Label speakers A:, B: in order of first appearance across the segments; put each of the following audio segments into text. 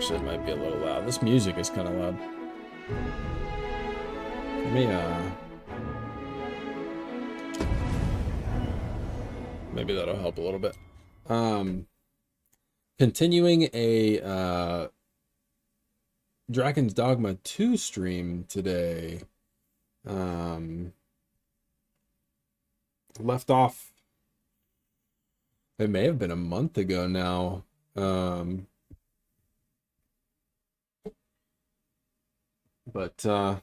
A: Actually, it might be a little loud. This music is kind of loud. Let me, maybe that'll help a little bit. Continuing a, Dragon's Dogma 2 stream today. Left off, it may have been a month ago now. But gonna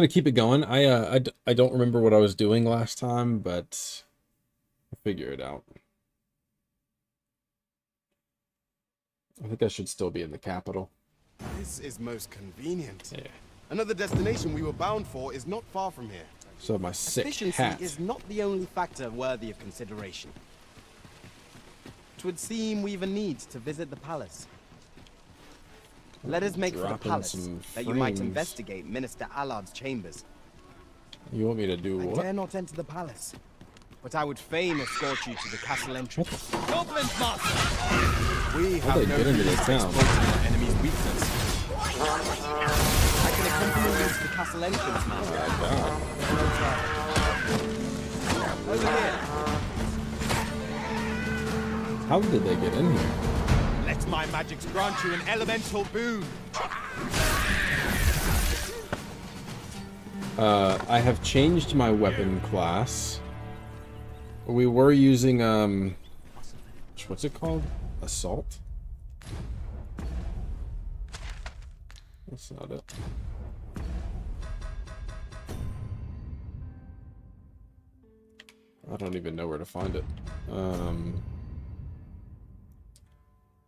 A: keep it going. I don't remember what I was doing last time, but I'll figure it out. I think I should still be in the capital.
B: This is most convenient.
A: Yeah.
B: Another destination we were bound for is not far from here.
A: So my sick
B: Efficiency
A: hat.
B: is not the only factor worthy of consideration. It would seem we've a need to visit the palace. Let us make for the
A: Dropping
B: palace,
A: some
B: that you might
A: frames.
B: investigate Minister Allard's chambers.
A: You want me to do
B: I
A: what?
B: dare not enter the palace, but I would fain escort you to the castle entrance.
C: Goblins, master!
B: We
A: How'd they
B: have no
A: get into
B: business
A: this town?
B: exploiting our enemy's weakness. I can accompany you to the castle entrance, master. Over here.
A: How did they get in here?
B: Let my magics grant you an elemental boon.
A: I have changed my weapon class. We were using, what's it called? Assault? That's not it. I don't even know where to find it.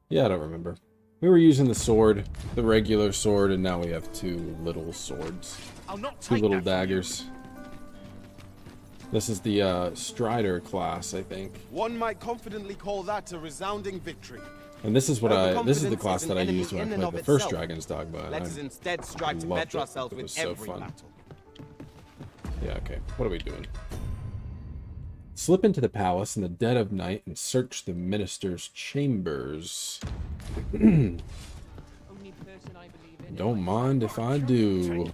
A: Yeah, I don't remember. We were using the sword, the regular sword, and now we have two little swords. Two little daggers. This is the Strider class, I think.
B: One might confidently call that a resounding victory.
A: And this is what this is the class
B: Overconfidence is
A: that I
B: an enemy
A: used when
B: in
A: I
B: and
A: played
B: of
A: the first
B: itself.
A: Dragon's Dogma. and
B: Let
A: I
B: us instead strive to
A: loved
B: better
A: it.
B: ourselves
A: It
B: with
A: was so
B: every
A: fun.
B: battle.
A: Yeah, okay. What are we doing? Slip into the palace in the dead of night and search the minister's chambers. Don't mind if I do.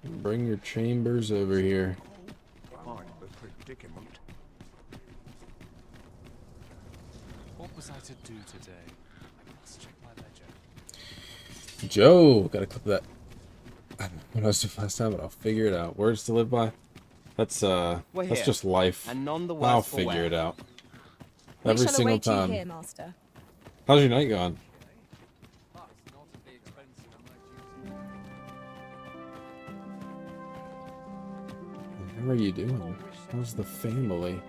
A: Bring your chambers over here.
C: What was I to do today? I must check my ledger.
A: Joe, gotta clip that. I don't know what I was doing last time, but I'll figure it out. Words to live by. That's
B: We're
A: that's
B: here,
A: just life.
B: and none the worse
A: I'll
B: for
A: figure
B: wear.
A: it out.
D: We
A: Every
D: shall
A: single
D: await you
A: time.
D: here, master.
A: How's your night going? How are you doing? How's the family?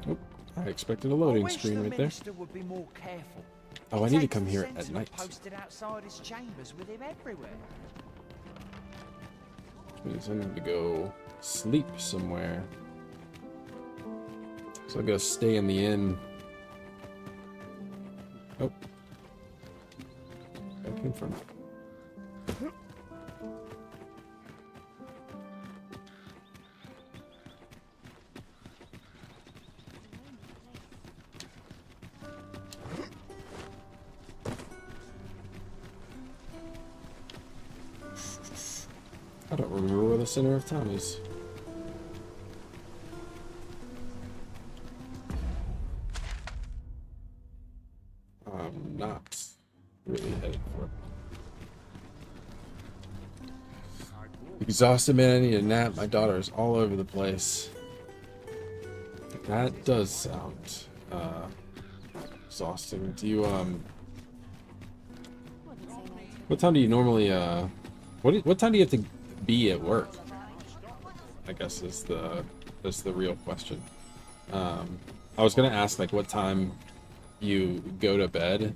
A: Oh, I expected a loading screen right there.
E: Would be more careful.
A: Oh, I need to come here at night.
E: Posted outside his chambers with him everywhere.
A: Which means I need to go sleep somewhere. So I gotta stay in the inn. Oh. Where that came from? I don't remember where the center of town is. I'm not really headed for it. Exhausted, man. I need a nap. My daughter is all over the place. That does sound exhausting. Do you what time do you normally what time do you have to be at work? I guess is the real question. I was gonna ask like what time you go to bed.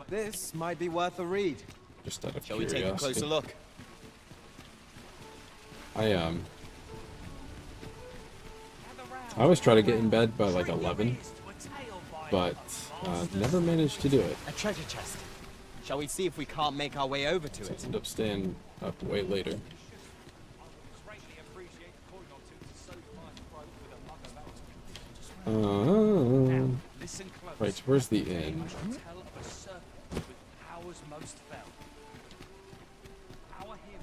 B: This might be worth a read.
A: Just out of
B: Shall we
A: curiosity.
B: take a closer look?
A: I always try to get in bed by like 11, but never managed to do it.
B: A treasure chest. Shall we see if we can't make our way over to
A: So I
B: it?
A: end up staying up way later.
C: Now, listen close.
A: Right, where's the inn?
C: I shall tell of a serpent with powers most fell. Our hero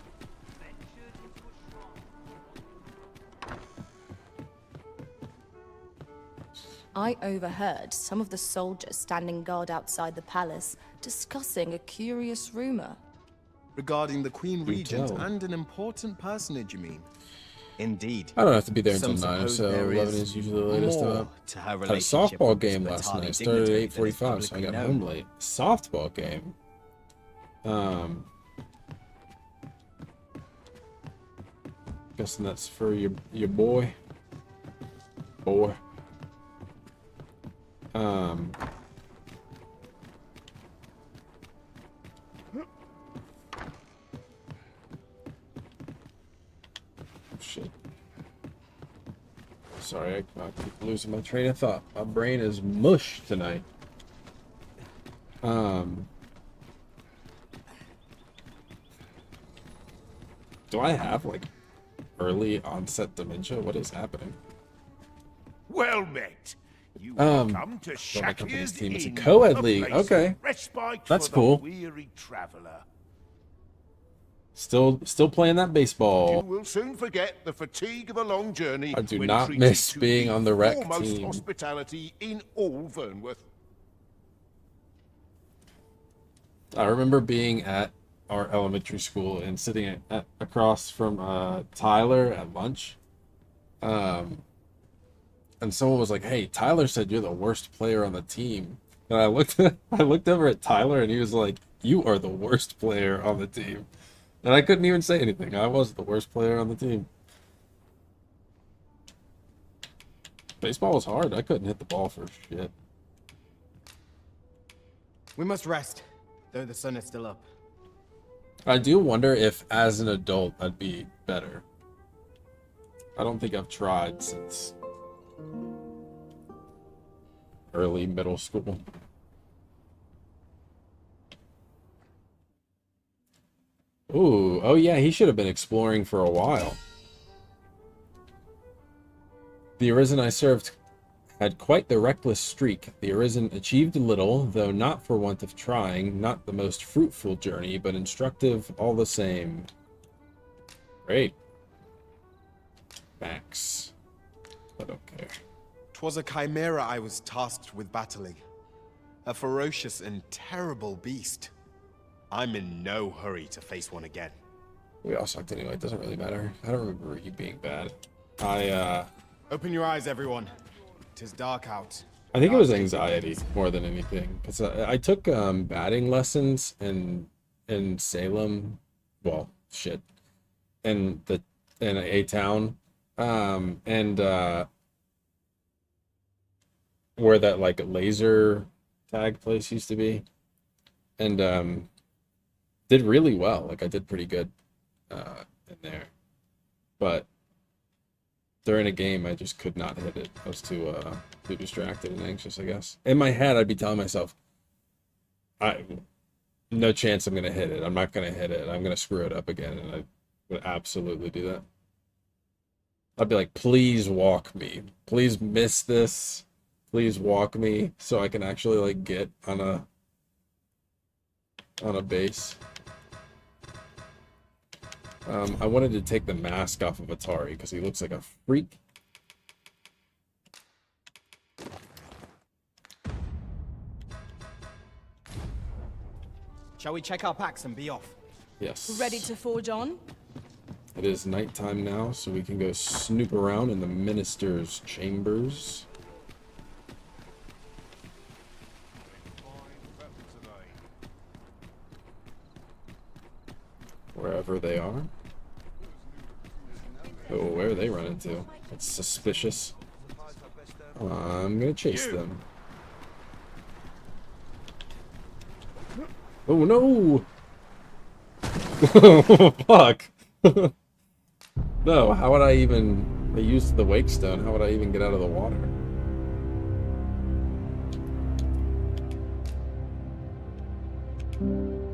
C: ventured into a shrine.
D: I overheard some of the soldiers standing guard outside the palace discussing a curious rumor.
B: Regarding the Queen Regent
A: tell.
B: and an important personage, you mean? Indeed.
A: I don't have to be there until
B: Some
A: 9,
B: suppose
A: so
B: there
A: 11
B: is
A: is usually the latest.
B: more to her
A: Had a
B: relationship
A: softball
B: with
A: game
B: this
A: last
B: Britani
A: night. Started at
B: dignitary that is
A: 8:45, so I
B: publicly
A: got
B: known.
A: home late. Softball game. Guessing that's for your boy. Boy. Shit. Sorry, I keep losing my train of thought. My brain is mush tonight. Do I have like early onset dementia? What is happening?
F: Well met. You
A: Um,
F: come to
A: well, my company's
F: Shakir's
A: team is a
F: Inn,
A: co-ed
F: a
A: league.
F: place
A: Okay.
F: of respite
A: That's
F: for
A: cool.
F: The weary traveler.
A: Still playing that
F: You
A: baseball.
F: will soon forget the fatigue of a long journey.
A: I do
F: when
A: not
F: treated
A: miss
F: to
A: being on the rec
F: foremost
A: team.
F: hospitality in all Vernworth.
A: I remember being at our elementary school and sitting across from Tyler at lunch. And someone was like, "Hey, Tyler said you're the worst player on the team." And I looked over at Tyler and he was like, "You are the worst player on the team." And I couldn't even say anything. I was the worst player on the team. Baseball was hard. I couldn't hit the ball for shit.
B: We must rest, though the sun is still up.
A: I do wonder if, as an adult, I'd be better. I don't think I've tried since early middle school. Ooh, oh yeah, he should have been exploring for a while. The Arisen I served had quite the reckless streak. The Arisen achieved little, though not for want of trying, not the most fruitful journey, but instructive all the same. Great. Max. I don't care.
B: 'Twas a chimera I was tasked with battling. A ferocious and terrible beast. I'm in no hurry to face one again.
A: We all sucked anyway, it doesn't really matter. I don't remember you being bad.
B: Open your eyes, everyone. 'Tis dark out.
A: I think it was
B: Dark
A: anxiety
B: begins.
A: more than anything. Because I took batting lessons in Salem. Well, shit. In a town. Where that like laser tag place used to be. And did really well. Like I did pretty good in there. But during a game, I just could not hit it. I was too distracted and anxious, I guess. In my head, I'd be telling myself, no chance I'm gonna hit it. I'm not gonna hit it. I'm gonna screw it up again, and I would absolutely do that. I'd be like, please walk me. Please miss this. Please walk me so I can actually like get on a base. I wanted to take the mask off of Atari because he looks like a freak.
B: Shall we check our packs and be off?
A: Yes.
D: Ready to forge on?
A: It is nighttime now, so we can go snoop around in the minister's chambers. Wherever they are. Oh, where are they running to? That's suspicious. I'm gonna chase them. Oh no! Fuck! No, how would I even... I used the wake stone, how would I even get out of the water?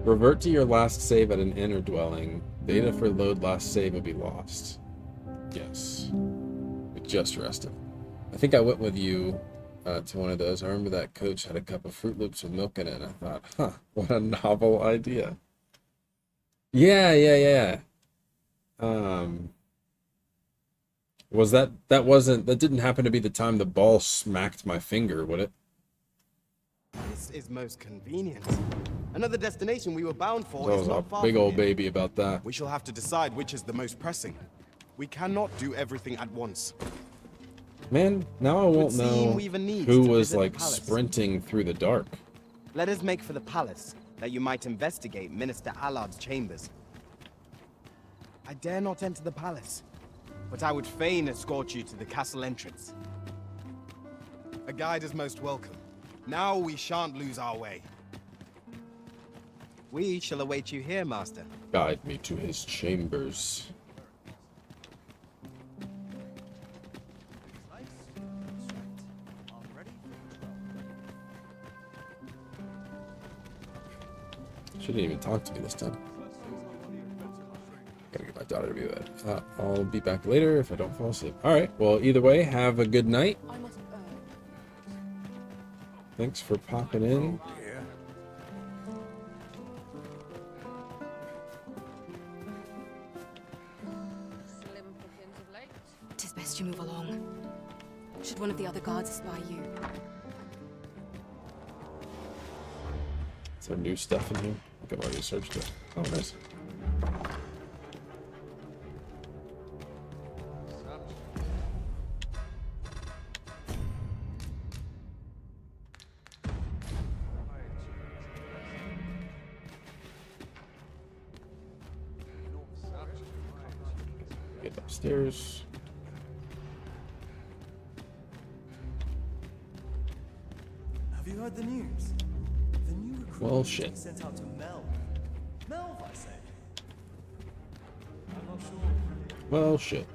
A: Revert to your last save at an inner dwelling. Data for load last save will be lost. Yes. We just rested. I think I went with you to one of those. I remember that coach had a cup of Fruit Loops with milk in it, and I thought, huh, what a novel idea. Yeah, yeah, yeah. Was that didn't happen to be the time the ball smacked my finger, would it?
B: This is most convenient. Another destination we were bound for
A: That
B: is
A: was a
B: not far
A: big
B: from
A: old
B: here.
A: baby about that.
B: We shall have to decide which is the most pressing. We cannot do everything at once.
A: Man, now I won't
B: seem
A: know
B: we've a need
A: who
B: to
A: was
B: visit the
A: like
B: palace.
A: sprinting through the dark.
B: Let us make for the palace, that you might investigate Minister Allard's chambers. I dare not enter the palace, but I would fain escort you to the castle entrance. A guide is most welcome. Now we shan't lose our way. We shall await you here, Master.
A: Guide me to his chambers. She didn't even talk to me this time. Gotta get my daughter to be bed. I'll be back later if I don't fall asleep. Alright, well, either way, have a good night. Thanks for popping in.
D: Tis best you move along. Should one of the other guards spy you?
A: Is there new stuff in here? I think I've already searched it. Oh, nice. Get upstairs.
G: Have you heard the news? The new recruit
A: Well,
G: is
A: shit.
G: being sent out to Melv. Melv, I say. I'm not sure.
A: Well, shit.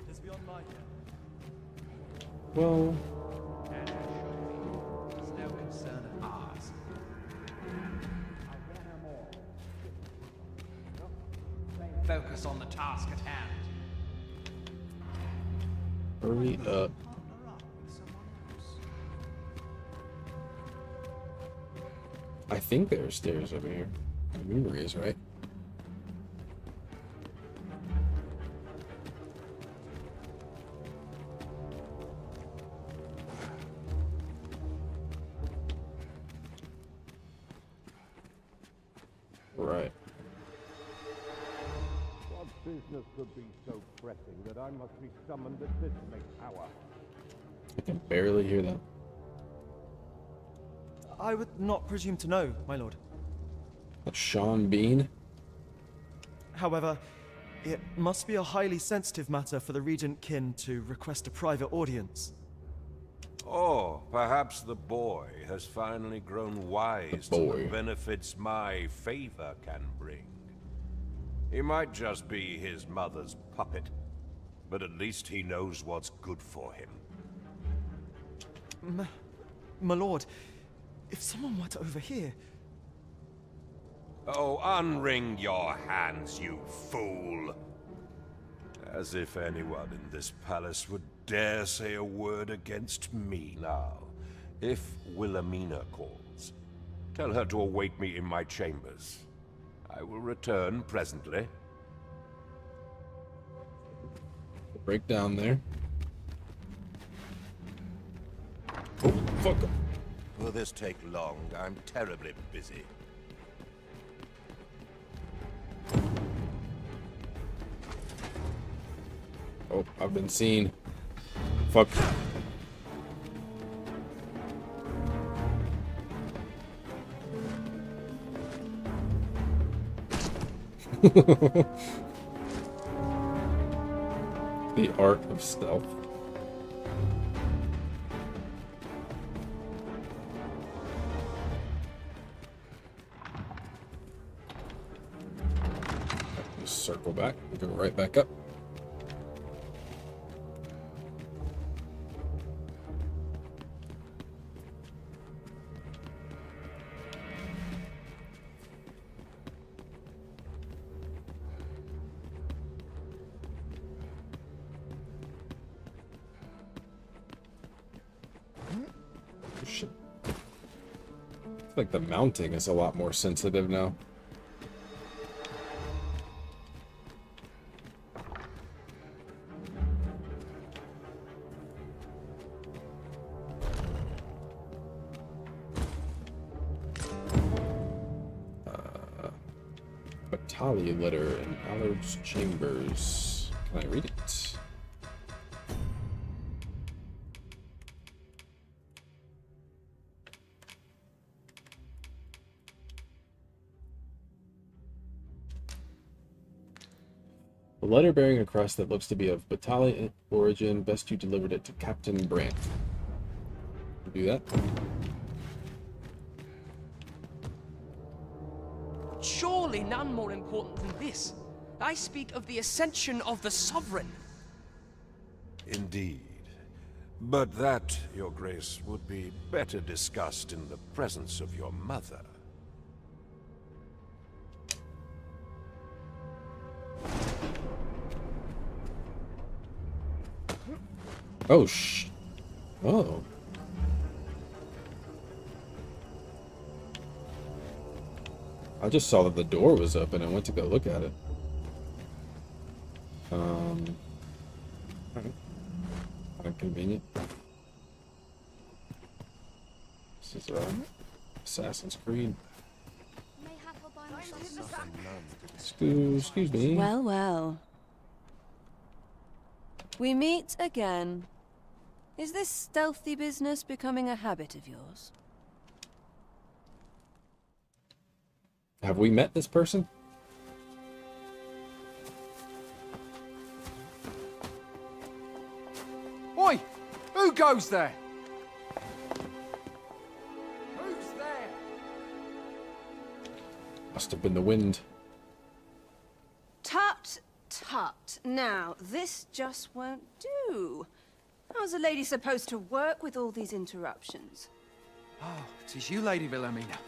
G: It's beyond my care.
A: Well,
E: It's no concern of ours. Focus on the task at hand.
A: hurry up. I think there are stairs over here. My memory is right. Right.
F: What business could be so pressing that I must be summoned at this late hour?
A: I can barely hear that.
G: I would not presume to know, my lord.
A: That's Sean Bean.
G: However, it must be a highly sensitive matter for the regent kin to request a private audience.
H: Or perhaps the boy has finally grown wise to the benefits my favor can bring. He might just be his mother's puppet, but at least he knows what's good for him.
G: My lord, if someone were to overhear...
H: Oh, unwring your hands, you fool! As if anyone in this palace would dare say a word against me now. If Wilhelmina calls, tell her to await me in my chambers. I will return presently.
A: Break down there. Oh, fuck.
H: Will this take long? I'm terribly busy.
A: Oh, I've been seen. Fuck. The art of stealth. Just circle back, go right back up. shit. I feel like the mounting is a lot more sensitive now. Batali letter in Allard's chambers. Can I read it? A letter bearing a crest that looks to be of Batali origin. Best you delivered it to Captain Brine. Do that.
I: Surely none more important than this. I speak of the ascension of the Sovereign.
H: Indeed. But that, Your Grace, would be better discussed in the presence of your mother.
A: Oh, Oh. I just saw that the door was open and went to go look at it. Alright. Convenient. This is Assassin's Creed. Excuse me.
J: Well, well. We meet again. Is this stealthy business becoming a habit of yours?
A: Have we met this person?
E: Oi! Who goes there? Who's there?
A: Must have been the wind.
J: Tut, tut. Now, this just won't do. How's a lady supposed to work with all these interruptions?
E: Oh, 'tis you, Lady Wilhelmina.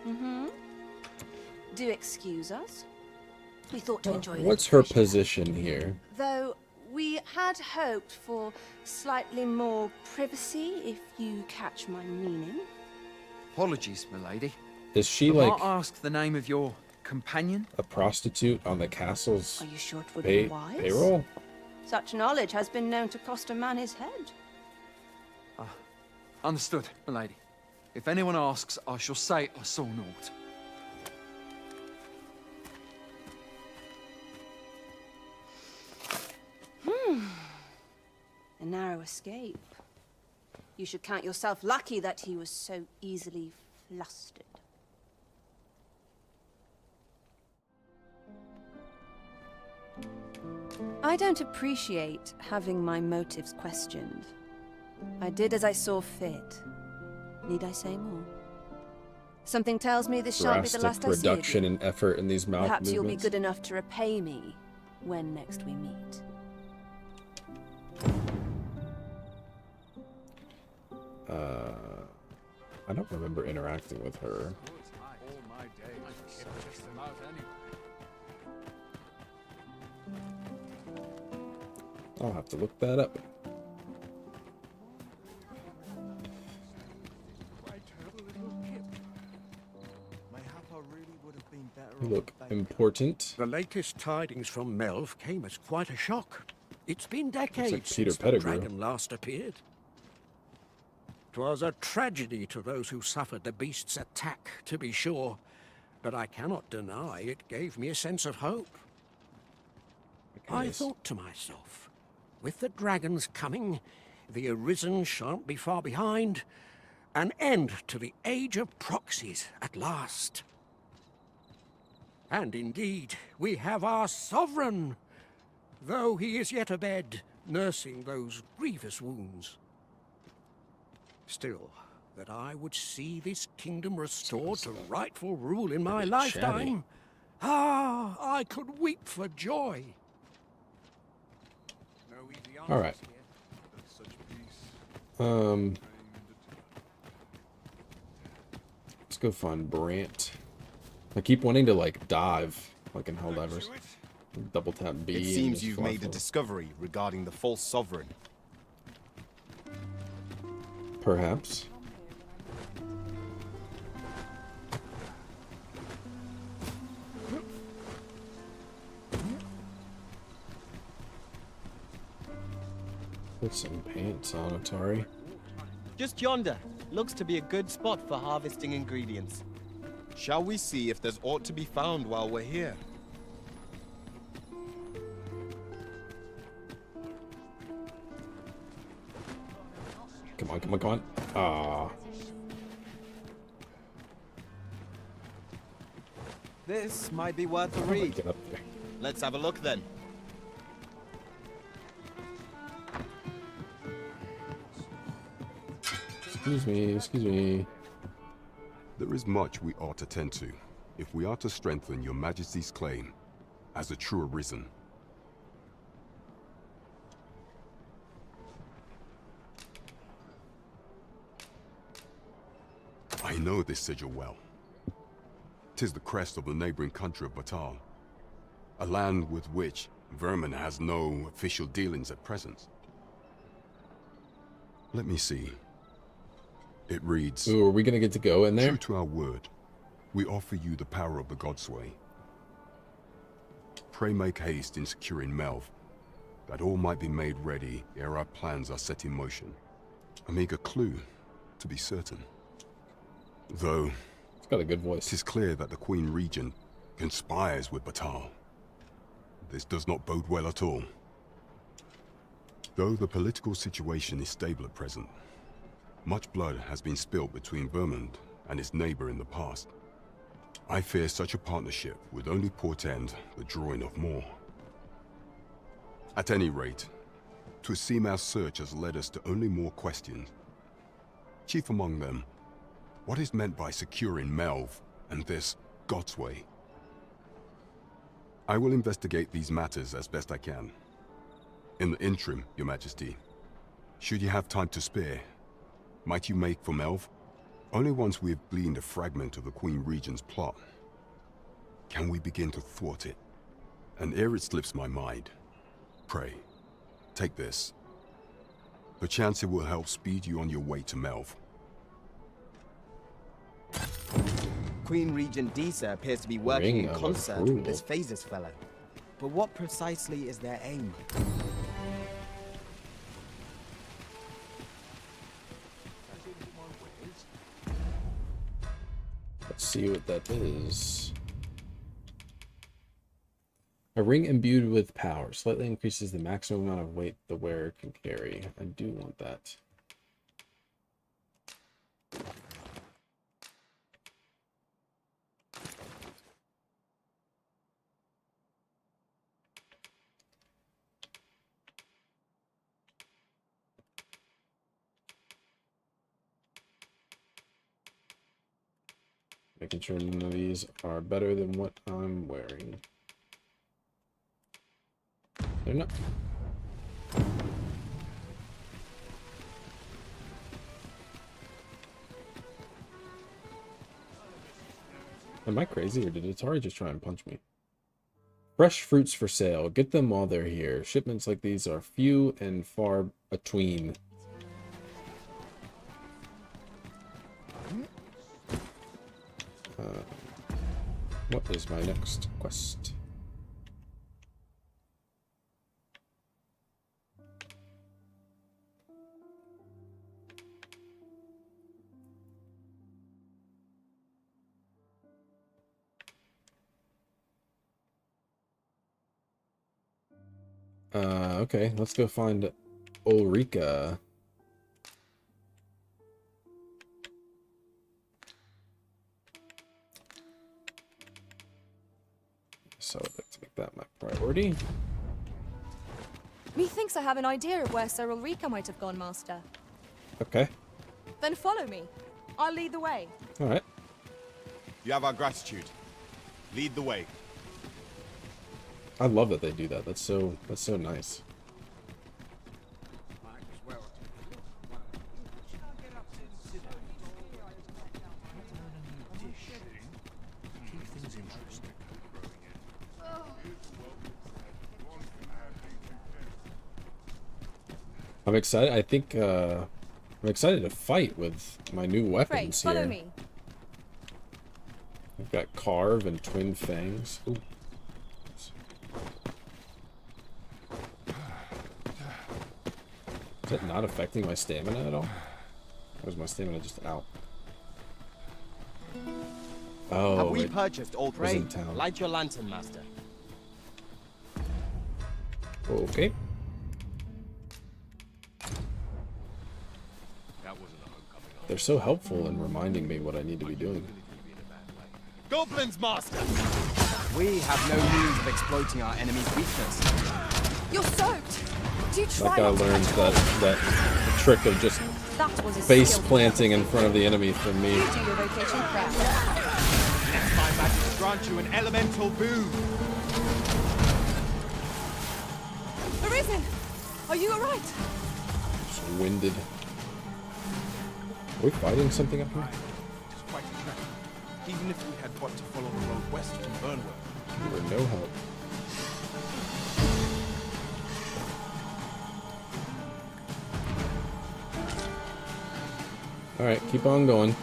J: Mm-hmm. Do excuse us. We thought to enjoy
A: What's her position here?
J: Though we had hoped for slightly more privacy, if you catch my meaning.
E: Apologies, my lady.
A: Is she
E: But
A: like
E: might I ask the name of your companion?
A: a prostitute on the castle's
J: Are you sure it would be wise?
A: payroll?
J: Such knowledge has been known to cost a man his head.
E: Understood, my lady. If anyone asks, I shall say I saw naught.
J: A narrow escape. You should count yourself lucky that he was so easily flustered. I don't appreciate having my motives questioned. I did as I saw fit. Need I say more? Something tells me this shan't be the last
A: Drastic
J: I see of
A: reduction
J: you.
A: in effort in these mouth
J: Perhaps you'll be
A: movements.
J: good enough to repay me when next we meet.
A: I don't remember interacting with her. I'll have to look that up. You look important.
F: The latest tidings from Melv came as quite a shock. It's been decades
A: like Peter
F: since the
A: Pettigrew.
F: dragon last appeared. 'Twas a tragedy to those who suffered the beast's attack, to be sure, but I cannot deny it gave me a sense of hope. I thought to myself, with the dragons coming, the Arisen shan't be far behind. An end to the age of proxies at last. And indeed, we have our sovereign, though he is yet abed, nursing those grievous wounds. Still, that I would see this kingdom restored to rightful rule in my lifetime, I could weep for joy.
A: All right. Let's go find Brant. I keep wanting to like dive, like in Helldivers. Double tap B.
B: It
A: and
B: seems
A: just
B: you've
A: fly
B: made a
A: forward.
B: discovery regarding the false sovereign.
A: Perhaps. Put some pants on, Atari.
B: Just yonder. Looks to be a good spot for harvesting ingredients.
K: Shall we see if there's aught to be found while we're here?
A: Come on, come on, come on. Ah.
B: This might be worth a
A: How do I
B: read.
A: get up there?
B: Let's have a look then.
A: Excuse me, excuse me.
H: There is much we ought to tend to, if we are to strengthen your Majesty's claim as a true arisen. I know this sigil well. 'Tis the crest of the neighboring country of Batal, a land with which Vermin has no official dealings at present. Let me see. It reads,
A: Ooh, are we gonna get to go in there?
H: true to our word, we offer you the power of the Godsway. Pray make haste in securing Melv, that all might be made ready ere our plans are set in motion. A meager clue, to be certain. Though,
A: It's got a good voice.
H: 'tis clear that the Queen Regent conspires with Batal. This does not bode well at all. Though the political situation is stable at present, much blood has been spilled between Vermund and its neighbor in the past. I fear such a partnership would only portend the drawing of more. At any rate, 'twould seem our search has led us to only more questions. Chief among them, what is meant by securing Melv and this Godsway? I will investigate these matters as best I can. In the interim, Your Majesty, should you have time to spare, might you make for Melv? Only once we have gleaned a fragment of the Queen Regent's plot can we begin to thwart it. And ere it slips my mind, pray, take this. Perchance it will help speed you on your way to Melv.
B: Queen Regent Disa appears to be working
A: Ring
B: in
A: of
B: concert
A: approval.
B: with this Phases fellow. But what precisely is their aim?
A: Let's see what that is. A ring imbued with power slightly increases the maximum amount of weight the wearer can carry. I do want that. Making sure none of these are better than what I'm wearing. They're not. Am I crazy or did Atari just try and punch me? Fresh fruits for sale. Get them while they're here. Shipments like these are few and far between. What is my next quest? Okay, let's go find Ulrika. So I'd like to make that my priority.
D: Methinks I have an idea of where Sir Ulrika might have gone, Master.
A: Okay,
D: Then follow me. I'll lead the way.
A: all right.
K: You have our gratitude. Lead the way.
A: I love that they do that. That's so nice. I'm excited. I think I'm excited to fight with my new
D: Pray,
A: weapons
D: follow
A: here.
D: me.
A: We've got Carve and Twin Fangs. Ooh. Is it not affecting my stamina at all? Or is my stamina just out? Oh,
B: Have we
A: it
B: purchased all
A: was in
B: trade?
A: town.
B: Light your lantern, master.
A: Okay. They're so helpful in reminding me what I need to be doing.
B: Goblins, master! We have no means of exploiting our enemy's weakness.
D: You're soaked! Do you try
A: That guy
D: not to
A: learns
D: catch
A: that trick of just
D: That was a
A: face
D: skillful
A: planting in front of the enemy from me.
D: You do your vocation proud.
B: Let my magic grant you an elemental boon.
D: Arisen! Are you alright?
A: Just winded. Are we fighting something up here?
K: It is quite a trek. Even if we had but to follow the road west from Burnwell.
A: You were no help. Alright, keep on going.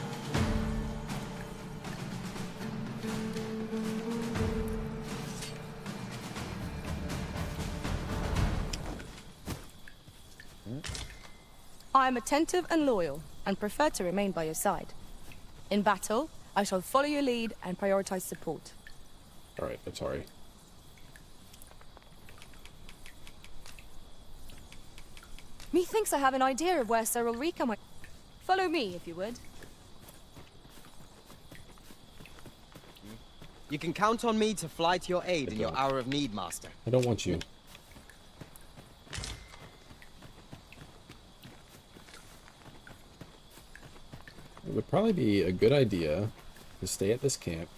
D: I am attentive and loyal, and prefer to remain by your side. In battle, I shall follow your lead and prioritize support.
A: Alright, I'm sorry.
D: Methinks I have an idea of where Sir Ulrika might... Follow me, if you would.
B: You can count on me to fly to your aid in your hour of need, master.
A: I don't want you. It would probably be a good idea to stay at this camp.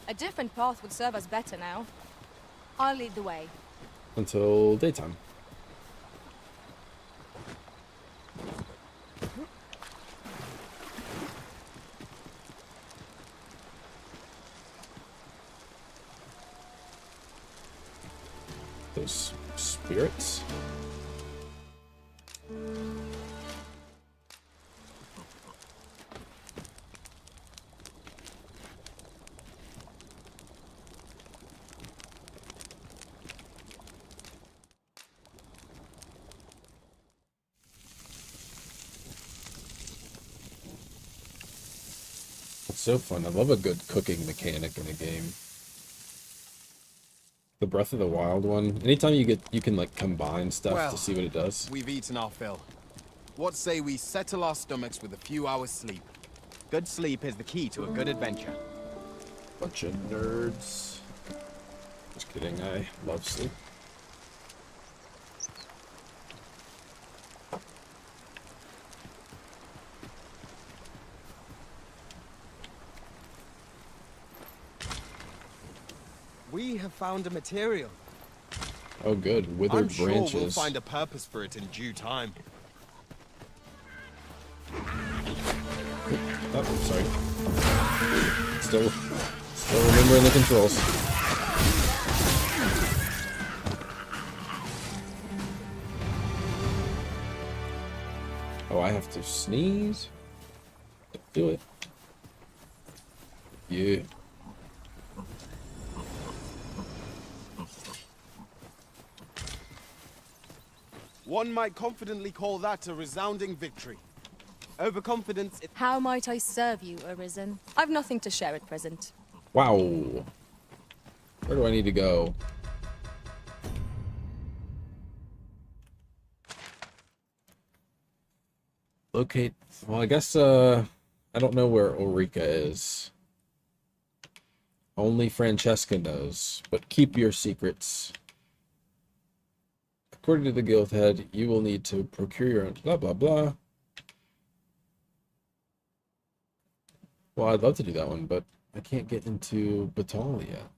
D: A different path would serve us better now. I'll lead the way.
A: Until daytime. Those spirits. It's so fun. I love a good cooking mechanic in a game. The Breath of the Wild one. Anytime you can like combine stuff
B: Well,
A: to see what it does.
B: We've eaten our fill. What say we settle our stomachs with a few hours sleep? Good sleep is the key to a good adventure.
A: Bunch of nerds. Just kidding, I love sleep.
B: We have found a material.
A: Oh good, withered
B: I'm sure
A: branches.
B: we'll find a purpose for it in due time.
A: Oh, sorry. Still remembering the controls. Oh, I have to sneeze? Do it. Yeah.
B: One might confidently call that a resounding victory. Overconfidence is...
D: How might I serve you, Arisen? I've nothing to share at present.
A: Wow. Where do I need to go? Locate... Well, I guess, I don't know where Ulrika is. Only Francesca knows, but keep your secrets. According to the guild head, you will need to procure your own blah blah blah. Well, I'd love to do that one, but I can't get into Batal yet,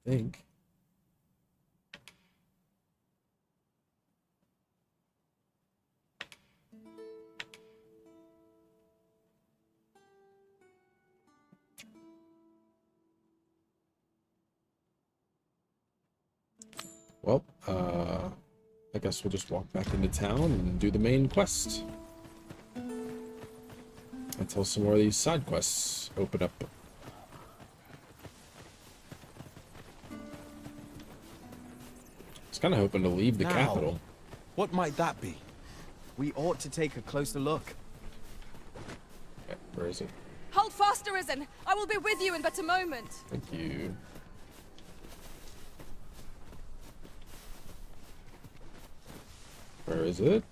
A: I think. Well, I guess we'll just walk back into town and do the main quest. Until some more of these side quests open up. It's kind of hoping to leave the
K: Now,
A: capital.
K: what might that be?
B: We ought to take a closer look.
A: Okay, where is it?
D: Hold fast, Arisen! I will be with you in but a moment.
A: Thank you. Where is it?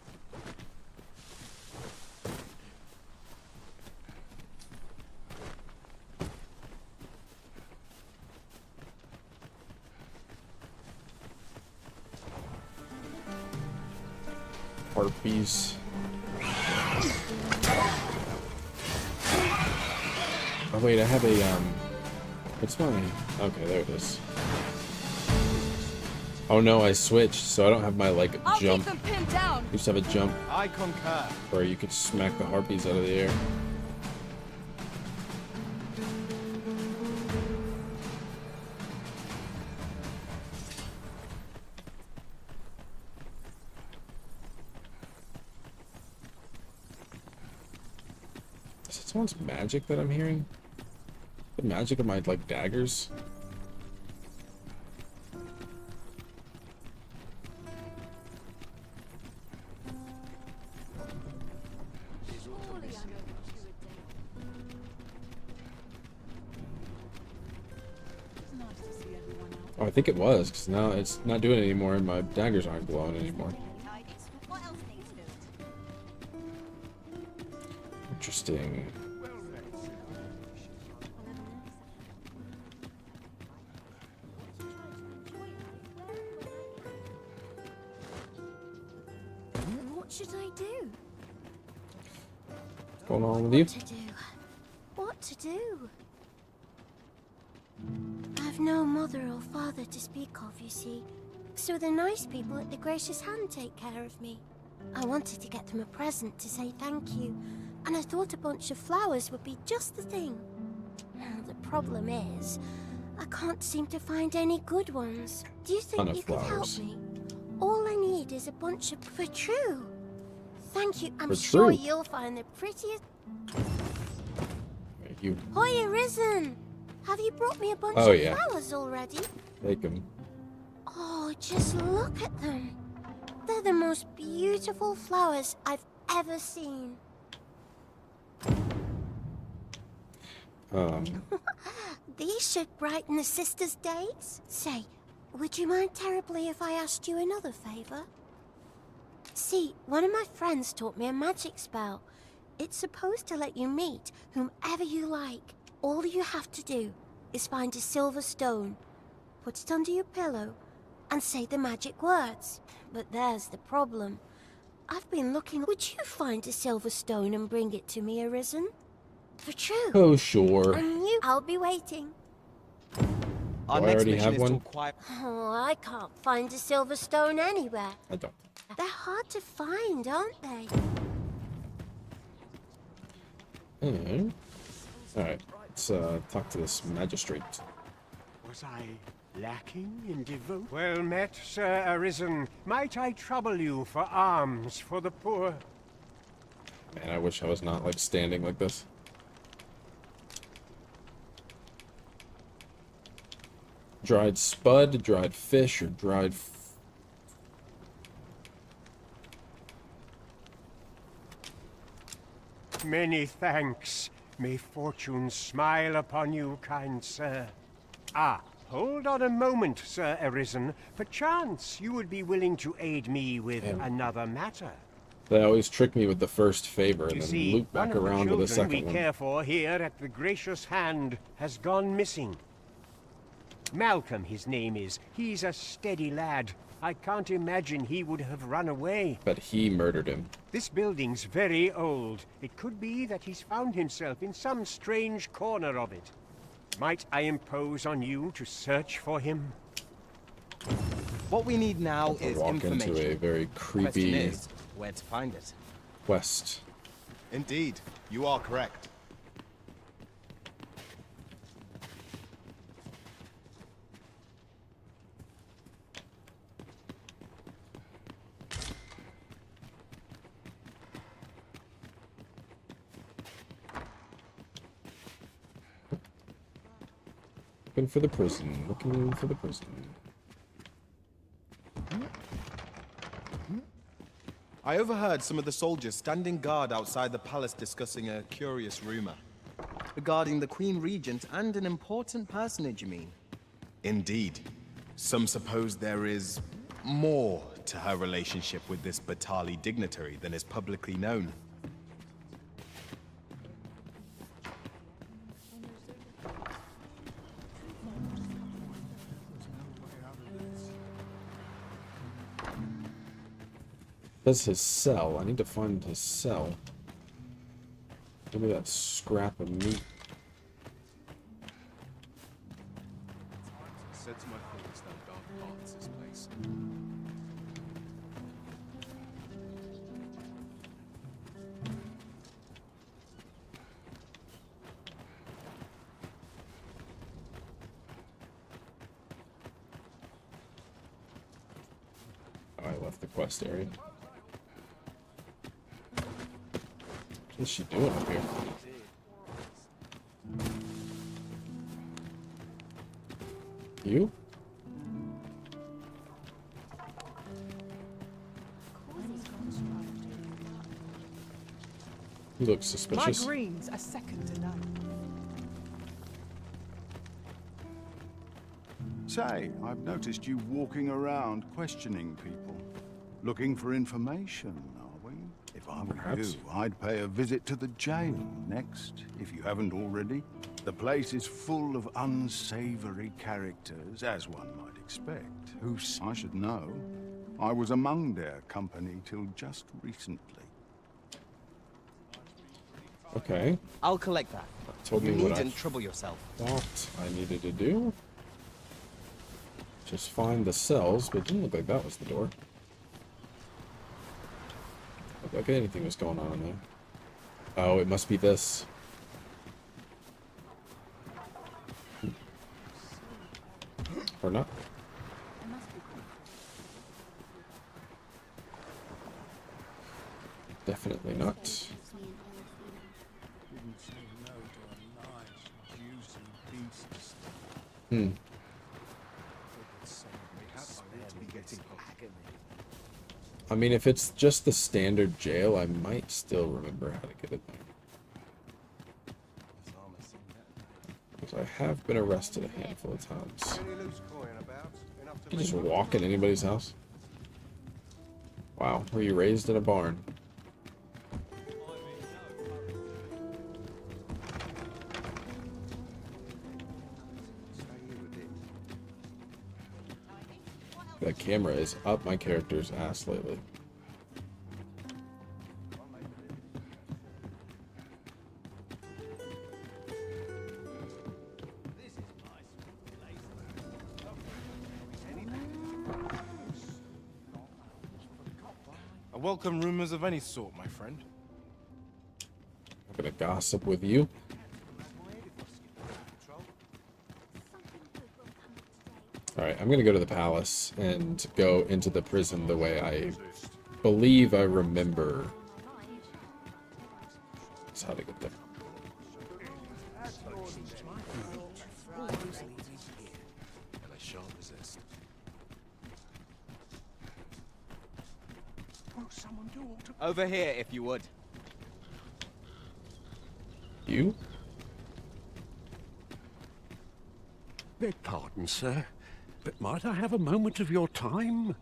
A: Harpies. Oh wait, I have a what's my okay, there it is. Oh no, I switched, so I don't have my like
D: I'll
A: jump.
D: keep them pinned down.
A: I used to have a jump
B: I concur.
A: where you could smack the harpies out of the air. Is it someone's magic that I'm hearing? The magic of my like daggers? Oh, I think it was, because now it's not doing it anymore and my daggers aren't glowing anymore. Interesting.
L: What should I do?
A: What's going on with you?
L: What to do? What to do? I've no mother or father to speak of, you see. So the nice people at the Gracious Hand take care of me. I wanted to get them a present to say thank you, and I thought a bunch of flowers would be just the thing. The problem is, I can't seem to find any good ones. Do you think you could help me? All I need is a bunch of... For true. Thank you. I'm sure you'll find the prettiest...
A: Thank you.
L: Hoy, Arisen! Have you brought me a bunch
A: Oh,
L: of
A: yeah.
L: flowers already?
A: Take them.
L: Oh, just look at them. They're the most beautiful flowers I've ever seen. These should brighten the sisters' days. Say, would you mind terribly if I asked you another favor? See, one of my friends taught me a magic spell. It's supposed to let you meet whomever you like. All you have to do is find a silver stone, put it under your pillow, and say the magic words. But there's the problem. I've been looking. Would you find a silver stone and bring it to me, Arisen? For true.
A: Oh, sure.
L: And you... I'll be waiting.
B: Our
A: Do I
B: next
A: already
B: mission
A: have
B: is
A: one?
B: to acquire...
L: Oh, I can't find a silver stone anywhere.
A: I don't.
L: They're hard to find, aren't they?
A: Alright, let's talk to this magistrate.
M: Was I lacking in devotion? Well met, Sir Arisen. Might I trouble you for alms for the poor?
A: Man, I wish I was not like standing like this. Dried spud, dried fish, or dried...
M: Many thanks. May fortune smile upon you, kind sir. Ah, hold on a moment, Sir Arisen. Perchance you would be willing to aid me with another matter.
A: They always trick me with the first favor and
M: You
A: then
M: see,
A: loop back
M: one of
A: around
M: the
A: with the
M: children we
A: second one.
M: care for here at the Gracious Hand has gone missing. Malcolm, his name is. He's a steady lad. I can't imagine he would have run away.
A: But he murdered him.
M: This building's very old. It could be that he's found himself in some strange corner of it. Might I impose on you to search for him?
B: What we need now is
A: Walk
B: information.
A: into a very
B: Question
A: creepy
B: is, where to find it?
A: quest.
K: Indeed, you are correct.
A: Looking for the prison. Looking for the prison.
B: I overheard some of the soldiers standing guard outside the palace discussing a curious rumor. Regarding the Queen Regent and an important personage, you mean? Indeed. Some suppose there is more to her relationship with this Batali dignitary than is publicly known.
A: That's his cell. I need to find his cell. Maybe that scrap of meat.
C: I said to my thoughts that dark parts this place.
A: Oh, I left the quest area. What's she doing up here? You? You look suspicious.
I: My greens are second to none.
N: Say, I've noticed you walking around questioning people. Looking for information, are we? If I were you, I'd pay a visit to the jail next, if you haven't already. The place is full of unsavory characters, as one might expect, who I should know. I was among their company till just recently.
A: Okay.
B: I'll collect that.
A: Told
B: you
A: me what I
B: needn't trouble yourself.
A: thought I needed to do. Just find the cells, but it didn't look like that was the door. Looked like anything was going on in there. Oh, it must be this. Or not. Definitely not. Hmm. I mean, if it's just the standard jail, I might still remember how to get it there. Because I have been arrested a handful of times. You just walk in anybody's house? Wow, were you raised in a barn? That camera is up my character's ass lately.
K: I welcome rumors of any sort, my friend.
A: I'm gonna gossip with you. Alright, I'm gonna go to the palace and go into the prison the way I believe I remember. That's how to get there.
B: Over here, if you would.
A: You?
F: Beg pardon, sir, but might I have a moment of your time?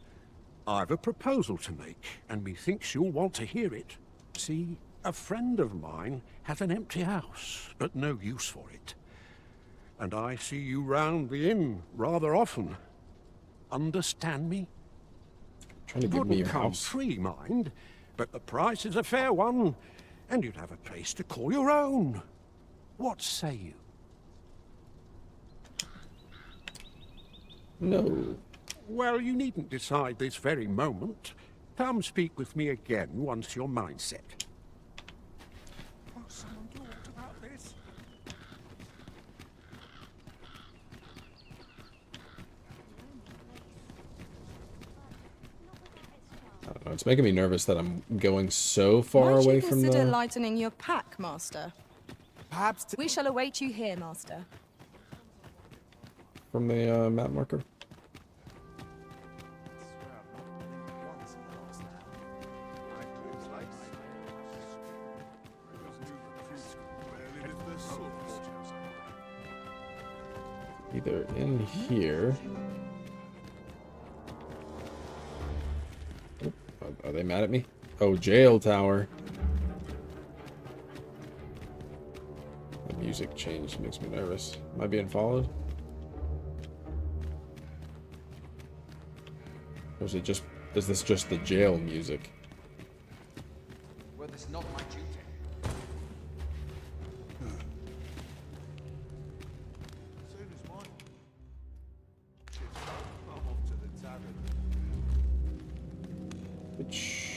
F: I've a proposal to make, and methinks you'll want to hear it. See, a friend of mine has an empty house, but no use for it. And I see you round the inn rather often. Understand me?
A: Trying to give me your
F: come
A: house.
F: free, mind, but the price is a fair one, and you'd have a place to call your own. What say you?
A: No.
F: Well, you needn't decide this very moment. Come speak with me again once your mind's set. Oh, someone talked about this.
A: I don't know, it's making me nervous that I'm going so far
D: Might
A: away
D: you
A: from
D: consider
A: the...
D: lightening your pack, Master?
B: Perhaps
D: we shall await you here, Master.
A: From the map marker? either in here. Oh, are they mad at me? Oh, jail tower. The music change makes me nervous. Am I being followed? Or is this just the jail music?
E: Well, that's not my duty.
A: Which...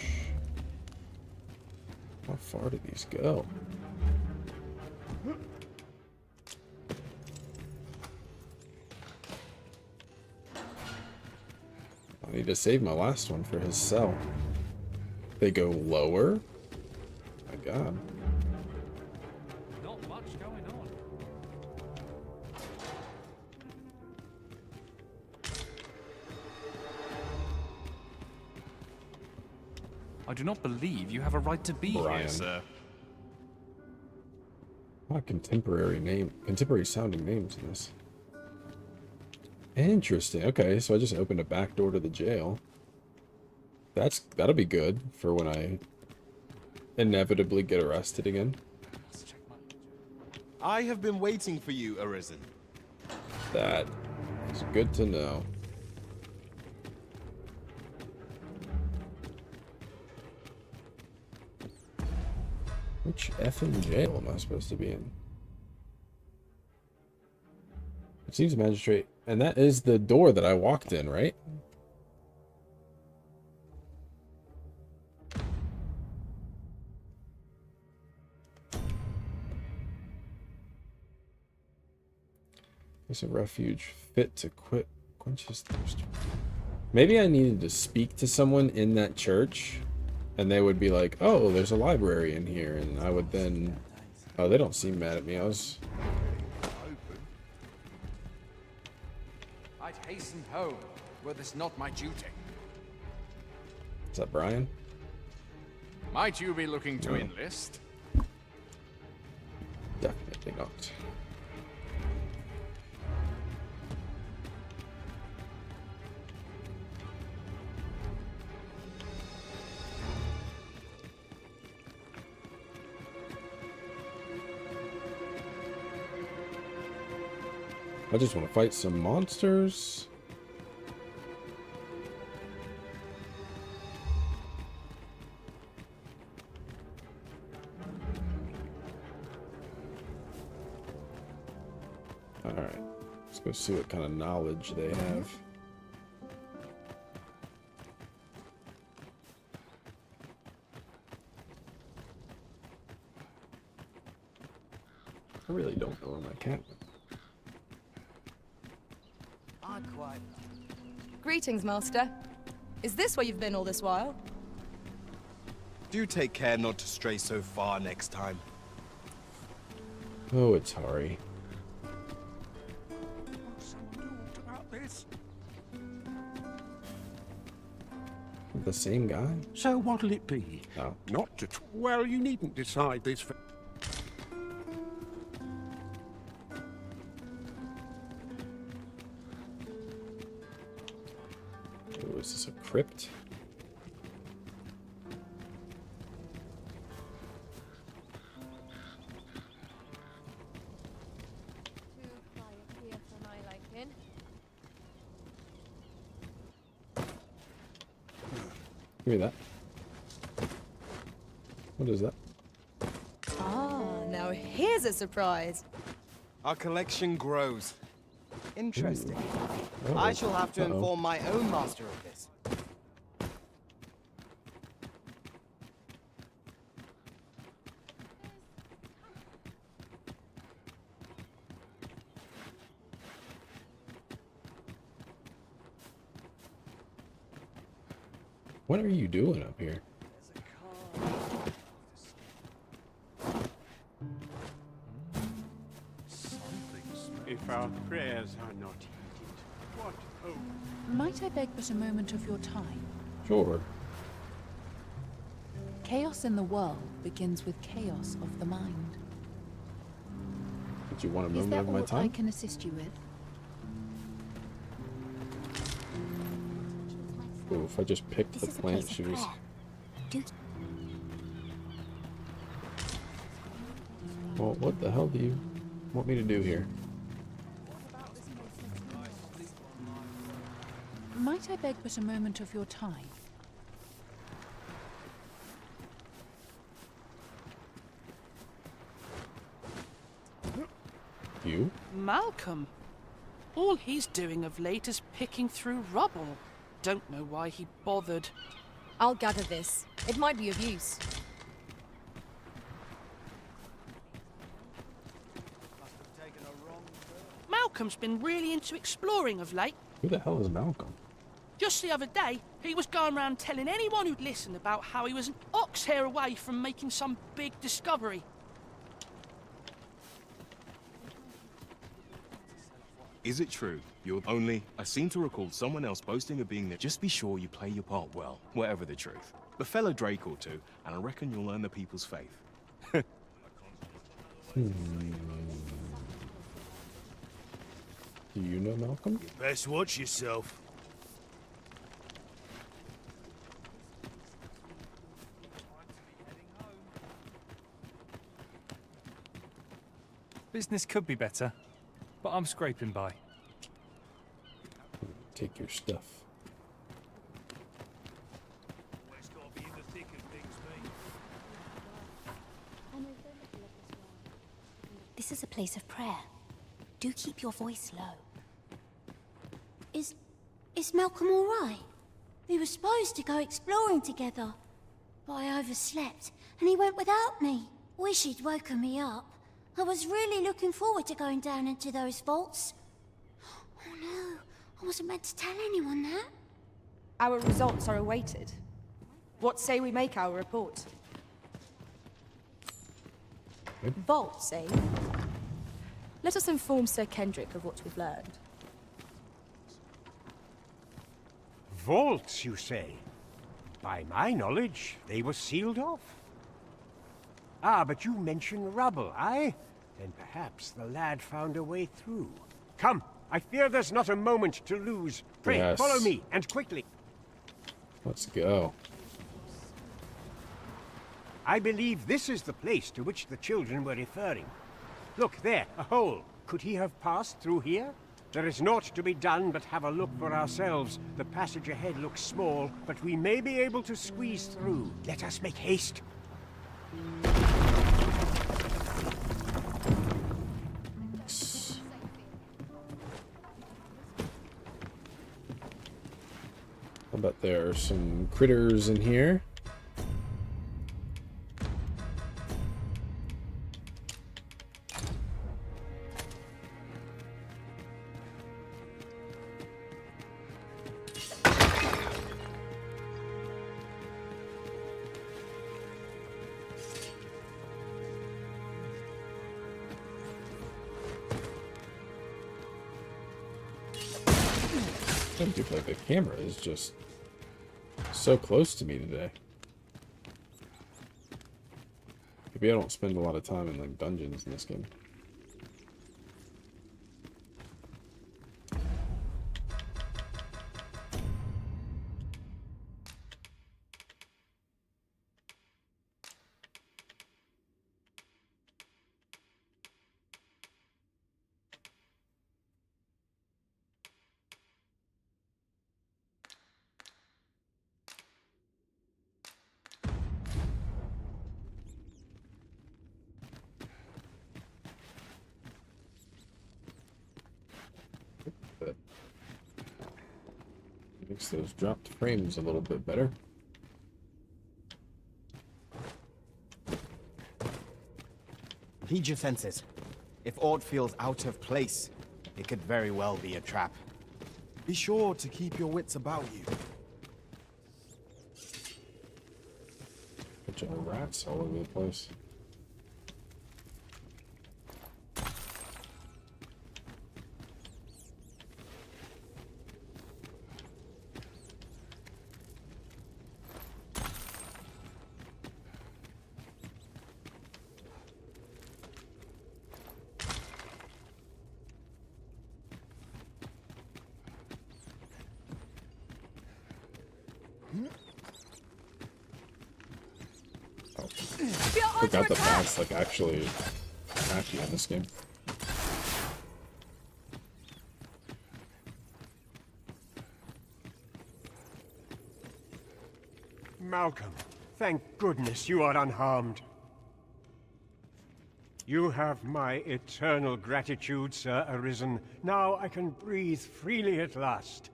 A: How far do these go? I need to save my last one for his cell. They go lower? My god.
C: Not much going on. I do not believe you have a right to be
A: Brine.
C: here, sir.
A: A lot of contemporary sounding names in this. Interesting. Okay, so I just opened a back door to the jail. That'll be good for when I inevitably get arrested again.
B: I have been waiting for you, Arisen.
A: That is good to know. Which effing jail am I supposed to be in? It seems magistrate, and that is the door that I walked in, right? It's a refuge fit to quench his thirst. Maybe I needed to speak to someone in that church, and they would be like, "Oh, there's a library in here," and I would then. Oh, they don't seem mad at me.
E: I'd hasten home, were this not my duty.
A: Is that Brine?
E: Might you be looking to
A: No.
E: enlist?
A: Definitely not. I just want to fight some monsters. Alright, let's go see what kind of knowledge they have. I really don't know where my cat went.
D: Greetings, Master. Is this where you've been all this while?
B: Do take care not to stray so far next time.
A: Oh, it's Hari.
F: About this.
A: The same guy?
F: So what'll it be?
A: No.
F: Not to... Well, you needn't decide this for...
A: Oh, is this a crypt? Give me that. What is that?
D: Ah, now here's a surprise.
B: Our collection grows. Interesting.
A: Uh-oh.
B: I shall have to
A: Uh-oh.
B: inform my own master of this.
A: What are you doing up here?
M: If our prayers are not heeded, what hope?
O: Might I beg but a moment of your time?
A: Sure.
O: Chaos in the world begins with chaos of the mind.
A: Did you want a
O: Is
A: moment
O: there
A: of my
O: aught I
A: time?
O: can assist you with?
A: Ooh, if I just picked the plant, she was. Well, what the hell do you want me to do here?
O: Might I beg but a moment of your time?
A: You?
I: Malcolm. All he's doing of late is picking through rubble. Don't know why he bothered.
D: I'll gather this. It might be of use.
I: Malcolm's been really into exploring of late.
A: Who the hell is Malcolm?
I: Just the other day, he was going around telling anyone who'd listen about how he was an ox hair away from making some big discovery.
K: Is it true? I seem to recall someone else boasting of being there. Just be sure you play your part well, whatever the truth. The fellow Drake or two, and I reckon you'll earn the people's faith.
A: Do you know Malcolm?
P: You best watch yourself.
C: Business could be better, but I'm scraping by.
A: Take your stuff.
P: Always gotta be in the thick of things, mate.
L: This is a place of prayer. Do keep your voice low. Is Malcolm all right? We were supposed to go exploring together, but I overslept, and he went without me. Wish he'd woken me up. I was really looking forward to going down into those vaults. Oh no, I wasn't meant to tell anyone that.
D: Our results are awaited. What say we make our report? Vaults, eh? Let us inform Sir Kendrick of what we've learned.
M: Vaults, you say? By my knowledge, they were sealed off. Ah, but you mentioned rubble, aye? Then perhaps the lad found a way through. Come, I fear there's not a moment to lose. Pray,
A: Yes.
M: follow me, and quickly.
A: Let's go.
M: I believe this is the place to which the children were referring. Look, there, a hole. Could he have passed through here? There is naught to be done but have a look for ourselves. The passage ahead looks small, but we may be able to squeeze through. Let us make haste.
A: I bet there are some critters in here. I feel like the camera is just so close to me today. Maybe I don't spend a lot of time in like dungeons in this game. But makes those dropped frames a little bit better.
B: Heed your senses. If aught feels out of place, it could very well be a trap. Be sure to keep your wits about you.
A: Bunch of rats all over the place. Oh. Forgot the bats like actually attack you in this game.
M: Malcolm, thank goodness you are unharmed. You have my eternal gratitude, Sir Arisen. Now I can breathe freely at last.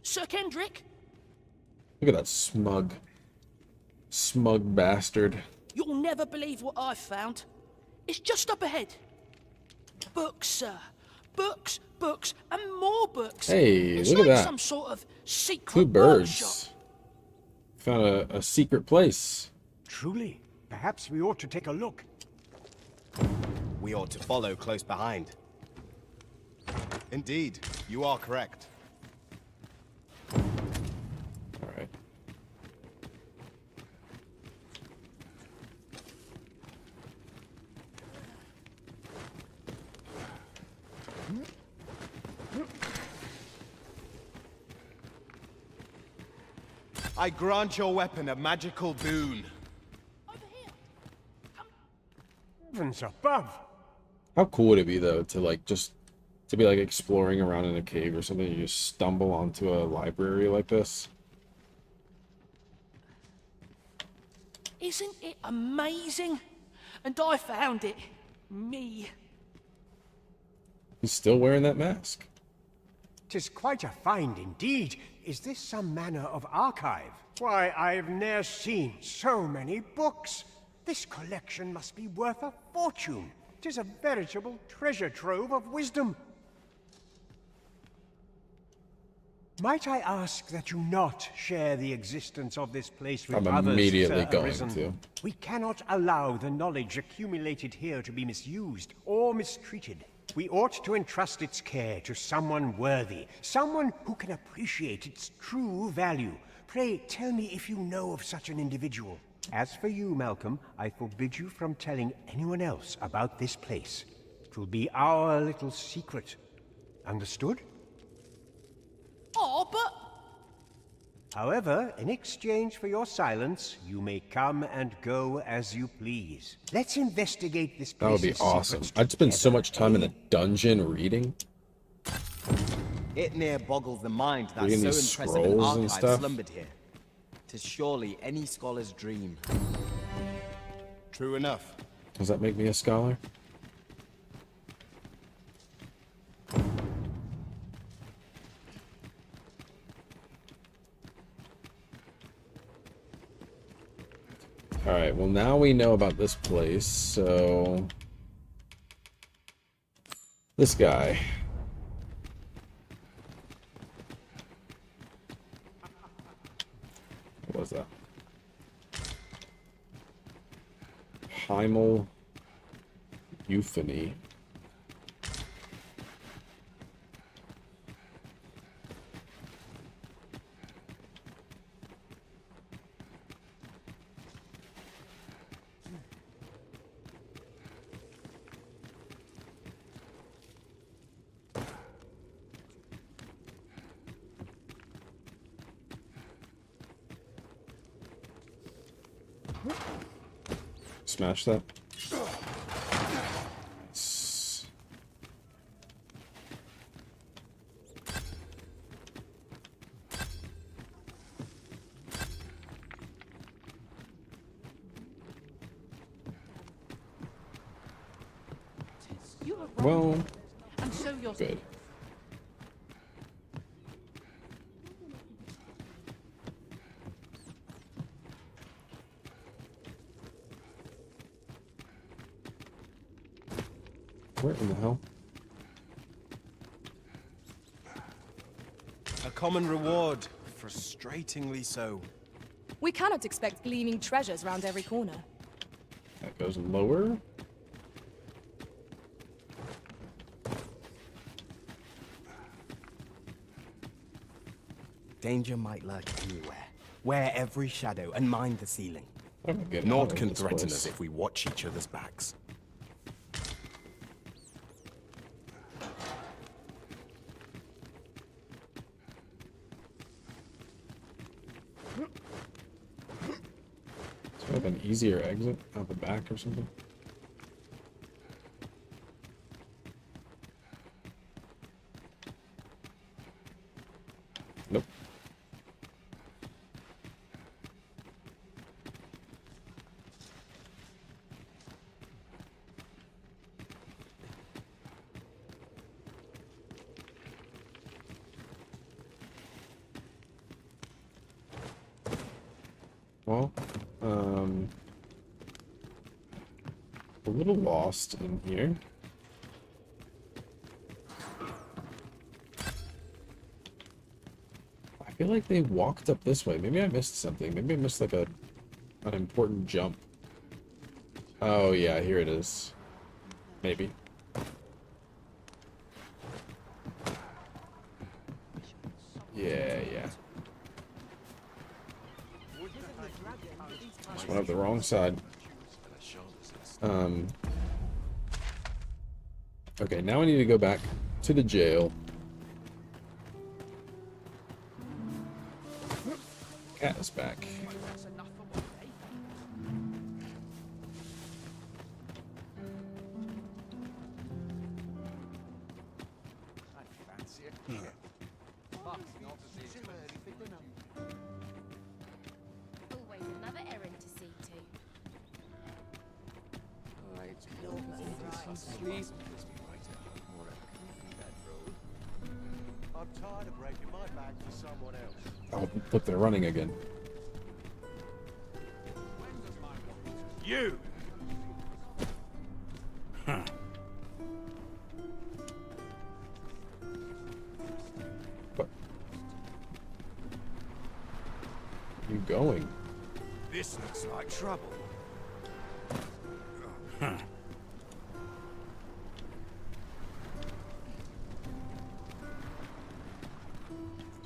I: Sir Kendrick?
A: Look at that smug bastard.
I: You'll never believe what I've found. It's just up ahead. Books, sir. Books, books, and more books.
A: Hey,
I: it's
A: look
I: like
A: at that.
I: Some sort of secret
A: 2 birds.
I: workshop.
A: Found a secret place.
M: Truly, perhaps we ought to take a look.
B: We ought to follow close behind. Indeed, you are correct.
A: All right.
B: I grant your weapon a magical boon.
M: Heavens above!
A: How cool would it be though to like just to be like exploring around in a cave or something, you just stumble onto a library like this?
I: Isn't it amazing? And I found it. Me.
A: He's still wearing that mask.
M: 'Tis quite a find indeed. Is this some manner of archive? Why, I've ne'er seen so many books. This collection must be worth a fortune. 'Tis a veritable treasure trove of wisdom. Might I ask that you not share the existence of this place with
A: I'm
M: others,
A: immediately
M: Sir
A: going
M: Arisen?
A: to.
M: We cannot allow the knowledge accumulated here to be misused or mistreated. We ought to entrust its care to someone worthy, someone who can appreciate its true value. Pray tell me if you know of such an individual. As for you, Malcolm, I forbid you from telling anyone else about this place. It will be our little secret. Understood?
I: Oh, but...
M: However, in exchange for your silence, you may come and go as you please. Let's investigate this
A: That would
M: place's
A: be awesome.
M: secrets
A: I'd spend so
M: together,
A: much time in
M: eh?
A: the dungeon reading.
B: It near boggles the mind that
A: Reading
B: so
A: these
B: impressive an
A: scrolls and
B: archive
A: stuff.
B: slumbered here. 'Tis surely any scholar's dream. True enough.
A: Does that make me a scholar? Alright, well now we know about this place, so... This guy. What was that? Hymal euphony. Smash that.
O: You are wrong.
A: Well,
O: And so you're
A: good. Where in the hell?
B: A common reward. Frustratingly so.
D: We cannot expect gleaming treasures round every corner.
A: That goes lower.
B: Danger might lurk anywhere. Wear every shadow and mind the ceiling.
A: I'm gonna get out
B: Naught
A: of
B: can
A: this
B: threaten
A: place.
B: us if we watch each other's backs.
A: So I have an easier exit out the back or something. Nope. Well, a little lost in here. I feel like they walked up this way. Maybe I missed something. Maybe I missed like an important jump. Oh yeah, here it is. Maybe. Yeah. Just went up the wrong side. Okay, now I need to go back to the jail. Cat is back.
L: Always another errand to see to.
P: I'm tired of breaking my back for someone else.
A: Oh, look, they're running again.
P: You!
A: What? You going?
P: This looks like trouble.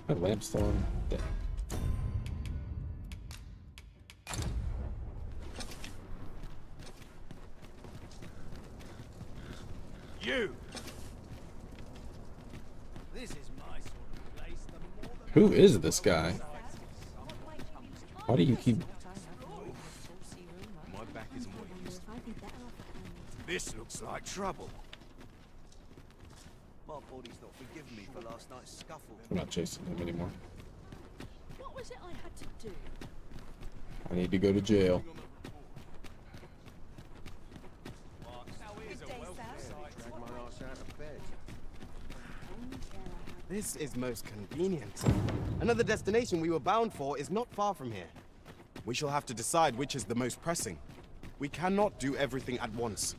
A: My lamp's still on. Dang.
P: You! This is my sort of place.
A: Who is this guy? Why do you keep...
K: My back isn't what it used to be.
P: This looks like trouble. My body's not forgiven me for last night's scuffle.
A: I'm not chasing him anymore.
I: What was it I had to do?
A: I need to go to jail.
B: This is most convenient. Another destination we were bound for is not far from here. We shall have to decide which is the most pressing. We cannot do everything at once.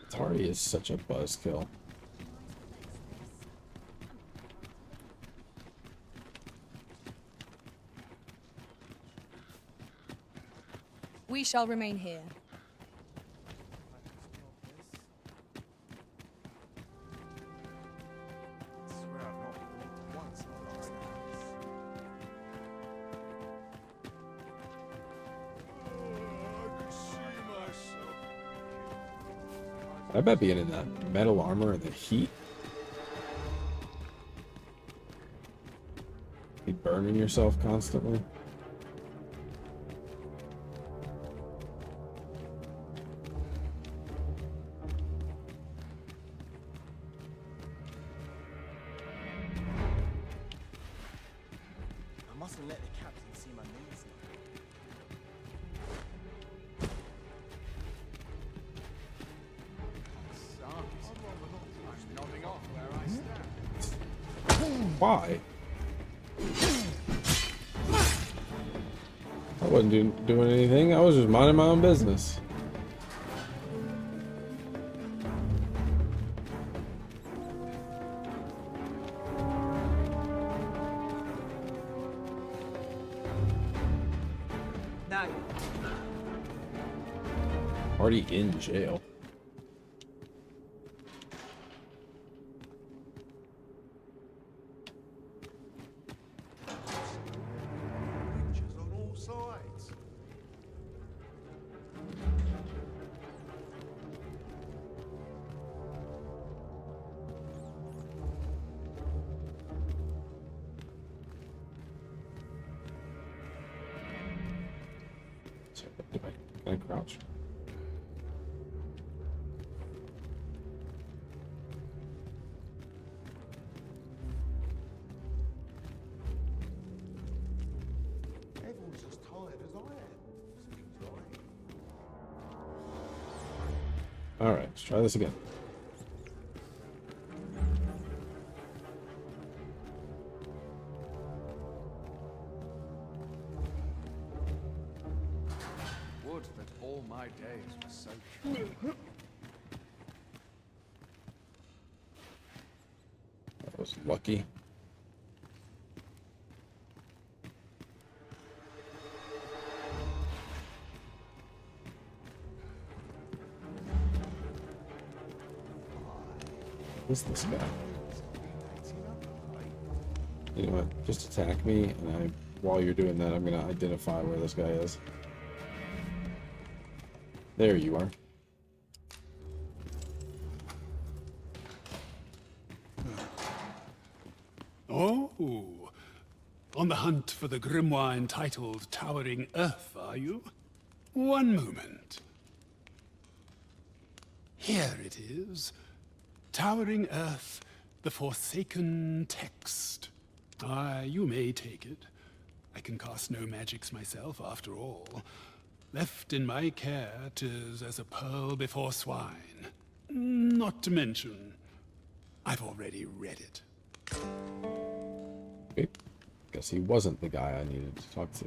A: Tari is such a buzzkill.
D: We shall remain here.
A: I bet being in that metal armor and the heat. Be burning yourself constantly.
B: I mustn't let the captain see my nails.
A: Why? I wasn't doing anything. I was just minding my own business.
E: No.
A: Already in jail.
P: Pictures on all sides.
A: Can I crouch?
P: Everyone's as tired as I am. Seems like.
A: Alright, let's try this again.
E: Would that all my days were so short.
A: That was lucky. Who's this guy? You know what? Just attack me, and while you're doing that, I'm gonna identify where this guy is. There you are.
Q: Oh, on the hunt for the grimoire entitled Towering Earth, are you? One moment. Here it is. Towering Earth, the Forsaken Text. You may take it. I can cast no magics myself, after all. Left in my care, 'tis as a pearl before swine. Not to mention, I've already read it.
A: Okay. Guess he wasn't the guy I needed to talk to.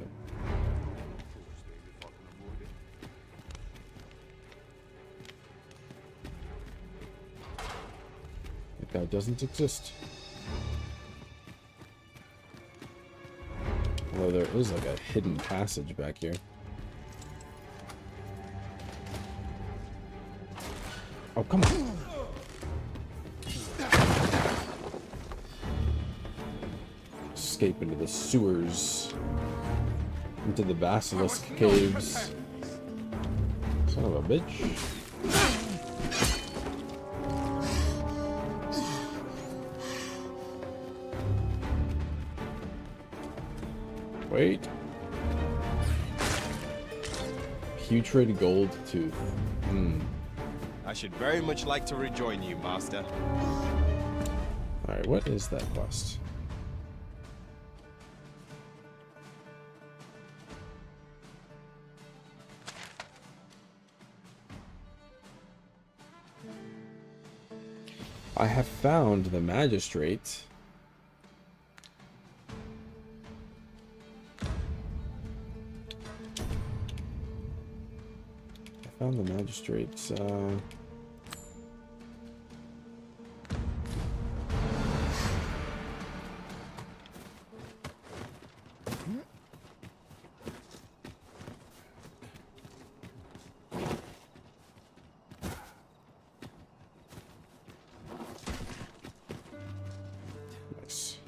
A: That guy doesn't exist. Although there is like a hidden passage back here. Oh, come on. Escape into the sewers. Into the basilisk caves. Son of a bitch. Wait. Putrid gold tooth.
B: I should very much like to rejoin you, Master.
A: Alright, what is that quest? I have found the magistrate. I found the magistrate's,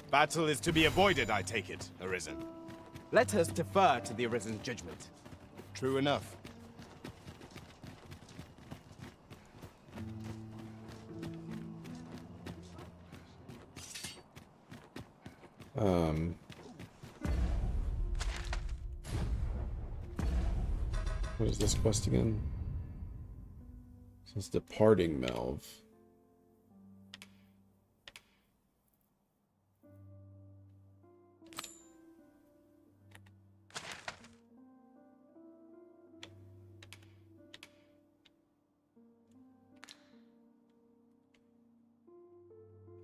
B: Battle is to be avoided, I take it, Arisen. Let us defer to the Arisen's judgment. True enough.
A: What is this quest again? Since departing Melv.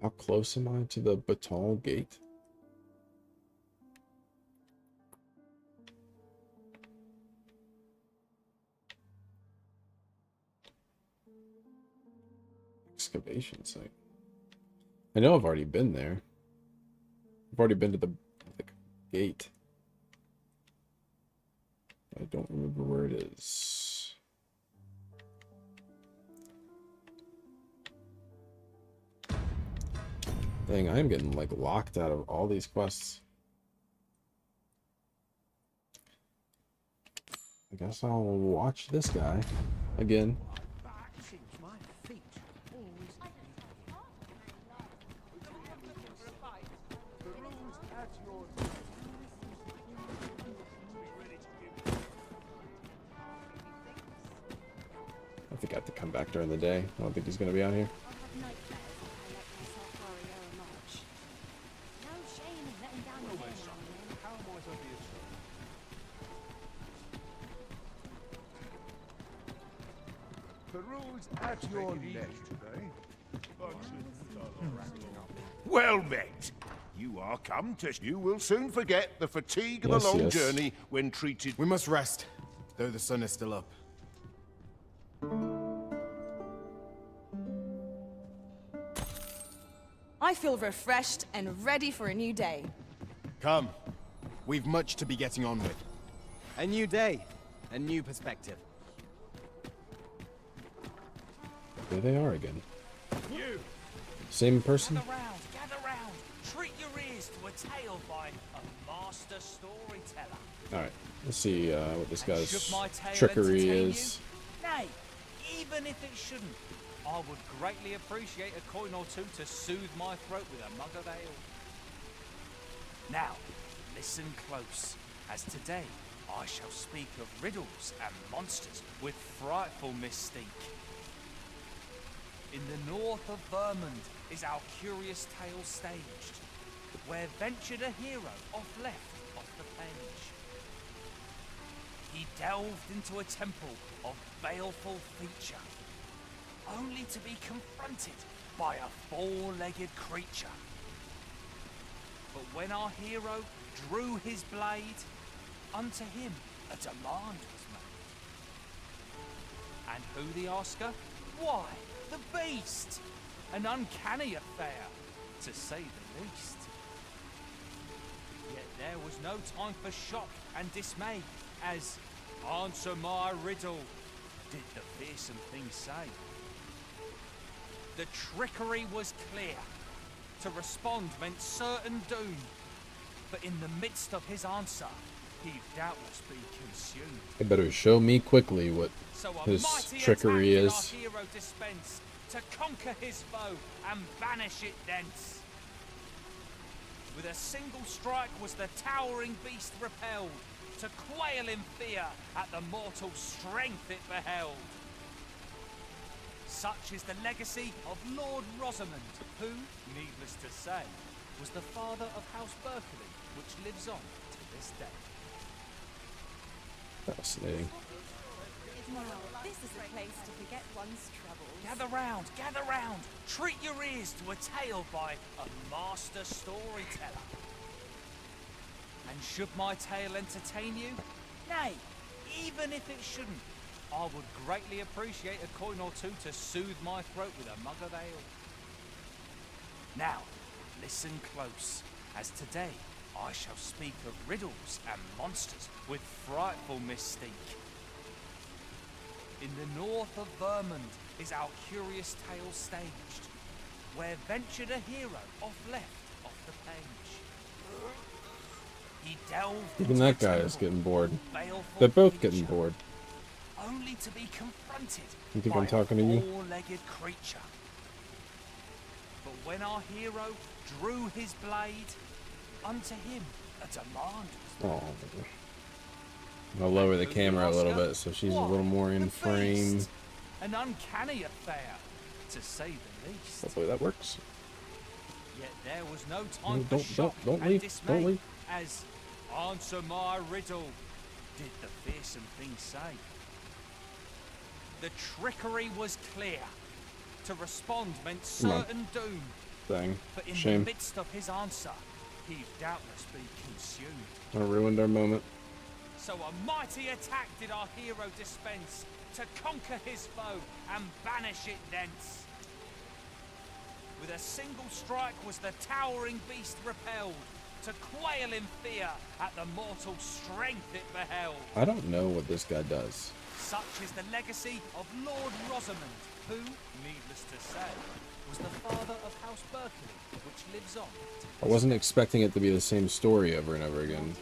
A: How close am I to the Baton Gate? Excavation site. I know I've already been there. I've already been to the gate. I don't remember where it is. Dang, I am getting like locked out of all these quests. I guess I'll watch this guy again. think I have to come back during the day. I don't think he's gonna be out here.
P: Peruse at your leisure.
H: Well met. You are come to... You will soon forget the fatigue of a long journey when treated...
B: We must rest, though the sun is still up.
D: I feel refreshed and ready for a new day.
B: Come. We've much to be getting on with. A new day. A new perspective.
A: There they are again.
I: You!
A: Same person?
I: Gather round. Treat your ears to a tale by a master storyteller.
A: Alright, let's see what this
I: Should
A: guy's
I: my tale
A: trickery
I: entertain
A: is.
I: you? Nay, even if it shouldn't, I would greatly appreciate a coin or two to soothe my throat with a mug of ale. Now, listen close, as today I shall speak of riddles and monsters with frightful mystique. In the north of Vermund is our curious tale staged, where ventured a hero off the page. He delved into a temple of baleful feature, only to be confronted by a four-legged creature. But when our hero drew his blade, unto him a demand was made. And who the asker? Why, the beast! An uncanny affair, to say the least. Yet there was no time for shock and dismay, as answer my riddle, did the fearsome thing say. The trickery was clear. To respond meant certain doom. But in the midst of his answer, he'd doubtless be consumed.
A: They better show me quickly what his trickery is.
I: Our hero dispense to conquer his foe and banish it thence. With a single strike was the towering beast repelled, to quail in fear at the mortal strength it beheld. Such is the legacy of Lord Rosamond, who, needless to say, was the father of House Berkeley, which lives on to this day.
A: Fascinating.
D: This is a place to forget one's troubles.
I: Gather round, treat your ears to a tale by a master storyteller. And should my tale entertain you? Nay, even if it shouldn't, I would greatly appreciate a coin or two to soothe my throat with a mug of ale. Now, listen close, as today I shall speak of riddles and monsters with frightful mystique. In the north of Vermund is our curious tale staged, where ventured a hero off the page. He delved
A: Even
I: into
A: that
I: a
A: guy
I: temple
A: is getting bored.
I: of baleful
A: They're both
I: feature,
A: getting bored.
I: only to be confronted
A: You think
I: by
A: I'm talking to
I: a
A: you?
I: four-legged creature. But when our hero drew his blade, unto him a demand was
A: Oh. I'll lower the camera a little bit so she's a little more in frame.
I: an uncanny affair, to say the least.
A: Hopefully that works.
I: Yet there was no time
A: No,
I: for shock
A: don't
I: and
A: leave,
I: dismay,
A: don't leave.
I: as answer my riddle, did the fearsome thing say. The trickery was clear. To respond meant
A: Come on.
I: certain doom.
A: Dang.
I: But in
A: Shame.
I: the midst of his answer, he'd doubtless be consumed.
A: I ruined our moment.
I: So a mighty attack did our hero dispense, to conquer his foe and banish it thence. With a single strike was the towering beast repelled, to quail in fear at the mortal strength it beheld.
A: I don't know what this guy does.
I: Such is the legacy of Lord Rosamond, who, needless to say, was the father of House Berkeley, which lives on.
A: I wasn't expecting it to be the same story over and over again.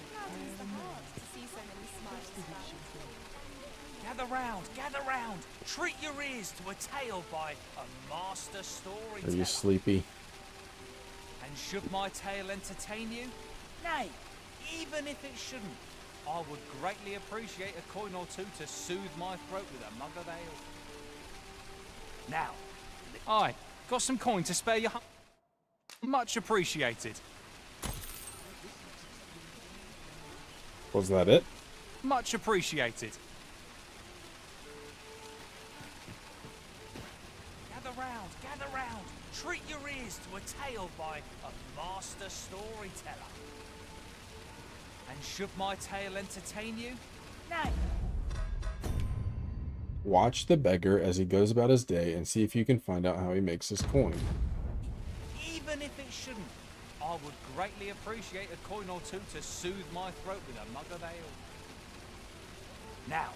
I: Gather round, treat your ears to a tale by a master
A: Are
I: storyteller.
A: you sleepy?
I: And should my tale entertain you? Nay, even if it shouldn't, I would greatly appreciate a coin or two to soothe my throat with a mug of ale. Now, aye, got some coin to spare you? Much appreciated.
A: Was that it?
I: Much appreciated. Gather round, gather round. Treat your ears to a tale by a master storyteller. And should my tale entertain you? Nay.
A: Watch the beggar as he goes about his day and see if you can find out how he makes his coin.
I: Even if it shouldn't, I would greatly appreciate a coin or two to soothe my throat with a mug of ale. Now,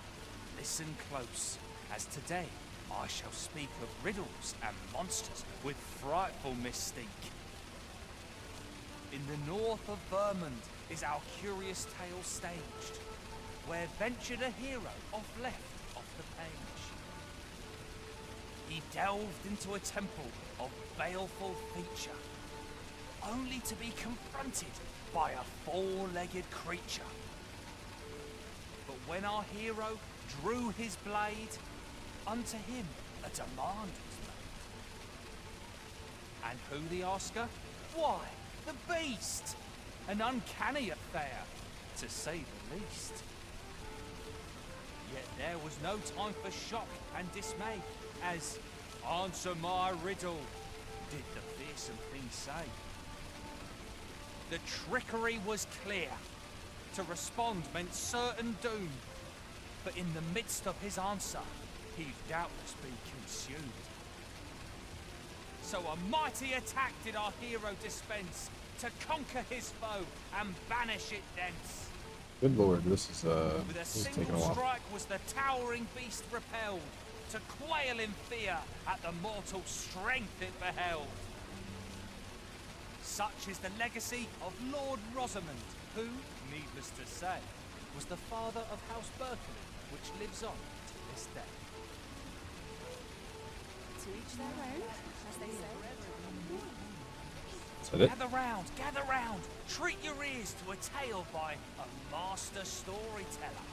I: listen close, as today I shall speak of riddles and monsters with frightful mystique. In the north of Vermund is our curious tale staged, where ventured a hero off the page. He delved into a temple of baleful feature, only to be confronted by a four-legged creature. But when our hero drew his blade, unto him a demand was made. And who the asker? Why, the beast! An uncanny affair, to say the least. Yet there was no time for shock and dismay, as answer my riddle, did the fearsome thing say. The trickery was clear. To respond meant certain doom. But in the midst of his answer, he'd doubtless be consumed. So a mighty attack did our hero dispense, to conquer his foe and banish it thence.
A: Good lord, this is
I: With a
A: this is taking a
I: single
A: while.
I: strike was the towering beast repelled, to quail in fear at the mortal strength it beheld. Such is the legacy of Lord Rosamond, who, needless to say, was the father of House Berkeley, which lives on to this day.
J: To each their own, as they say.
A: Is that it?
I: Gather round, treat your ears to a tale by a master storyteller.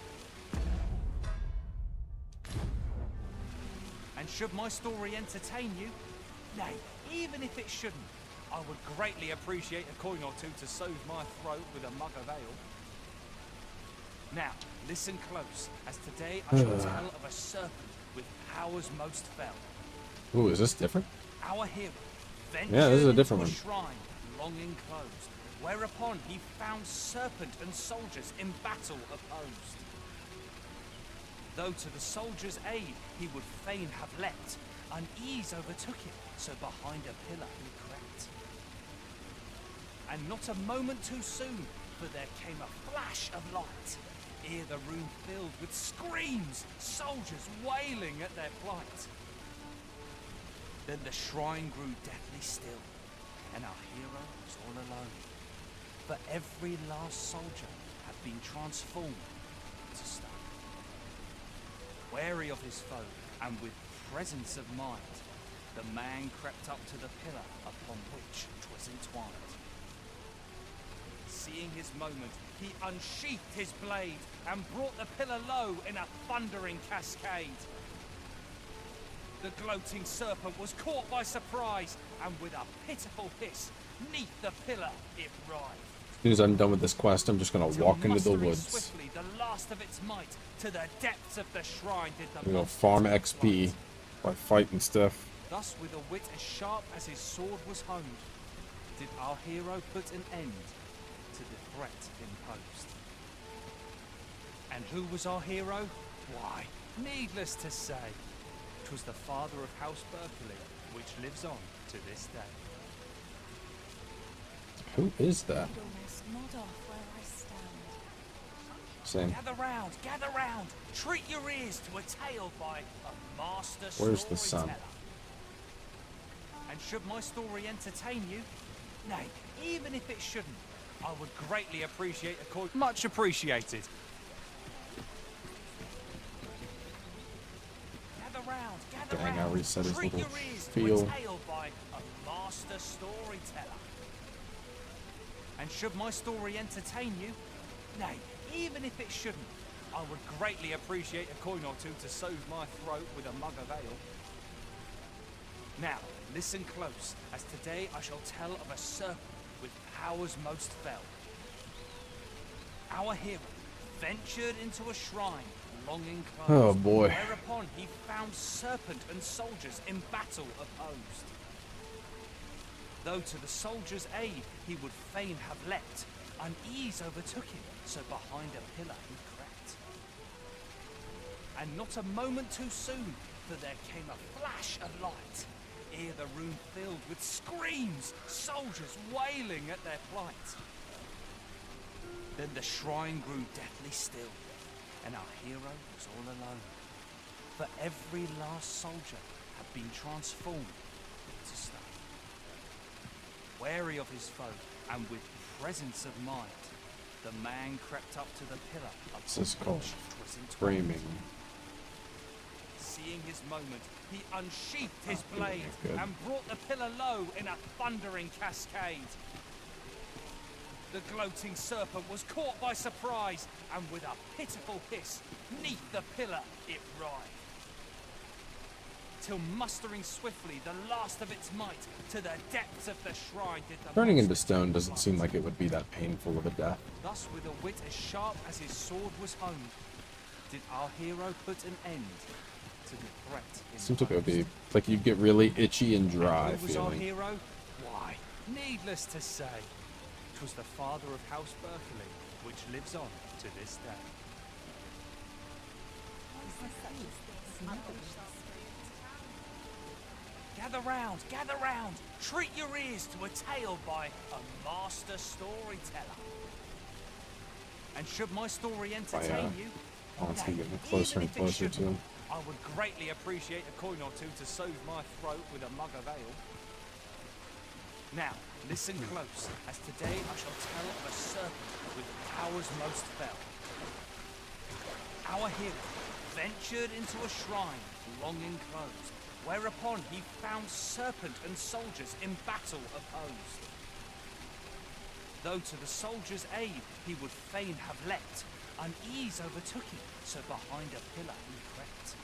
I: And should my story entertain you, nay, even if it shouldn't, I would greatly appreciate a coin or two to soothe my throat with a mug of ale. Now, listen close, as today I shall tell of a serpent with powers most fell.
A: Ooh, is this different?
I: Our hero ventured
A: Yeah, this is a different
I: into
A: one.
I: shrine long enclosed, whereupon he found serpent and soldiers in battle opposed. Though to the soldiers' aid he would fain have leapt, unease overtook him, so behind a pillar he crept. And not a moment too soon, for there came a flash of light, ere the room filled with screams, soldiers wailing at their plight. Then the shrine grew deathly still, and our hero was all alone. For every last soldier had been transformed to stone. Wary of his foe, and with presence of mind, the man crept up to the pillar upon which 'twas entwined. Seeing his moment, he unsheathed his blade, and brought the pillar low in a thundering cascade. The gloating serpent was caught by surprise, and with a pitiful hiss, 'neath the pillar it writhed.
A: As soon as I'm done with this quest, I'm just gonna walk into the
I: Mustering
A: woods.
I: swiftly the last of its might, to the depths of the shrine did the
A: I'm gonna
I: monster
A: farm
I: take
A: XP
I: flight.
A: by fighting stuff.
I: Thus, with a wit as sharp as his sword was honed, did our hero put an end to the threat imposed. And who was our hero? Why, needless to say, 'twas the father of House Berkeley, which lives on to this day.
A: Who is that?
D: I'd almost nod off where I stand.
A: Same.
I: Gather round, treat your ears to a tale by a master
A: Where's the sun?
I: storyteller. And should my story entertain you, nay, even if it shouldn't, I would greatly appreciate a coin. Much appreciated. Gather
A: Dang, I
I: round,
A: reset his
I: treat
A: little
I: your ears to
A: feel.
I: a tale by a master storyteller. And should my story entertain you, nay, even if it shouldn't, I would greatly appreciate a coin or two to soothe my throat with a mug of ale. Now, listen close, as today I shall tell of a serpent with powers most fell. Our hero ventured into a shrine, long enclosed,
A: Oh, boy.
I: whereupon he found serpent and soldiers in battle opposed. Though to the soldiers' aid he would fain have leapt, unease overtook him, so behind a pillar he crept. And not a moment too soon, for there came a flash of light, ere the room filled with screams, soldiers wailing at their plight. Then the shrine grew deathly still, and our hero was all alone, for every last soldier had been transformed to stone. Wary of his foe, and with presence of mind, the man crept up to the pillar upon
A: This is called
I: which 'twas entwined.
A: framing.
I: Seeing his moment, he unsheathed his blade
A: good.
I: and brought the pillar low in a thundering cascade. The gloating serpent was caught by surprise, and with a pitiful hiss, 'neath the pillar it writhed. Till mustering swiftly the last of its might, to the depths of the shrine did the
A: Turning into
I: monster
A: stone doesn't seem like it would be that painful of a death.
I: Thus, with a wit as sharp as his sword was honed, did our hero put an end to the threat.
A: Seems like it would be like you'd get really itchy and dry
I: Who was our
A: feeling.
I: hero? Why, needless to say, 'twas the father of House Berkeley, which lives on to this day. Gather round, treat your ears to a tale by a master storyteller. And should my story entertain you,
A: Honestly,
I: nay,
A: getting closer
I: even
A: and
I: if it
A: closer
I: shouldn't,
A: to him.
I: I would greatly appreciate a coin or two to soothe my throat with a mug of ale. Now, listen close, as today I shall tell of a serpent with powers most fell. Our hero ventured into a shrine, long enclosed, whereupon he found serpent and soldiers in battle opposed. Though to the soldiers' aid he would fain have leapt, unease overtook him, so behind a pillar he crept.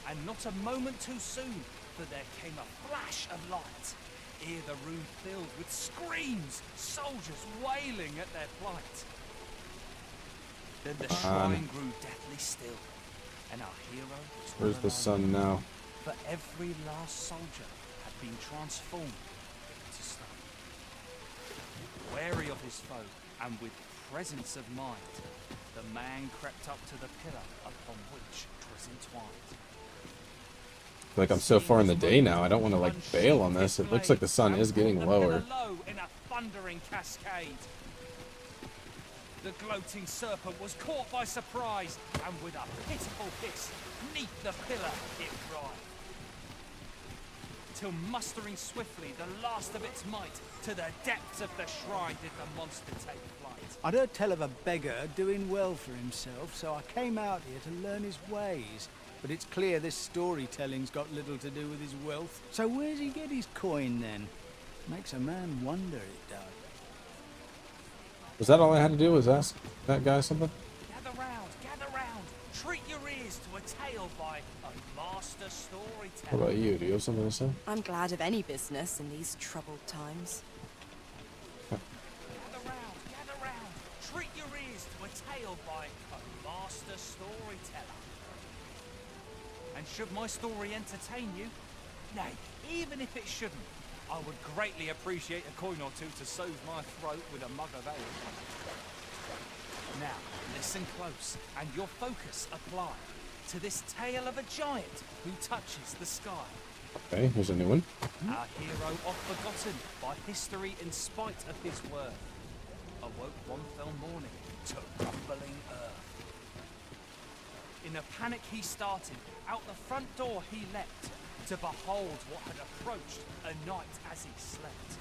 I: And not a moment too soon, for there came a flash of light, ere the room filled with screams, soldiers wailing at their plight. Then the shrine grew deathly still, and our hero was
A: Where's
I: all
A: the
I: alone,
A: sun now?
I: for every last soldier had been transformed to stone. Wary of his foe, and with presence of mind, the man crept up to the pillar upon which 'twas entwined.
A: I feel like I'm so far in the day now, I don't want to like bail on this. It looks like the sun is getting
I: The
A: lower.
I: pillar low in a thundering cascade. The gloating serpent was caught by surprise, and with a pitiful hiss, 'neath the pillar it writhed. Till mustering swiftly the last of its might, to the depths of the shrine did the monster take flight.
R: I'd heard tell of a beggar doing well for himself, so I came out here to learn his ways. But it's clear this storytelling's got little to do with his wealth. So where's he get his coin then? Makes a man wonder, it does.
A: Was that all I had to do was ask that guy something?
I: Gather round, treat your ears to a tale by a master storyteller.
A: What about you? Do you have something to say?
D: I'm glad of any business in these troubled times.
I: Gather round, treat your ears to a tale by a master storyteller. And should my story entertain you, nay, even if it shouldn't, I would greatly appreciate a coin or two to soothe my throat with a mug of ale. Now, listen close, and your focus apply to this tale of a giant who touches the sky.
A: Okay, here's a new one.
I: Our hero, oft forgotten by history in spite of his worth, awoke one fell morning to rumbling earth. In a panic he started, out the front door he leapt, to behold what had approached a night as he slept.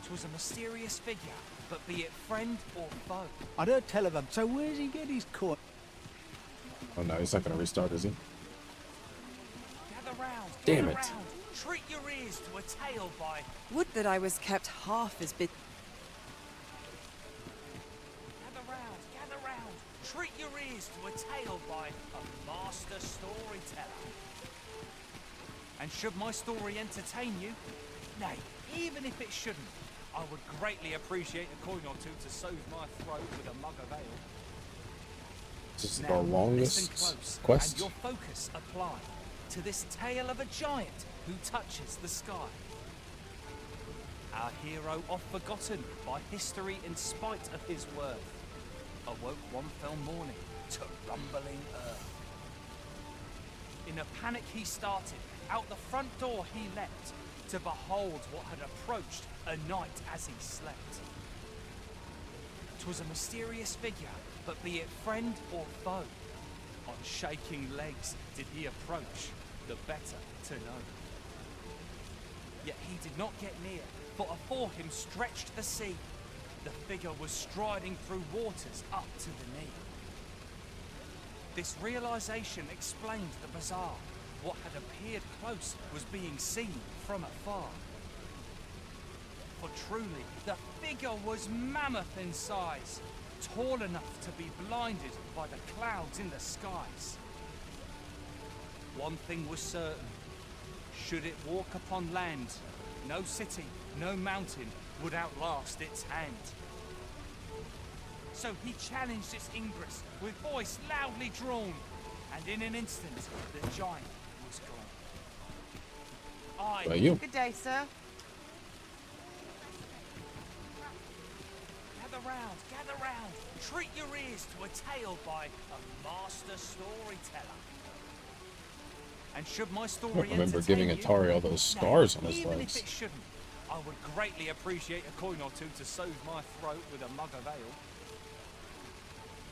I: 'Twas a mysterious figure, but be it friend or foe.
R: I'd heard tell of him, so where's he get his coin?
A: Oh no, he's not gonna restart, is he?
I: Gather round,
A: Damn
I: gather
A: it.
I: round, treat your ears to a tale by
D: Would that I was kept half as busy.
I: Gather round, treat your ears to a tale by a master storyteller. And should my story entertain you, nay, even if it shouldn't, I would greatly appreciate a coin or two to soothe my throat with a mug of ale.
A: This is
I: Now,
A: the
I: listen
A: longest
I: close,
A: quest.
I: and your focus apply to this tale of a giant who touches the sky. Our hero, oft forgotten by history in spite of his worth, awoke one fell morning to rumbling earth. In a panic he started, out the front door he leapt, to behold what had approached a night as he slept. 'Twas a mysterious figure, but be it friend or foe, on shaking legs did he approach, the better to know. Yet he did not get near, for afore him stretched the sea. The figure was striding through waters up to the knee. This realization explained the bizarre. What had appeared close was being seen from afar. For truly, the figure was mammoth in size, tall enough to be blinded by the clouds in the skies. One thing was certain. Should it walk upon land, no city, no mountain would outlast its hand. So he challenged its ingress with voice loudly drawn, and in an instant the giant was gone.
A: By you.
O: Good day, sir.
I: Gather round, treat your ears to a tale by a master storyteller. And should my story
A: I remember
I: entertain
A: giving
I: you,
A: Atari all those scars on his
I: even
A: legs.
I: if it shouldn't, I would greatly appreciate a coin or two to soothe my throat with a mug of ale.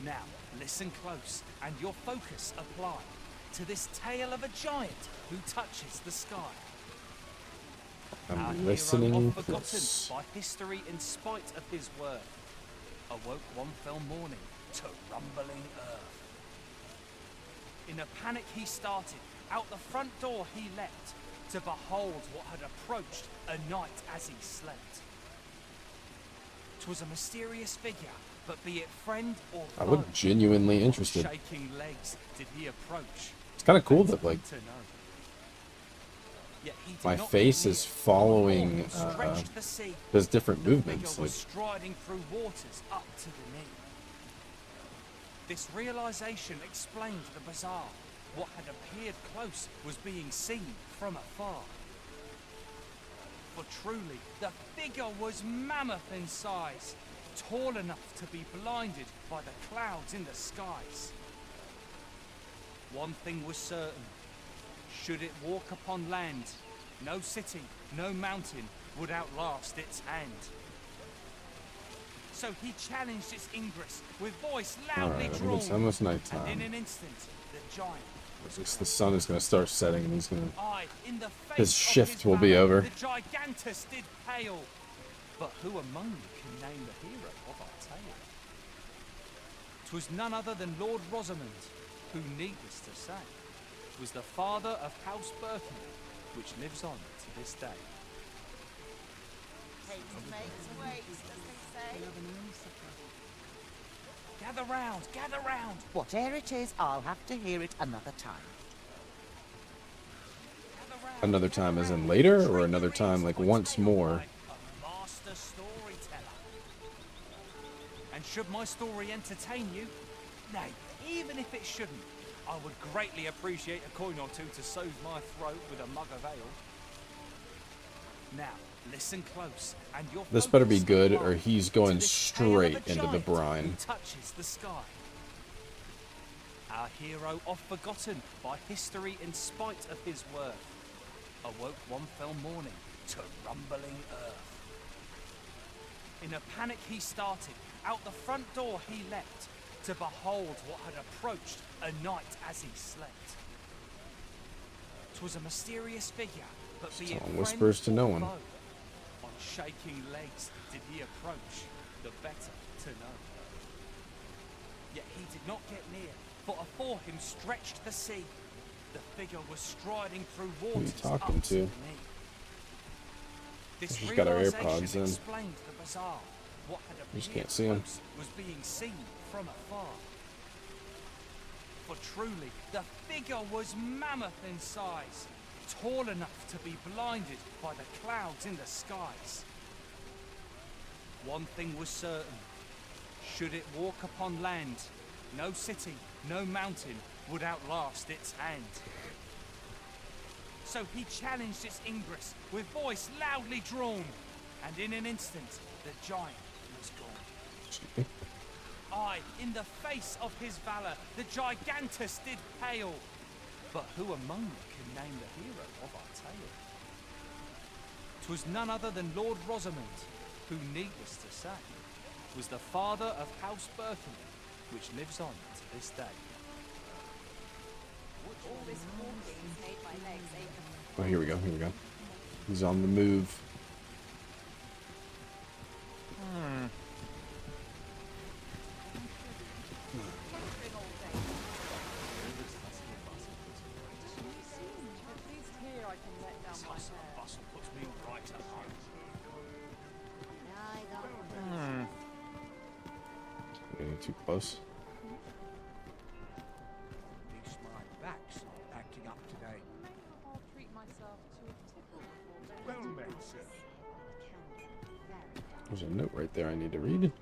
I: Now, listen close, and your focus apply to this tale of a giant who touches the sky. Our
A: I'm
I: hero,
A: listening
I: oft forgotten
A: close.
I: by history in spite of his worth, awoke one fell morning to rumbling earth. In a panic he started, out the front door he leapt, to behold what had approached a night as he slept. 'Twas a mysterious figure, but be it friend or foe,
A: I look genuinely
I: on
A: interested.
I: shaking legs did he approach.
A: It's kind of cool that like
I: To know. Yet he did
A: my
I: not
A: face
I: get
A: is
I: near,
A: following
I: for stretched the sea.
A: there's different
I: The
A: movements.
I: figure
A: Like
I: was striding through waters up to the knee. This realization explained the bizarre. What had appeared close was being seen from afar. For truly, the figure was mammoth in size, tall enough to be blinded by the clouds in the skies. One thing was certain. Should it walk upon land, no city, no mountain would outlast its hand. So he challenged its ingress with voice loudly
A: alright,
I: drawn,
A: it's almost
I: and
A: nighttime.
I: in an instant, the giant was
A: Just the sun is gonna start setting and he's gonna
I: I, in the face
A: his
I: of
A: shift
I: his
A: will be
I: valor,
A: over.
I: The gigantus did pale. But who among you can name the hero of our tale? 'Twas none other than Lord Rosamond, who, needless to say, was the father of House Berkeley, which lives on to this day. Gather round!
O: Whatever it is, I'll have to hear it another time.
A: Another time as in later, or another time like once more.
I: Master storyteller. And should my story entertain you, nay, even if it shouldn't, I would greatly appreciate a coin or two to soothe my throat with a mug of ale. Now, listen close, and your
A: This better be
I: focus
A: good,
I: apply
A: or he's
I: to
A: going
I: this tale of a
A: straight into the
I: giant
A: brine.
I: who touches the sky. Our hero, oft forgotten by history in spite of his worth, awoke one fell morning to rumbling earth. In a panic he started, out the front door he leapt, to behold what had approached a night as he slept. 'Twas a mysterious figure, but be it
A: Telling
I: friend
A: whispers to
I: or
A: no one.
I: foe, on shaking legs did he approach, the better to know. Yet he did not get near, for afore him stretched the sea. The figure was striding through
A: Who are you
I: waters
A: talking
I: up
A: to?
I: the knee. This
A: She's got her
I: realization
A: AirPods in.
I: explained the bizarre. What had
A: You just
I: appeared
A: can't see 'em.
I: close was being seen from afar. For truly, the figure was mammoth in size, tall enough to be blinded by the clouds in the skies. One thing was certain. Should it walk upon land, no city, no mountain would outlast its hand. So he challenged its ingress with voice loudly drawn, and in an instant the giant was gone. Aye, in the face of his valour, the gigantus did pale. But who among you can name the hero of our tale? 'Twas none other than Lord Rosamond, who, needless to say, was the father of House Berkeley, which lives on to this day.
A: Oh, here we go. Here we go. He's on the move. Getting too close.
F: At least my back's not acting up today.
S: I'll treat myself to a tickle before
M: Well met, sir.
A: There's a note right there I need to read.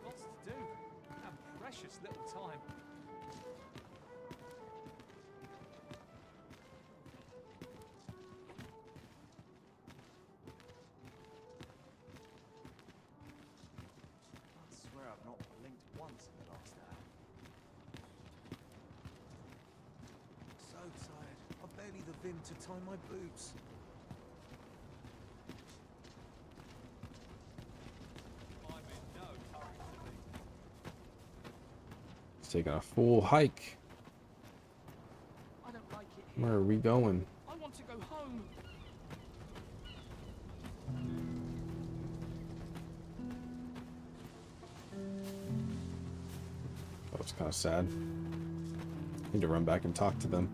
I: Lots to do, and precious little time.
B: I swear I've not blinked once in the last hour.
T: So tired. I've barely the vim to tie my boots.
A: It's taking a full hike.
I: I don't like it here.
A: Where are we going?
I: I want to go home.
A: That was kind of sad. Need to run back and talk to them.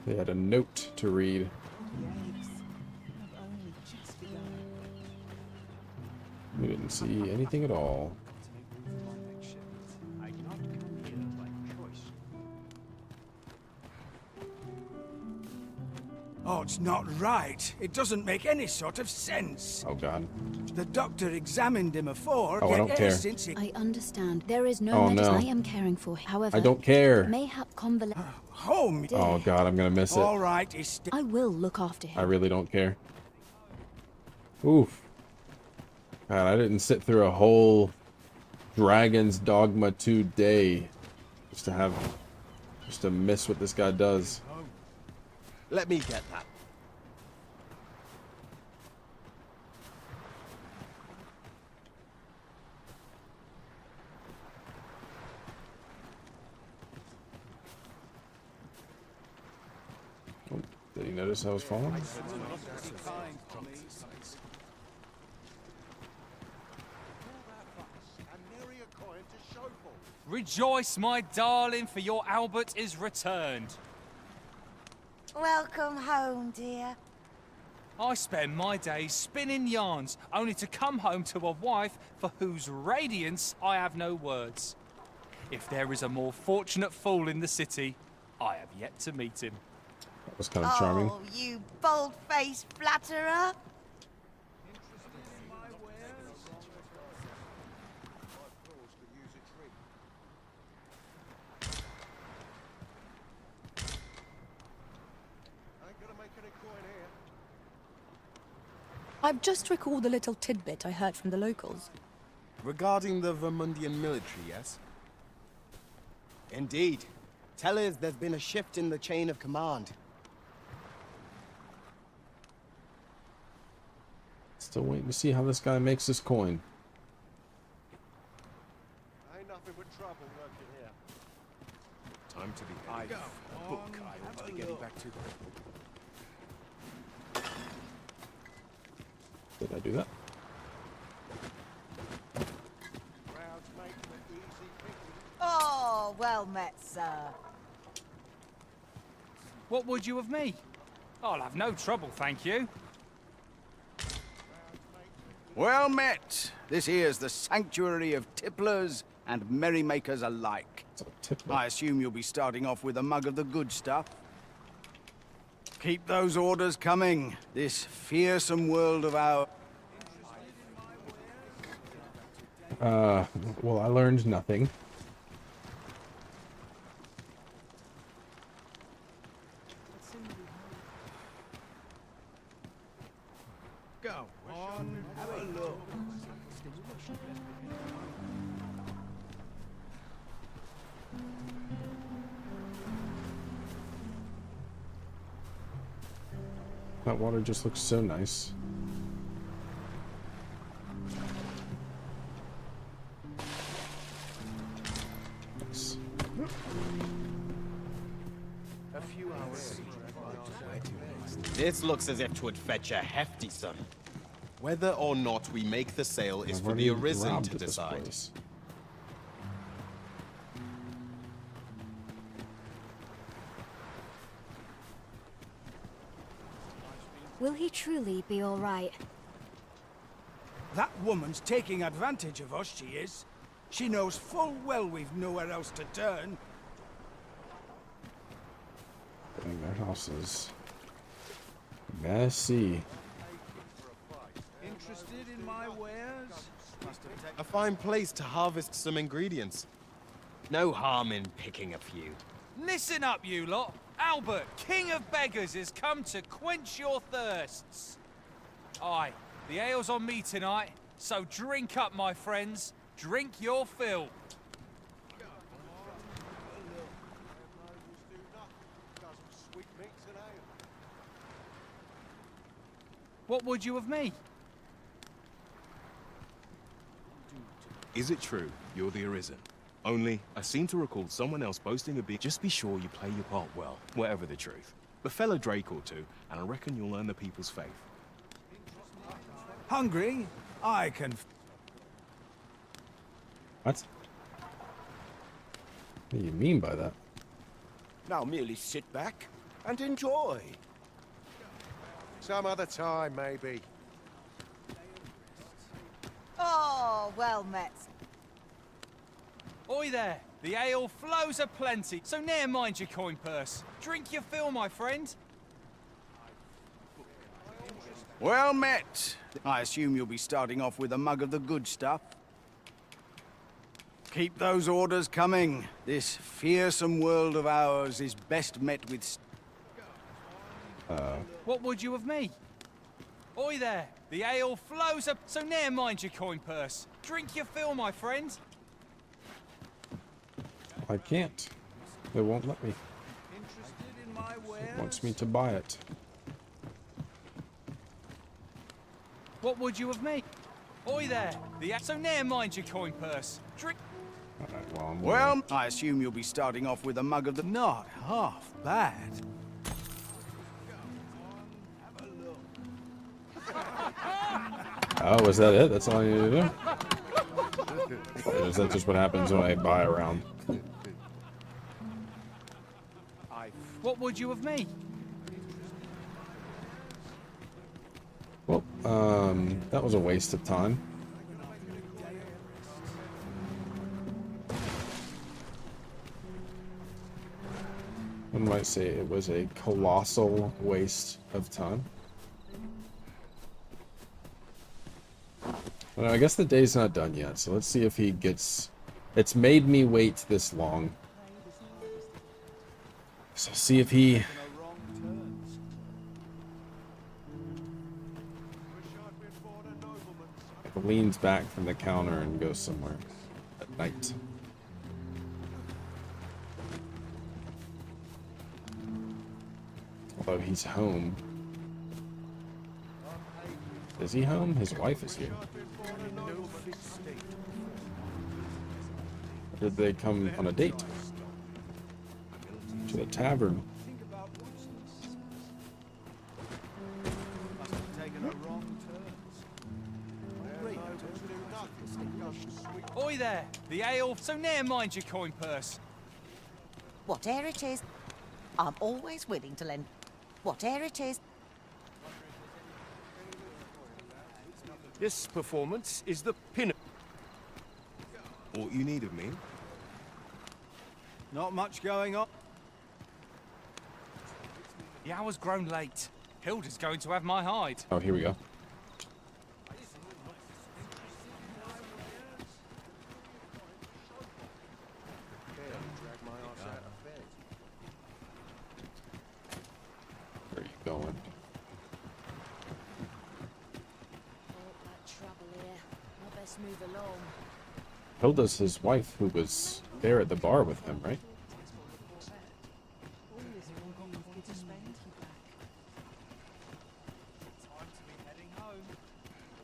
A: They had a note to read. We didn't see anything at all.
M: I did not come here by choice.
R: Oh, it's not right. It doesn't make any sort of sense.
A: Oh God.
R: The doctor examined him afore.
A: Oh, I
R: yet
A: don't
R: ever
A: care.
R: Since he...
U: I understand. There is no
A: Oh,
U: medicine
A: no.
U: I am caring for. However,
A: I don't care.
U: mayhap convalescence.
R: Home.
A: Oh God, I'm gonna miss it.
R: All right,
U: I will look after
A: I
U: him.
A: really don't care. Oof. God, I didn't sit through a whole Dragon's Dogma 2 day just to miss what this guy does.
B: Let me get that.
A: Oh, did he notice I was falling?
I: Rejoice, my darling, for your Albert is returned.
L: Welcome home, dear.
I: I spend my days spinning yarns, only to come home to a wife for whose radiance I have no words. If there is a more fortunate fool in the city, I have yet to meet him.
A: That was kind of charming.
L: Oh, you bold-faced flatterer.
D: I've just recalled a little tidbit I heard from the locals.
B: Regarding the Vermundian military, yes? Indeed. Tell us there's been a shift in the chain of command.
A: Still waiting to see how this guy makes his coin.
M: Ain't nothing but trouble lurking here.
K: Time to be heading. A book I ought to be getting back to.
A: Did I do that?
O: Oh, well met, sir.
I: What would you of me? I'll have no trouble, thank you.
G: Well met. This here's the sanctuary of tipplers and merrymakers alike. I assume you'll be starting off with a mug of the good stuff. Keep those orders coming. This fearsome world of ours.
A: Well, I learned nothing.
G: Go on, have a look.
A: That water just looks so nice. Nice.
B: A few hours. This looks as if 'twould fetch a hefty sum. Whether or not we make the sale is
A: I've
B: for the
A: already
B: Arisen
A: robbed
B: to
A: this
B: decide.
A: place.
U: Will he truly be all right?
R: That woman's taking advantage of us, she is. She knows full well we've nowhere else to turn.
A: Dang, their house is messy.
R: Interested in my wares?
B: A fine place to harvest some ingredients. No harm in picking a few.
I: Listen up, you lot. Albert, King of Beggars, has come to quench your thirsts. Aye, the ale's on me tonight, so drink up, my friends. Drink your fill. What would you of me?
K: Is it true you're the Arisen? Only, I seem to recall someone else boasting of being. Just be sure you play your part well, whatever the truth. Befell a Drake or two, and I reckon you'll earn the people's faith.
R: Hungry? I can.
A: What? What do you mean by that?
P: Now merely sit back and enjoy. Some other time, maybe.
O: Oh, well met.
I: Oi there, the ale flows aplenty, so ne'er mind your coin purse. Drink your fill, my friend.
G: Well met. I assume you'll be starting off with a mug of the good stuff. Keep those orders coming. This fearsome world of ours is best met with...
I: What would you of me? Oi there, the ale flows up, so ne'er mind your coin purse. Drink your fill, my friend.
A: I can't. They won't let me.
R: Interested in my wares?
A: It wants me to buy it.
I: What would you of me? Oi there, the so ne'er mind your coin purse. Drink.
A: Alright, well, I'm
G: Well, I assume you'll be starting off with a mug of the...
R: Not half bad.
A: Oh, is that it? That's all I need to do? Or is that just what happens when I buy a round?
I: What would you of me?
A: Well, that was a waste of time. One might say it was a colossal waste of time. Well, I guess the day's not done yet, so let's see if he gets... It's made me wait this long. So see if he... leans back from the counter and goes somewhere at night. Although he's home. Is he home? His wife is here. Or did they come on a date? To the tavern.
I: Oi there, the ale, so ne'er mind your coin purse.
O: Whatever it is, I'm always willing to lend. whatever it is.
N: This performance is the pinnacle.
K: All you need of me?
R: Not much going on.
I: The hour's grown late. Hilda's going to have my hide.
A: Oh, here we go. Where are you going? Hilda's his wife, who was there at the bar with him, right?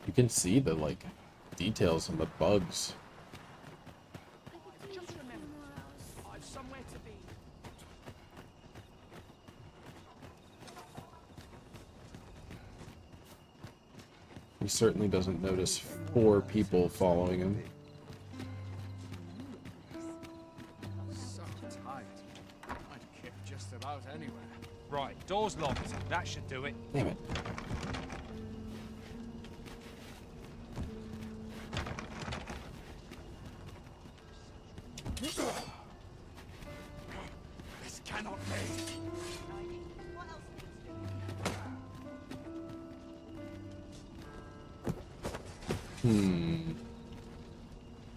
A: You can see the, like, details and the bugs.
F: I've somewhere to be.
A: He certainly doesn't notice 4 people following him.
R: So tight. I'd kick just about anywhere.
I: Right, door's locked. That should do it.
A: Damn it.
F: This cannot be.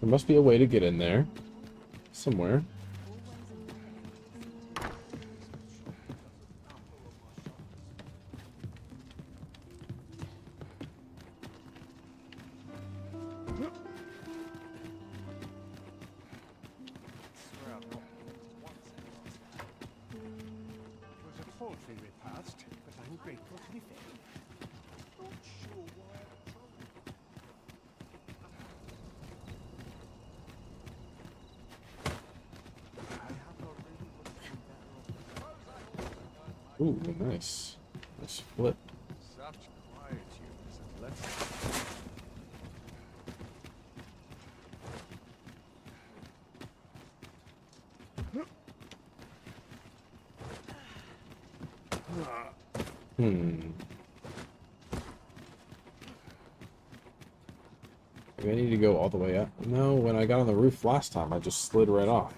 A: There must be a way to get in there. Somewhere.
M: It was a paltry repast, but I'm grateful to be fed.
A: Ooh, nice. Nice flip.
R: Such quietude as it left.
A: Maybe I need to go all the way up. No, when I got on the roof last time, I just slid right off.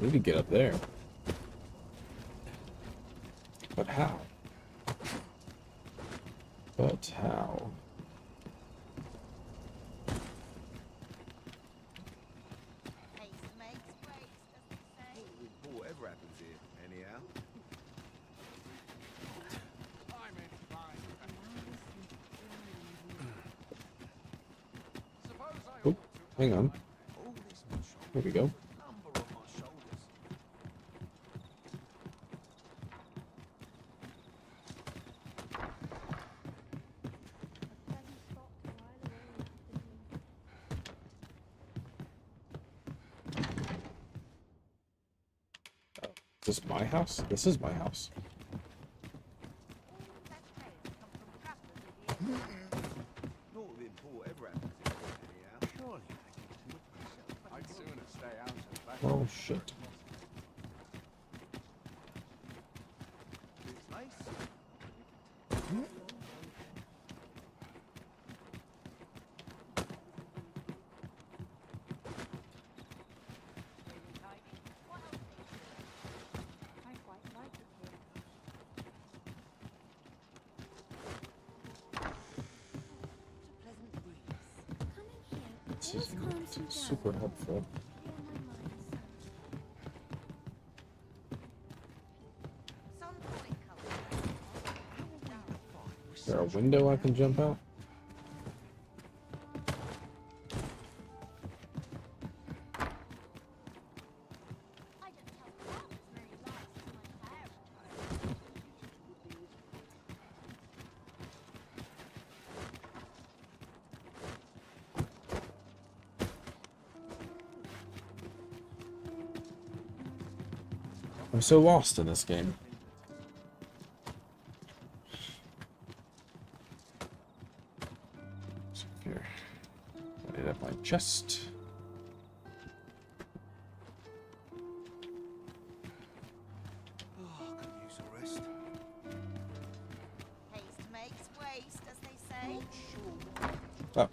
A: I need to get up there. But how? But how?
N: Whatever happens here, anyhow.
A: Oh, hang on. There we go. Is this my house? This is my house.
R: I'd sooner stay out of that.
A: Oh shit. This is super helpful. Is there a window I can jump out? I'm so lost in this game. So here, I need up my chest.
T: best.
O: Haste makes waste, as they say.
A: Oh.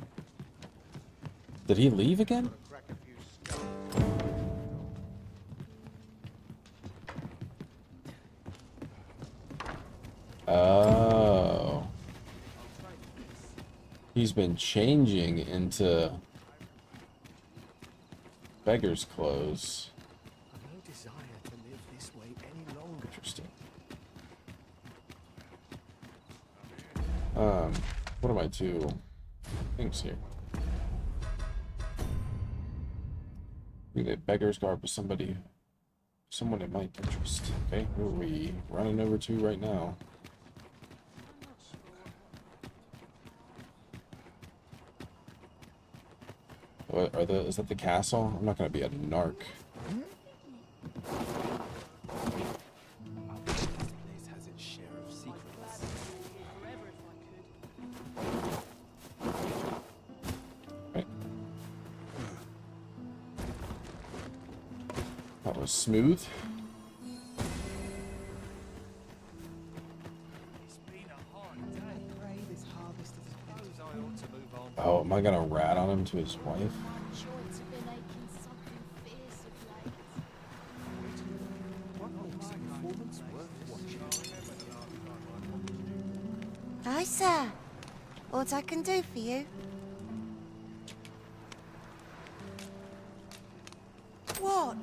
A: Did he leave again? Oh. He's been changing into beggar's clothes.
F: No desire to live this way any longer.
A: Interesting. What are my two things here? We get beggar's garb with someone it might interest. Okay, who are we running over to right now? What are is that the castle? I'm not gonna be a narc. Right. That was smooth. Oh, am I gonna rat on him to his wife?
O: Hi, sir. What I can do for you? What?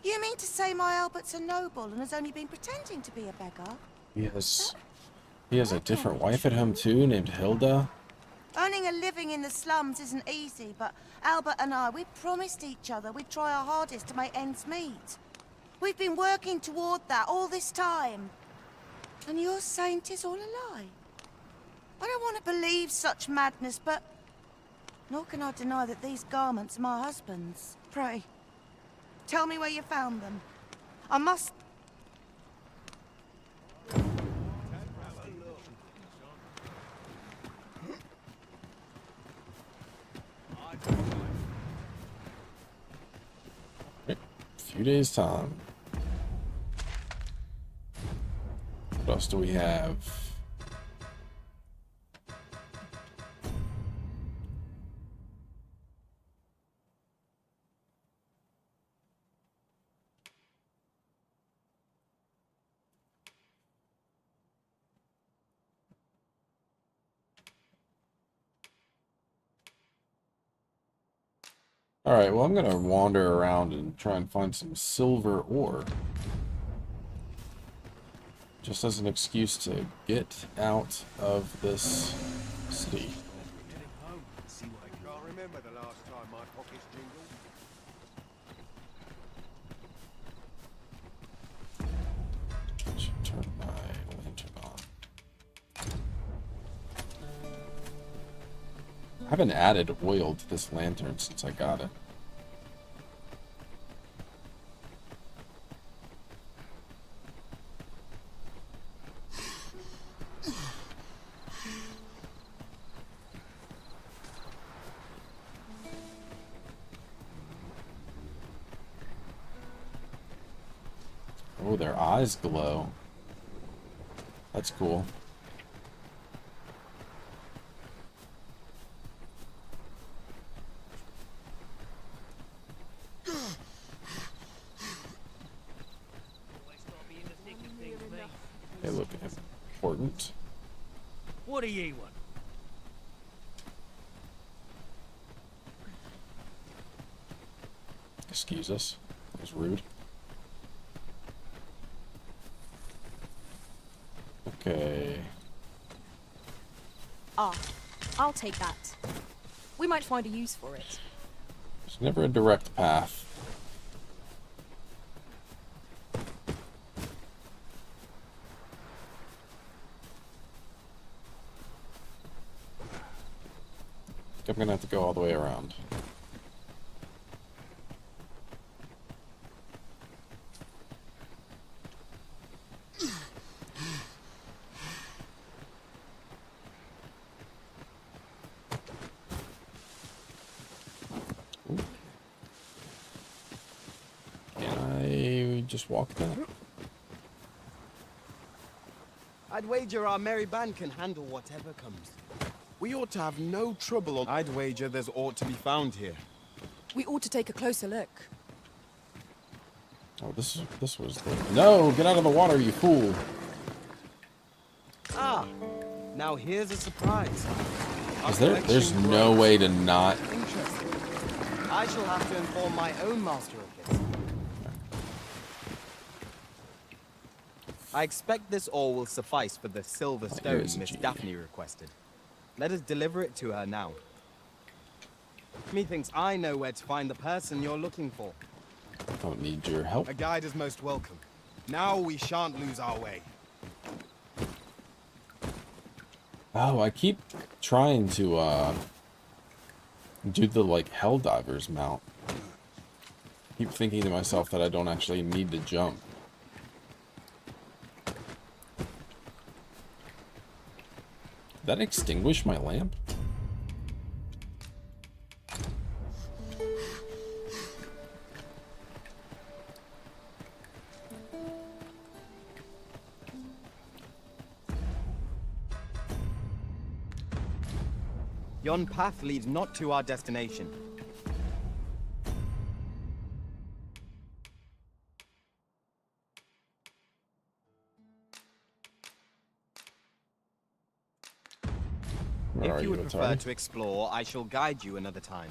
O: You mean to say my Albert's a noble and has only been pretending to be a beggar?
A: He has a different wife at home too, named Hilda.
O: Earning a living in the slums isn't easy, but Albert and I, we promised each other we'd try our hardest to make ends meet. We've been working toward that all this time. And you're saying 'tis all a lie? I don't want to believe such madness, but nor can I deny that these garments are my husband's. Pray, tell me where you found them. I must...
A: Few days time. What else do we have? Alright, well, I'm gonna wander around and try and find some silver ore. Just as an excuse to get out of this city.
P: Can't remember the last time my pockets jingled.
A: Should turn my lantern on. I haven't added oil to this lantern since I got it. Oh, their eyes glow. That's cool. They look important.
R: What do ye want?
A: Excuse us. That was rude. Okay.
D: Ah, I'll take that. We might find a use for it.
A: There's never a direct path. I'm gonna have to go all the way around. Ooh. Can I just walk that?
B: I'd wager our merry band can handle whatever comes.
G: We ought to have no trouble on...
B: I'd wager there's aught to be found here.
D: We ought to take a closer look.
A: Oh, this was the... No, get out of the water, you fool.
B: Ah, now here's a surprise.
A: There's no way to not...
B: Interesting. I shall have to inform my own master of this. I expect this ore will suffice for the silver stone Miss Daphne requested. Let us deliver it to her now. Methinks I know where to find the person you're looking for.
A: I don't need your help.
B: A guide is most welcome. Now we shan't lose our way.
A: Oh, I keep trying to do the like Helldivers mount. Keep thinking to myself that I don't actually need to jump. Did that extinguish my lamp?
B: Yon path leads not to our destination. If you would prefer to explore, I shall guide you another time.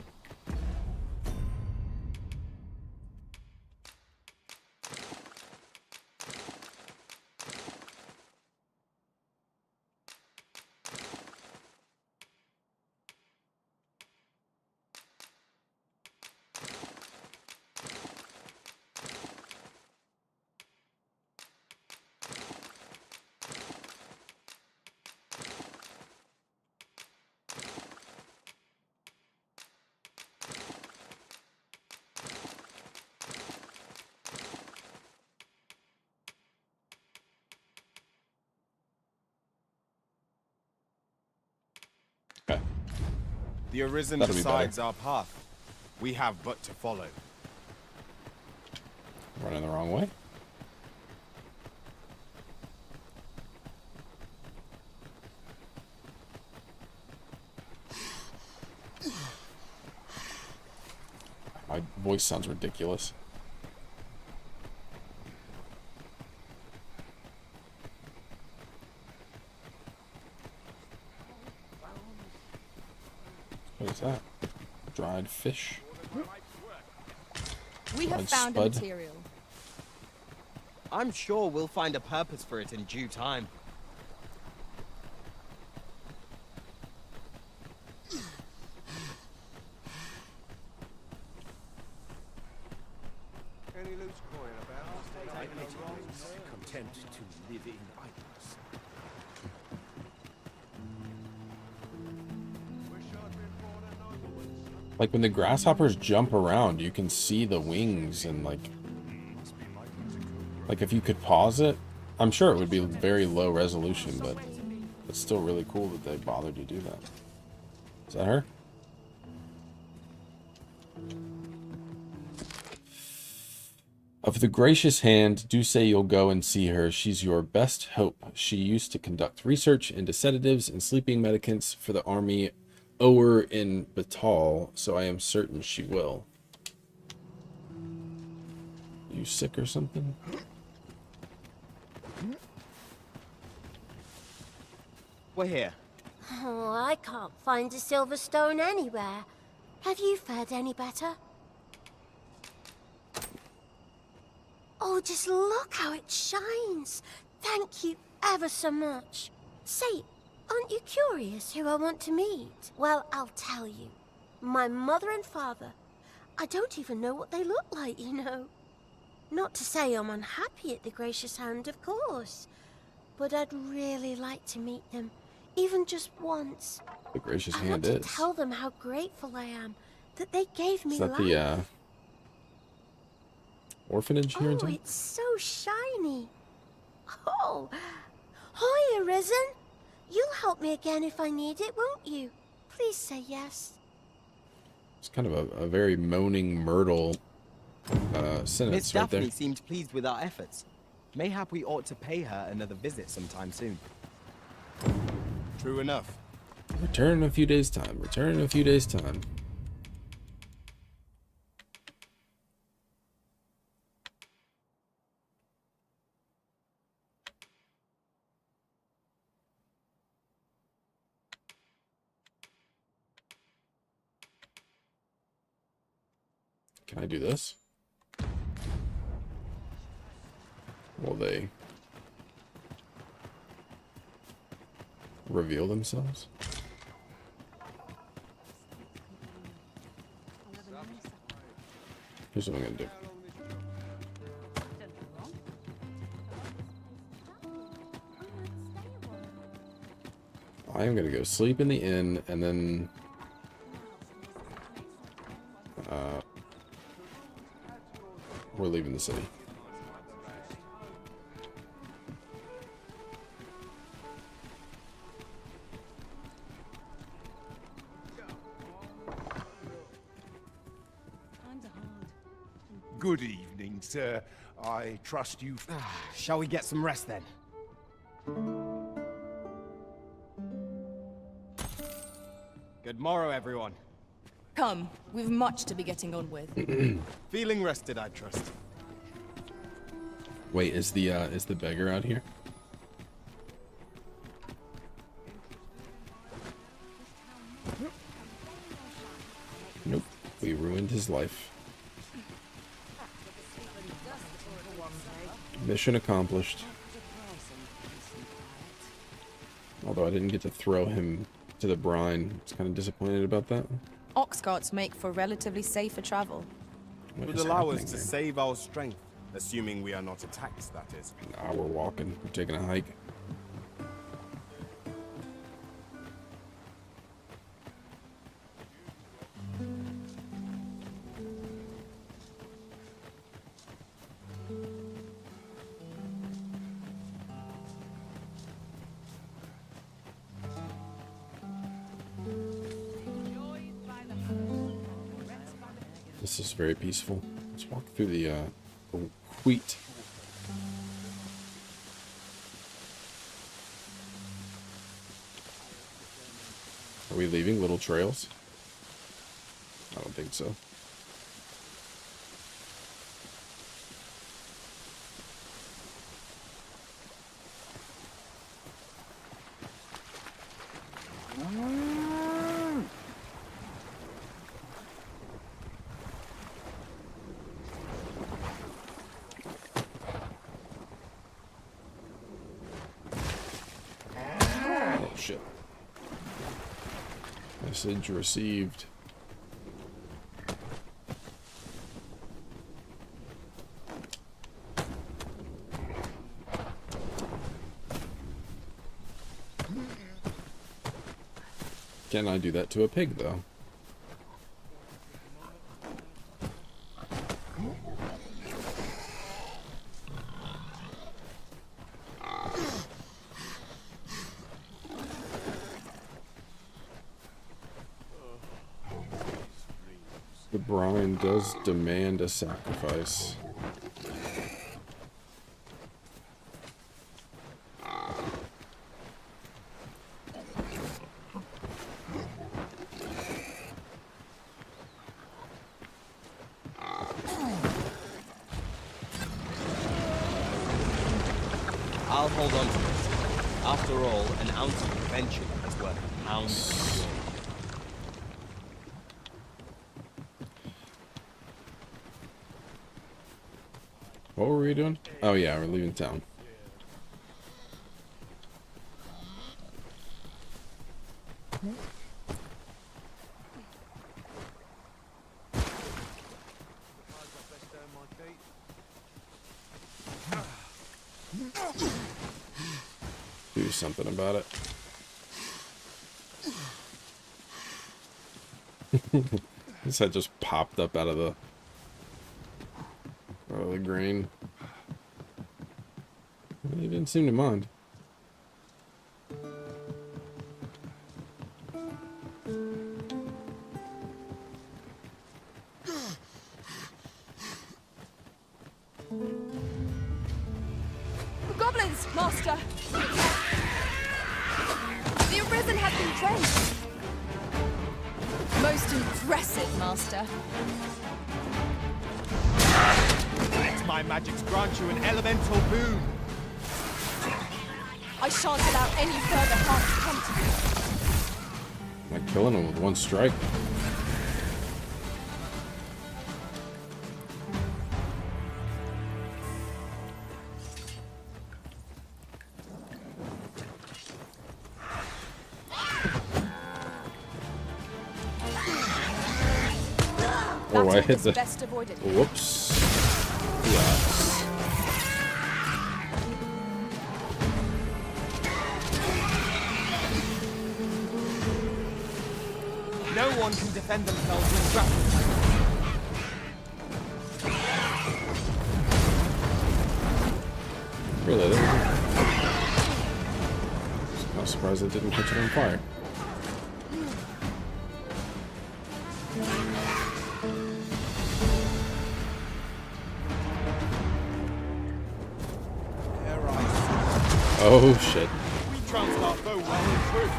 B: The Arisen decides our path. We have but to follow.
A: Running the wrong way? My voice sounds ridiculous. What is that? Dried fish.
D: We have
A: Dried
D: found a
A: spud.
D: material.
B: I'm sure we'll find a purpose for it in due time.
P: Any loose coin about? Content to live in idleness.
A: Like when the grasshoppers jump around, you can see the wings and like if you could pause it, I'm sure it would be very low resolution, but it's still really cool that they bothered to do that. Is that her? Of the gracious hand, do say you'll go and see her. She's your best hope. She used to conduct research into sedatives and sleeping medicaments for the army over in Batal, so I am certain she will. You sick or something?
B: We're here.
L: Oh, I can't find a silver stone anywhere. Have you fared any better? Oh, just look how it shines. Thank you ever so much. Say, aren't you curious who I want to meet? Well, I'll tell you. My mother and father. I don't even know what they look like, you know. Not to say I'm unhappy at the gracious hand, of course. But I'd really like to meet them, even just once.
A: The gracious
L: I
A: hand
L: want
A: is.
L: to tell them how grateful I am that they gave me
A: Is that
L: life.
A: the orphanage here in
L: Oh,
A: town?
L: it's so shiny. Oh, hi, Arisen. You'll help me again if I need it, won't you? Please say yes.
A: It's kind of a very moaning Myrtle
B: Miss
A: sentence right
B: Daphne
A: there.
B: seemed pleased with our efforts. Mayhap we ought to pay her another visit sometime soon. True enough.
A: Return in a few days' time. Return in a few days' time. Can I do this? Will they reveal themselves? Here's what I'm gonna do. I am gonna go sleep in the inn and then we're leaving the city.
N: Good evening, sir. I trust you.
B: Shall we get some rest then? Good morrow, everyone.
D: Come, we've much to be getting on with.
B: Feeling rested, I trust.
A: Wait, is the beggar out here? Nope. We ruined his life. Mission accomplished. Although I didn't get to throw him to the brine. I was kind of disappointed about that.
D: Ox carts make for relatively safer travel.
A: What
B: Would
A: is
B: allow us
A: happening
B: to
A: there?
B: save our strength, assuming we are not attacked, that is.
A: Nah, we're walking. We're taking a hike. This is very peaceful. Let's walk through the wheat. Are we leaving little trails? I don't think so. Oh shit. Message received. Can I do that to a pig, though? The brine does demand a sacrifice.
B: I'll hold on to it. After all, an ounce of adventure is worth a pound of fuel.
A: What were we doing? Oh yeah, we're leaving town. Do something about it. His head just popped up out of the grain. He didn't seem to mind.
D: Master! The Arisen has been drenched! Most impressive, Master.
B: Let my magics grant you an elemental boon.
D: I shan't allow any further harm to come to you.
A: Am I killing him with one strike? Oh, I hit the... Whoops. Yes.
B: No one can defend themselves when grappled like this.
A: Really? I'm surprised it didn't catch it on fire. Oh shit.
B: We trounced our foe well and true.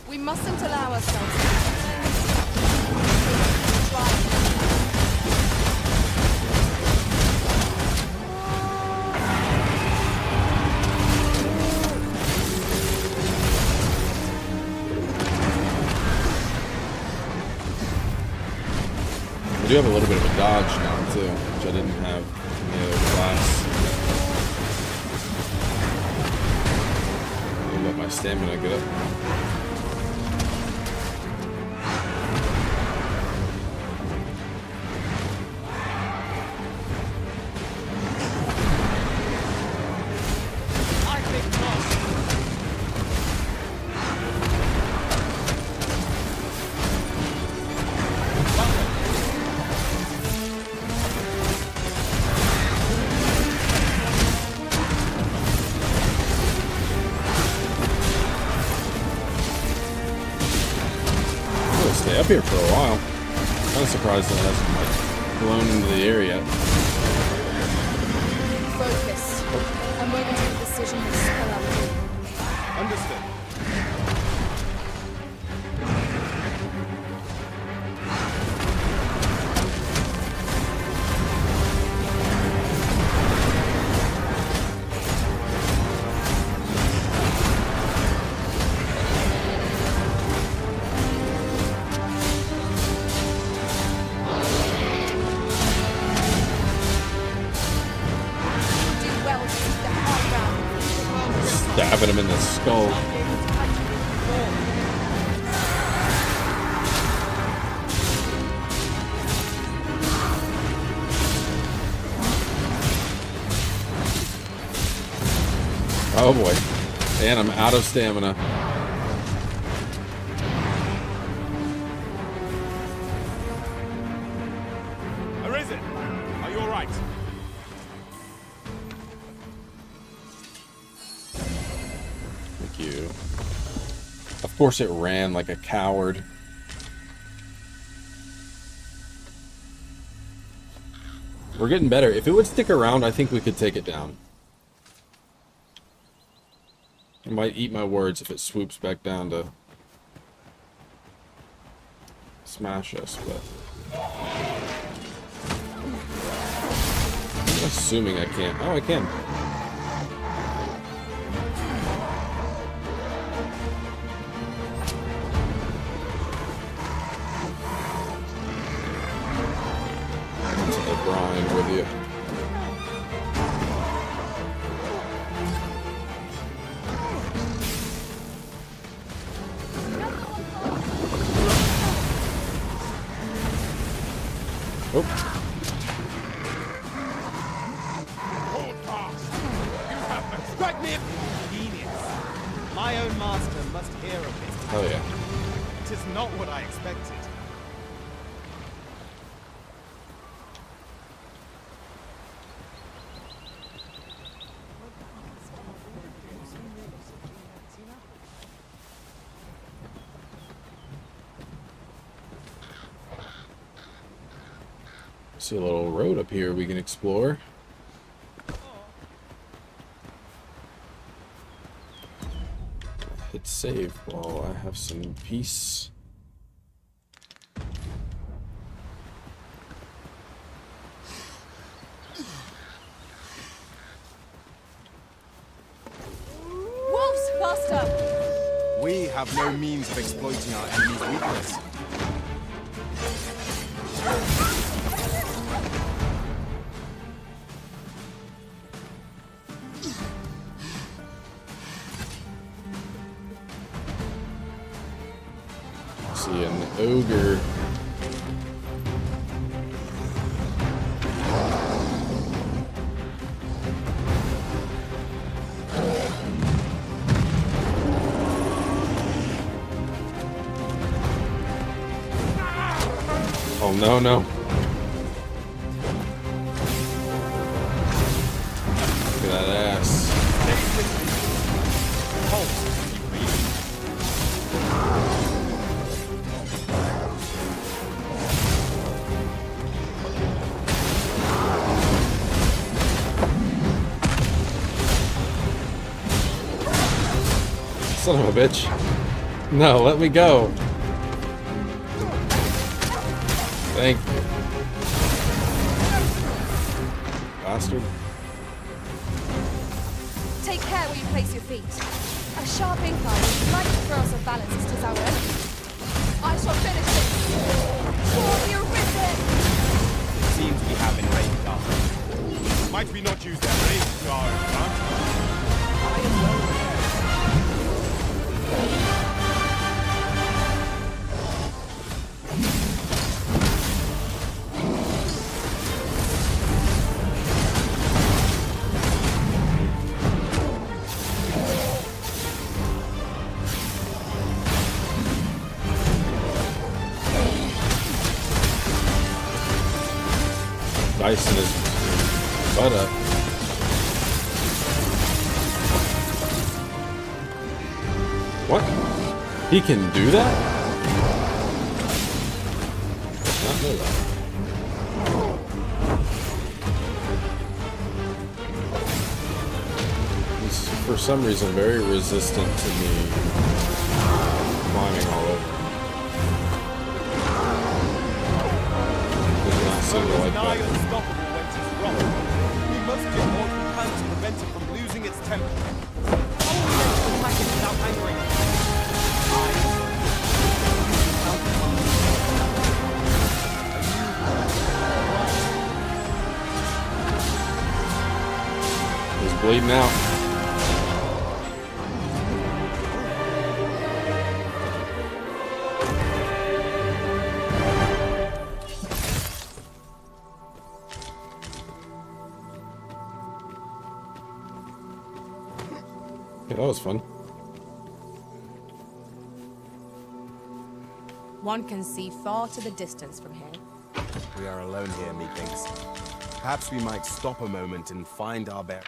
D: We mustn't allow ourselves to
A: I do have a little bit of a dodge now too, which I didn't have in the other class. I'll let my stamina get up. Stay up here for a while. I'm surprised it hasn't like blown into the air yet.
D: focus. A momentary decision will spell out doom.
B: Understood.
A: Stabbing him in the skull. Oh boy. And I'm out of stamina.
N: Arisen, are you alright?
A: Thank you. Of course it ran like a coward. We're getting better. If it would stick around, I think we could take it down. I might eat my words if it swoops back down to smash us, but I'm assuming I can't. Oh, I can. Into the brine with you. Oh.
B: Strike me! Genius. My own master must hear of this.
A: Oh yeah.
B: It is not what I expected.
A: See a little road up here we can explore. hit save while I have some peace.
D: Wolves, faster!
B: We have no means of exploiting our enemy's weakness.
A: See an ogre. Oh no, no. Look at that ass. Son of a bitch. No, let me go. Thank you. Bastard.
D: Take care where you place your feet. A sharp incline is like to throw us off balance as to our enemy. I shall finish this. For the arisen!
B: Seems we have been raided up.
N: Might we not use their range guard, huh?
B: I am well aware.
A: Dicing his butt up. What? He can do that? Not know that. He's for some reason very resistant to me climbing all over. Does not seem to like that.
B: Unstoppable when it is wrong. We must do all we can to prevent it from losing its temper. How will we let it attack it without angering it?
A: He's bleeding out. Yeah, that was fun.
D: One can see far to the distance from here.
B: We are alone here, methinks. Perhaps we might stop a moment and find our bear.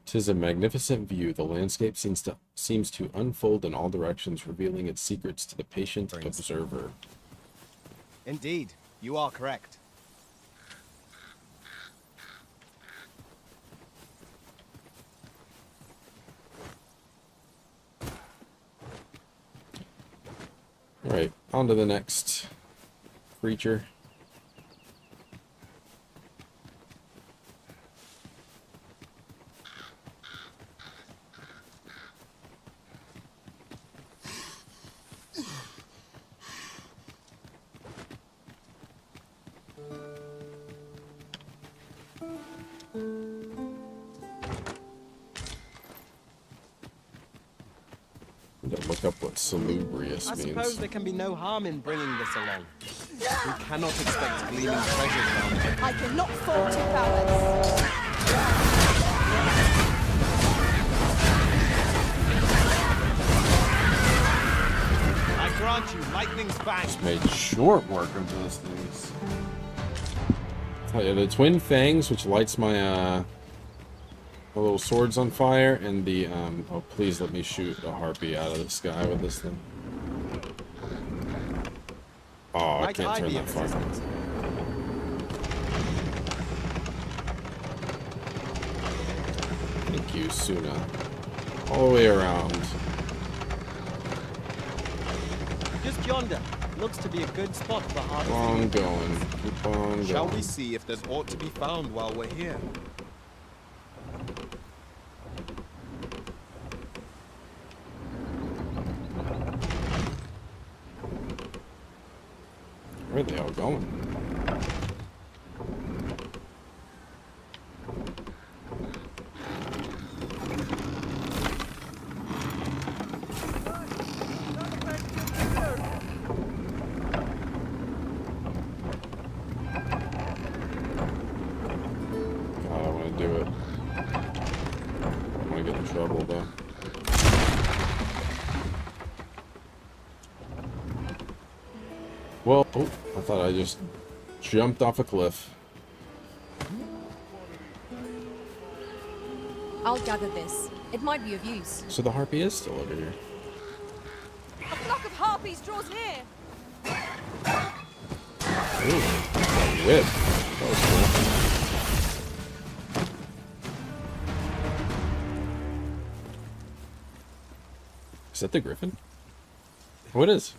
A: 'Tis a magnificent view. The landscape seems to unfold in all directions, revealing its secrets to the patient observer.
B: Indeed, you are correct.
A: Alright, on to the next creature. Look up what salubrious
B: I
A: means.
B: suppose there can be no harm in bringing this along. We cannot expect gleaming treasures down here.
D: I cannot fault your prowess.
B: I grant you lightning's bang.
A: Just made short work of those things. Oh, yeah, the twin fangs, which lights my my little swords on fire, and the oh, please let me shoot a harpy out of the sky with this thing. Oh, I can't turn that far. Thank you, Suna. All the way around.
B: Just yonder. Looks to be a good spot for
A: Keep
B: harvesting.
A: on going. Keep on going.
T: Shall we see if there's aught to be found while we're here?
A: Where are they all going? God, I want to do it. I want to get in trouble though. Well, oh, I thought I just jumped off a cliff.
D: I'll gather this. It might be of use.
A: So the harpy is still over here.
D: A flock of harpies draws near.
A: Ooh, a whip. That was cool. Is that the griffin? What is?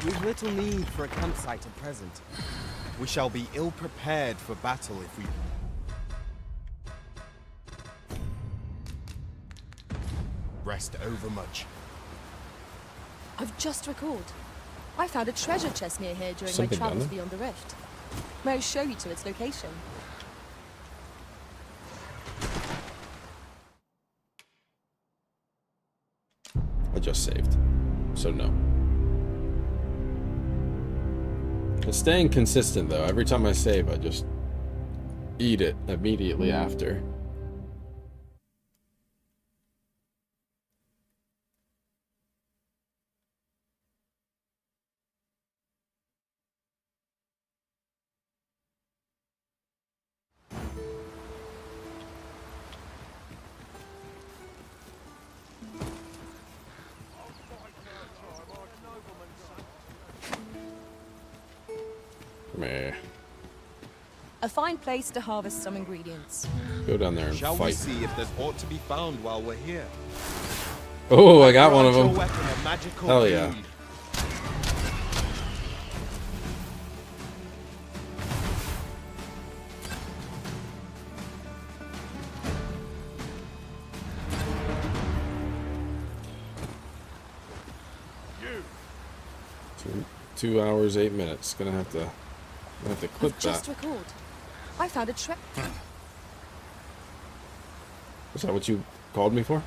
B: We've little need for a campsite at present. We shall be ill prepared for battle if we... rest overmuch.
D: I've just recalled. I found a treasure chest near here during
A: Something
D: my travels
A: down there?
D: beyond the rift. May I show you to its location?
A: I just saved. So no. It's staying consistent though. Every time I save, I just eat it immediately after. Meh.
D: A fine place to harvest some ingredients.
A: Go down there and
T: Shall we
A: fight.
T: see if there's aught to be found while we're here?
A: Oh, I got one of
T: Grant
A: them.
T: your weapon a magical
A: Hell yeah.
T: aid.
A: Two hours, 8 minutes. Gonna have to clip
D: I've just
A: that.
D: recalled. I found a trap.
A: Is that what you called me for?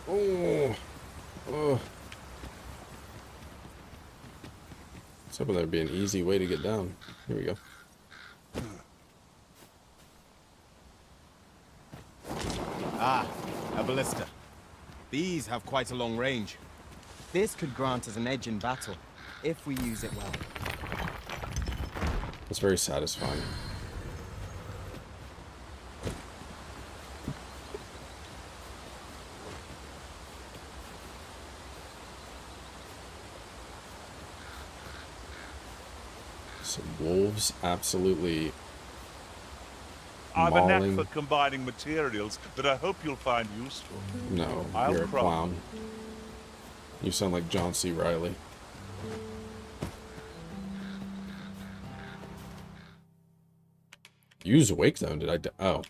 A: Oh. Oh. I was hoping there'd be an easy way to get down. Here we go.
B: Ah, a ballista. These have quite a long range. This could grant us an edge in battle, if we use it well.
A: It's very satisfying. Some wolves absolutely
N: I've a knack
A: mauling.
N: for combining materials that I hope you'll find useful.
A: No,
N: I'll
A: you're a
N: promise.
A: clown. You sound like John C. Reilly. Use Wake Zone, did I? Oh.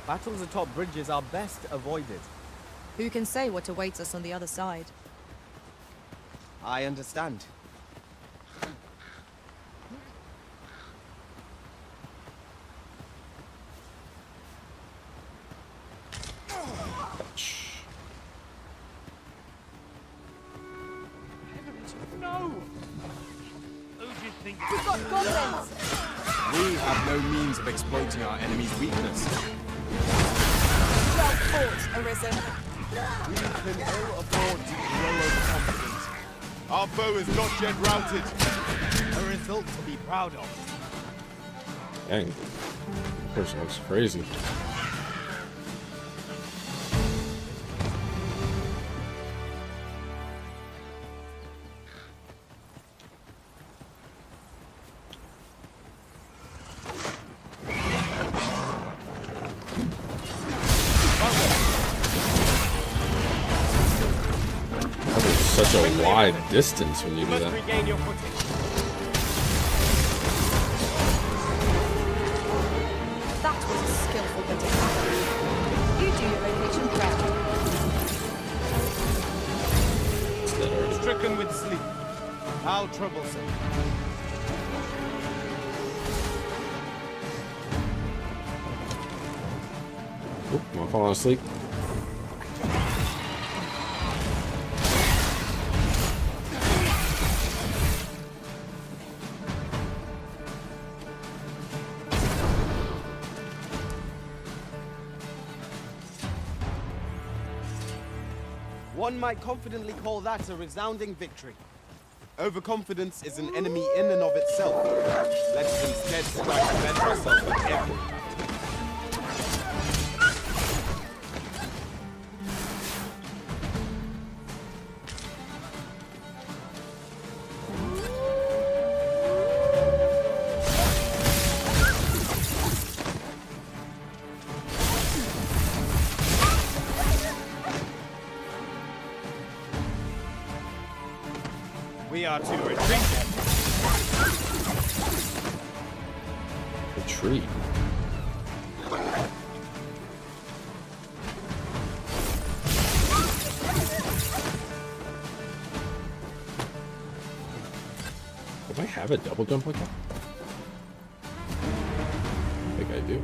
B: Battles atop bridges are best avoided.
D: Who can say what awaits us on the other side?
B: I understand.
N: No! Who do you think?
D: We've got goblins!
B: We have no means of exploiting our enemy's weakness.
D: Well fought, Arisen.
B: We can ill afford to grow overconfident. Our foe is not yet routed. A result to be proud of.
A: Dang. This person looks crazy. Such a wide distance when you do that.
B: Regain your footing.
D: That was a skillful bit of tactics. You do your vacation proud.
B: Stricken with sleep. How troublesome.
A: Oop, am I falling asleep?
B: One might confidently call that a resounding victory. Overconfidence is an enemy in and of itself. Let us instead strive to defend ourselves with every fight. We are to retreat.
A: Retreat. Do I have a double jump like that? I think I do.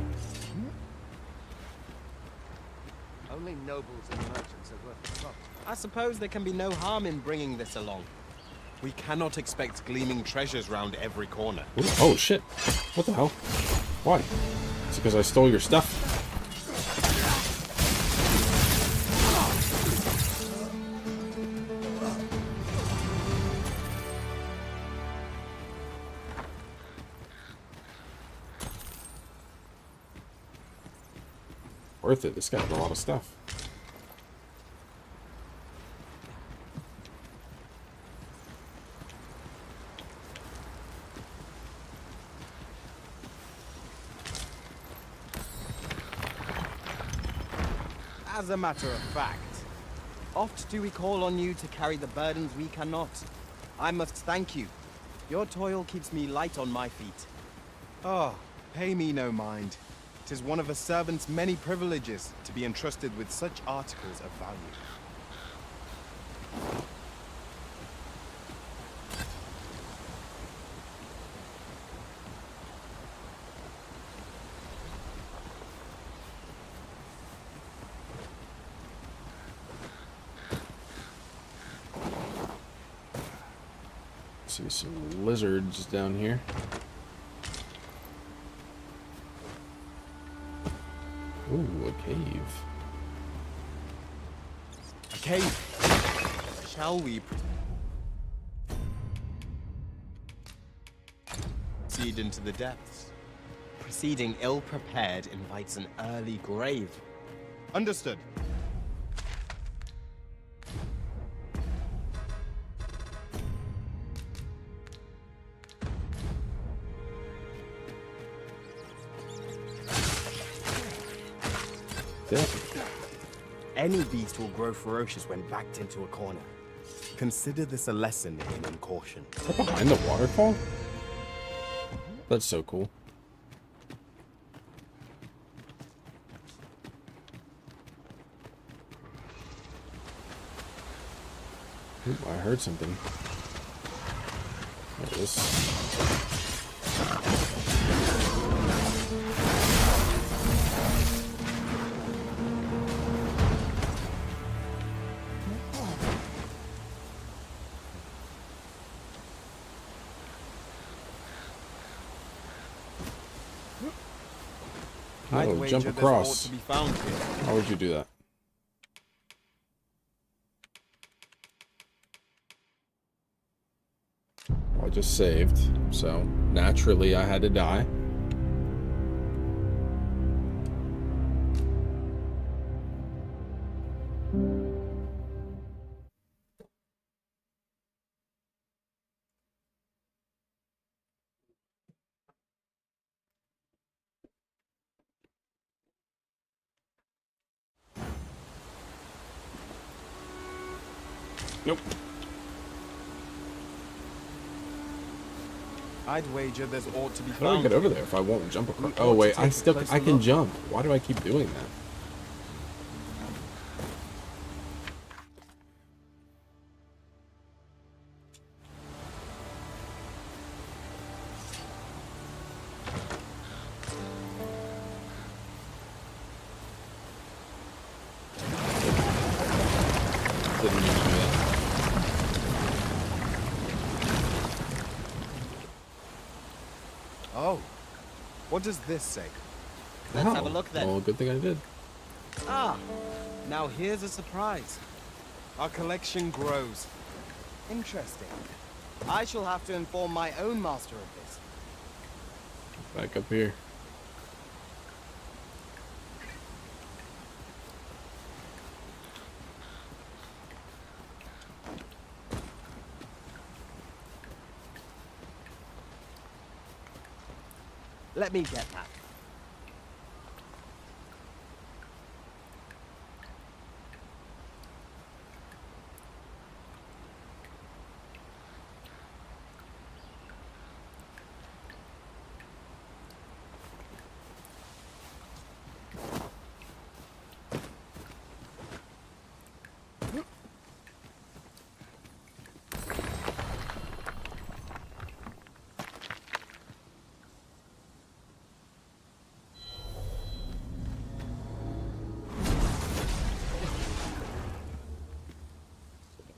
P: Only nobles and merchants are worth the trouble.
B: I suppose there can be no harm in bringing this along. We cannot expect gleaming treasures round every corner.
A: Ooh, oh shit. What the hell? Why? It's because I stole your stuff. Worth it. This guy had a lot of stuff.
B: As a matter of fact, oft do we call on you to carry the burdens we cannot. I must thank you. Your toil keeps me light on my feet. Oh, pay me no mind. 'Tis one of a servant's many privileges to be entrusted with such articles of value.
A: See some lizards down here. Ooh, a cave.
B: A cave. Shall we proceed into the depths? Proceeding ill-prepared invites an early grave. Understood. Any beast will grow ferocious when backed into a corner. Consider this a lesson in caution.
A: Is that behind the waterfall? That's so cool. Ooh, I heard something. There it is. No, jump across. How would you do that? just saved, so naturally I had to die. Nope.
B: I'd wager there's ought to be
A: How do I
B: found.
A: get over there if I won't jump across?
B: We
A: Oh
B: ought to
A: wait,
B: take a closer
A: can
B: look.
A: jump. Why do I keep doing that? Didn't mean to do that.
B: Oh, what does this say?
A: Let's have a look then. Well, good thing I did.
B: Ah, now here's a surprise. Our collection grows. Interesting. I shall have to inform my own master of this.
A: Back up here.
B: Let me get that.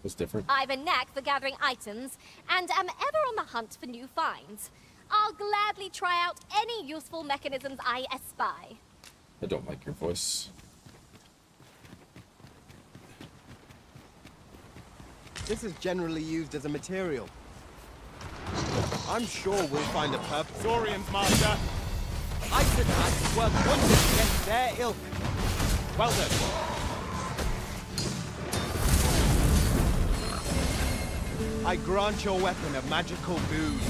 A: Was different.
C: I've a knack for gathering items, and am ever on the hunt for new finds. I'll gladly try out any useful mechanisms I espy.
A: I don't like your voice.
B: This is generally used as a material. I'm sure we'll find a purpose.
V: Saurians, Master!
B: Ice attacks work wonders against their ilk.
V: Well done.
B: I grant your weapon a magical boon.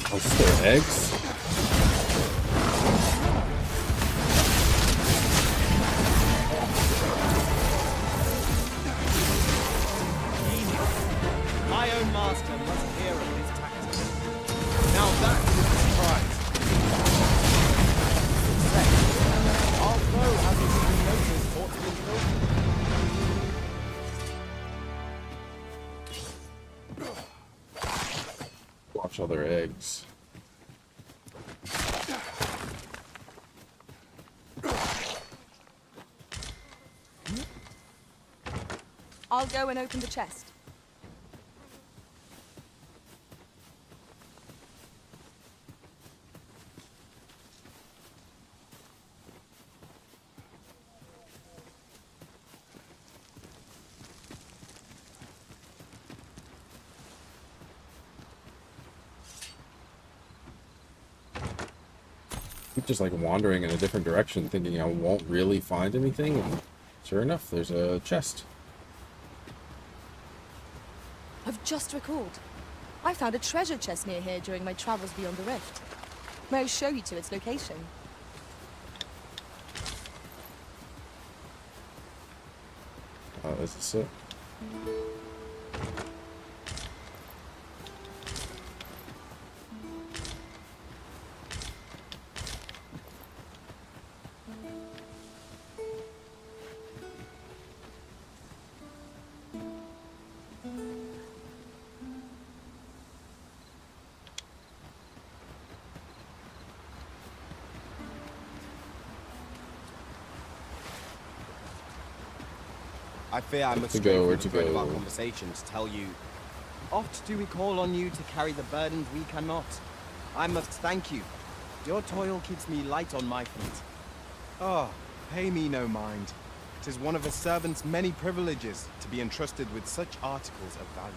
A: I'll store eggs.
B: My own master must hear of his tactics. Now that is a surprise. Success. Although hasn't even noticed what's been built.
A: Watch all their eggs.
D: I'll go and open the chest.
A: Keep just like wandering in a different direction, thinking I won't really find anything, and sure enough, there's a chest.
D: I've just recalled. I found a treasure chest near here during my travels beyond the rift. May I show you to its location?
A: Is this it?
B: I fear I must
A: To
B: stray
A: go,
B: from
A: where
B: the
A: to
B: thread of
A: go?
B: our conversation to tell you. Oft do we call on you to carry the burdens we cannot. I must thank you. Your toil keeps me light on my feet. Oh, pay me no mind. 'Tis one of a servant's many privileges to be entrusted with such articles of value.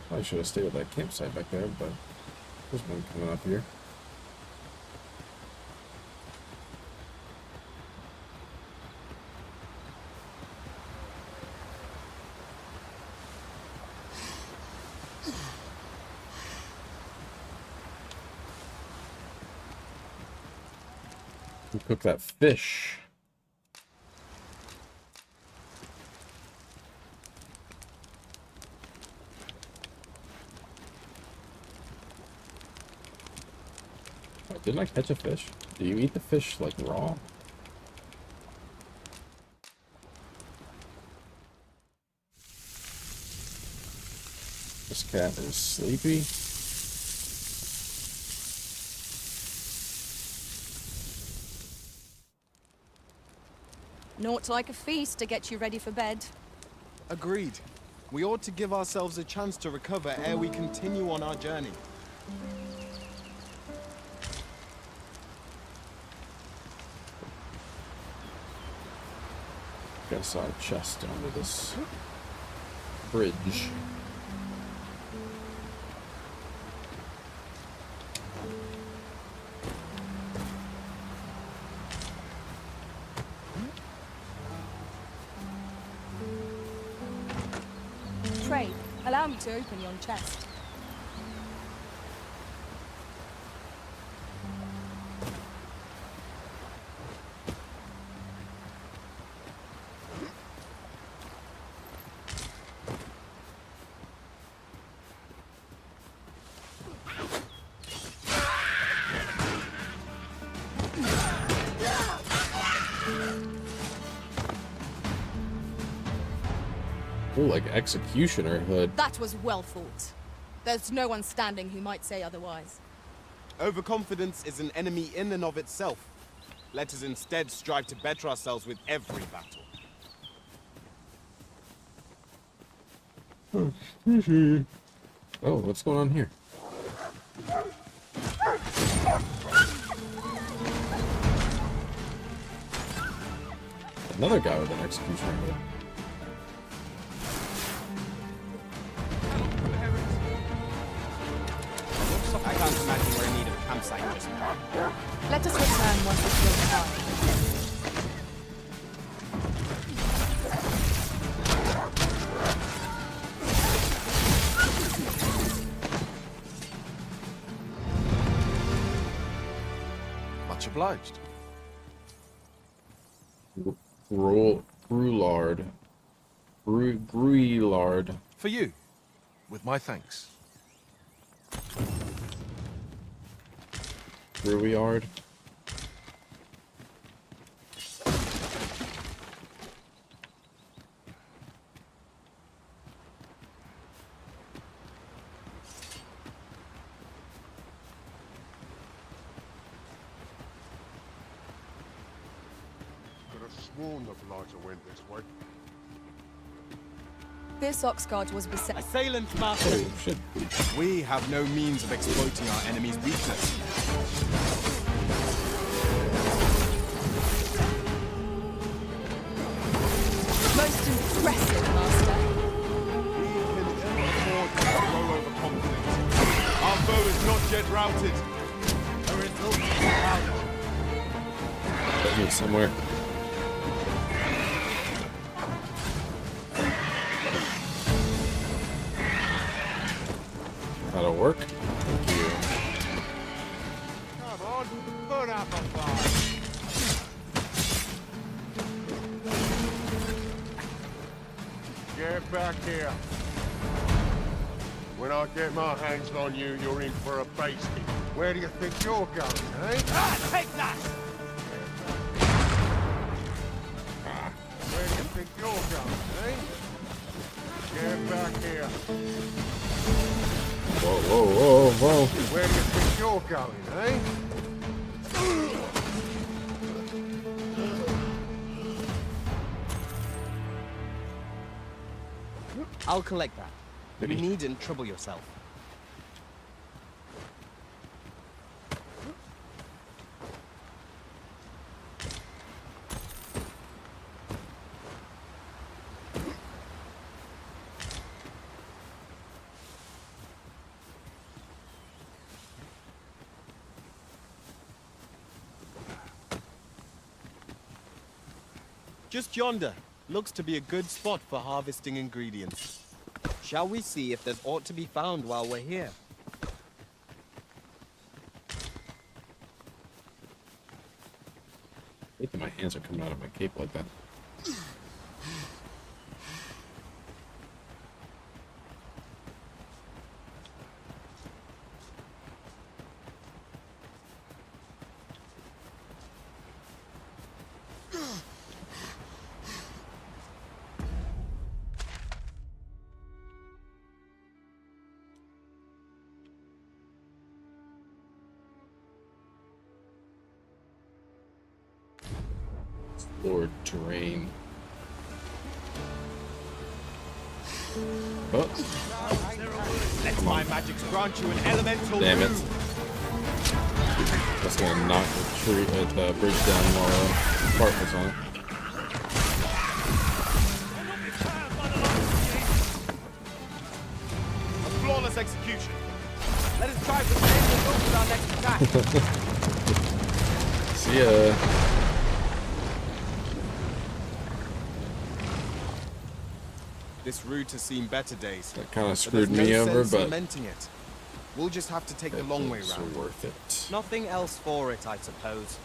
A: I should have stayed with that campsite back there, but there's one coming up here. Who cooked that fish? Didn't I catch a fish? Do you eat the fish like raw? This cat is sleepy.
D: Naught like a feast to get you ready for bed.
B: Agreed. We ought to give ourselves a chance to recover ere we continue on our journey.
A: Guess I'll chest under this bridge.
D: Trade, allow me to open yon chest.
A: Oh, like executioner hood.
D: That was well fought. There's no one standing who might say otherwise.
B: Overconfidence is an enemy in and of itself. Let us instead strive to better ourselves with every battle.
A: Oh, what's going on here? Another guy with an executioner hood.
B: I can't imagine we're in need of a campsite just now.
D: Let us return once we feel calm.
H: Much obliged.
A: Brulard. Brulard.
H: For you, with my thanks.
A: Breward.
M: Could have sworn the blighter went this way.
D: This Oxguard was beset.
B: Assailants, master!
A: Oh, shit.
B: We have no means of exploiting our enemy's weakness.
D: Most impressive, Master.
B: We can ill afford to grow overconfident. Our foe is not yet routed. The result is powder.
A: That means somewhere. That'll work. Thank you.
M: Come on, put up a fight. Get back here. When I get my hands on you, you're in for a basting. Where do you think you're going, eh?
I: Ah, take that!
M: Where do you think you're going, eh? Get back here.
A: Whoa, whoa, whoa, whoa.
M: You're going, eh?
B: I'll collect that. You needn't trouble yourself. Just yonder. Looks to be a good spot for harvesting ingredients. Shall we see if there's aught to be found while we're here?
A: I hate that my hands are coming out of my cape like that. Lord terrain. Oh.
I: Let my magics grant you an elemental.
A: Damn it. That's gonna knock the tree the bridge down while Bart was on it.
B: A flawless execution. Let us try for the with our next attack.
A: See ya.
B: This route has seen better days.
A: That kind of
B: but
A: screwed
B: there's
A: me
B: no
A: over,
B: sense
A: but
B: cementing it. We'll just have to take the long way round.
A: Worth it.
B: Nothing else for it, I suppose.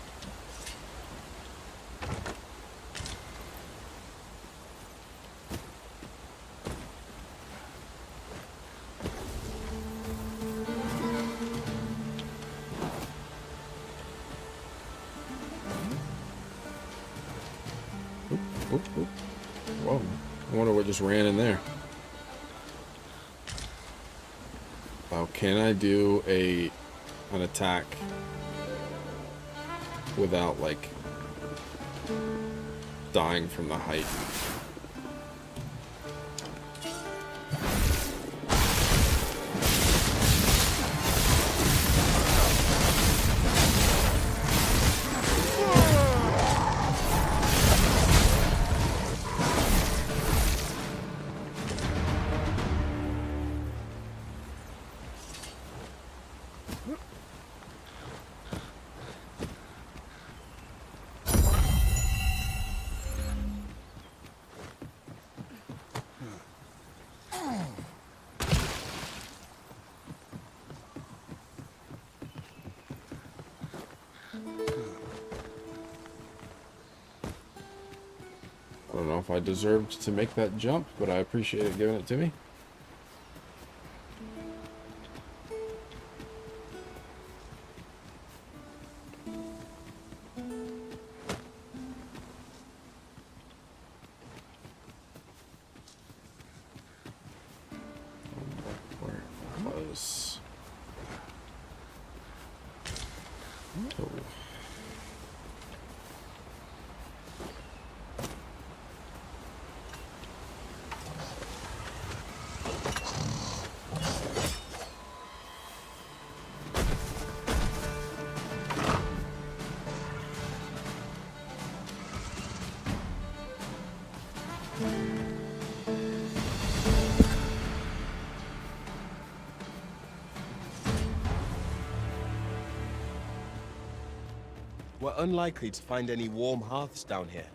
A: Oop, oop. Whoa. I wonder what just ran in there. Wow, can I do an attack without like dying from the height? I don't know if I deserved to make that jump, but I appreciate it giving it to me. Where was... Oh.
B: We're unlikely to find any warm hearths down here.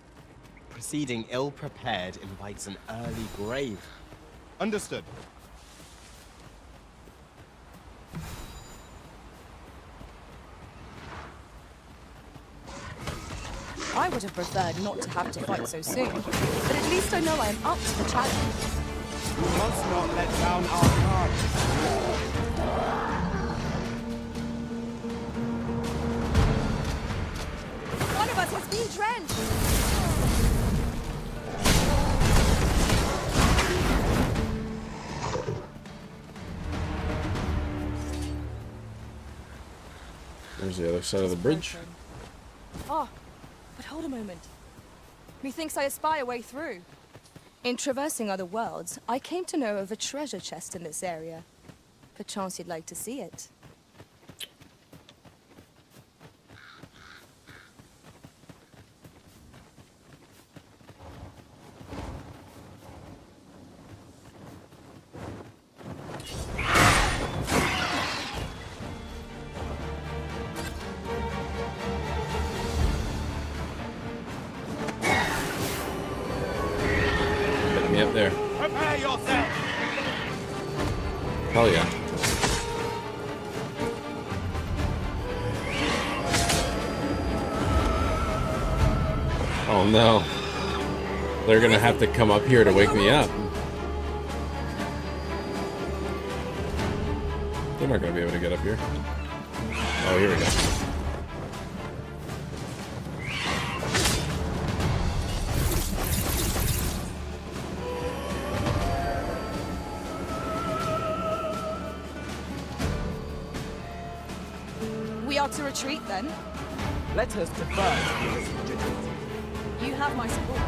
B: Proceeding ill-prepared invites an early grave. Understood.
D: I would have preferred not to have to fight so soon, but at least I know I am up to the challenge.
B: We must not let down our guard.
D: One of us has been drenched!
A: There's the other side of the bridge.
D: Oh, but hold a moment. Methinks I espy a way through. In traversing other worlds, I came to know of a treasure chest in this area. Perchance you'd like to see it.
A: Hit me up there.
I: Prepare yourself!
A: Hell yeah. Oh no. They're gonna have to come up here to wake me up. They're not gonna be able to get up here. Oh, here we go.
D: We are to retreat then?
B: Let us defer to this legitimacy.
D: You have my support.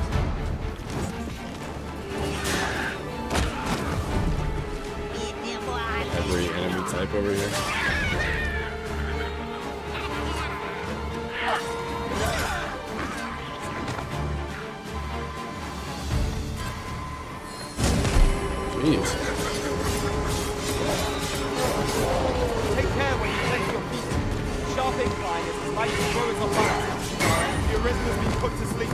A: Every enemy type over here. Jeez.
B: Take care when you place your feet. Sharp incline is as light as throw as a fire. The arisen has been put to sleep.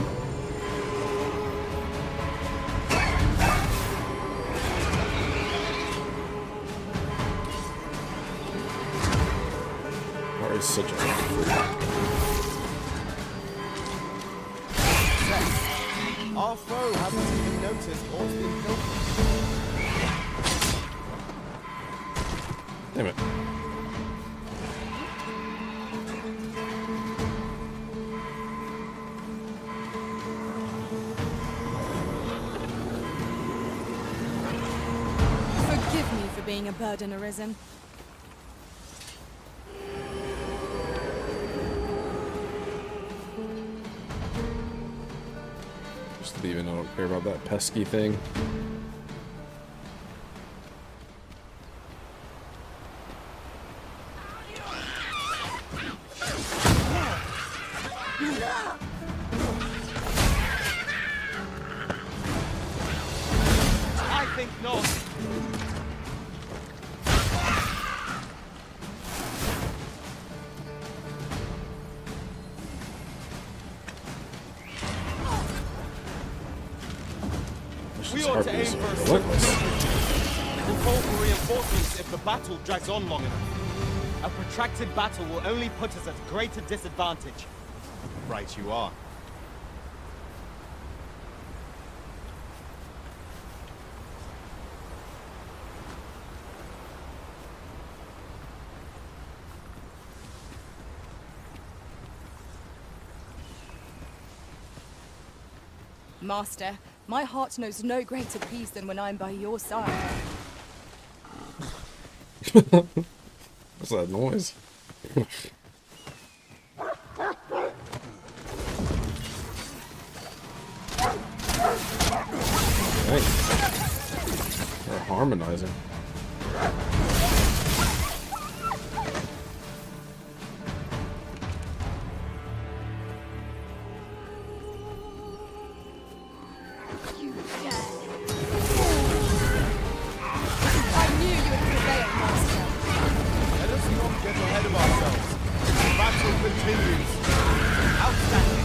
A: Or is such a
B: Our foe hasn't even noticed what's been built.
A: Damn it.
D: Forgive me for being a burden, Arisen.
A: Just leaving. I don't care about that pesky thing.
B: I think not. We ought to aim for a
A: relentless.
B: We'll call for reinforcements if the battle drags on long enough. A protracted battle will only put us at greater disadvantage. Right you are.
D: Master, my heart knows no greater peace than when I'm by your side.
A: What's that noise? Nice. They're harmonizing.
D: I knew you would prevail, Master.
B: Let us not get ahead of ourselves. The battle continues. Outstanding.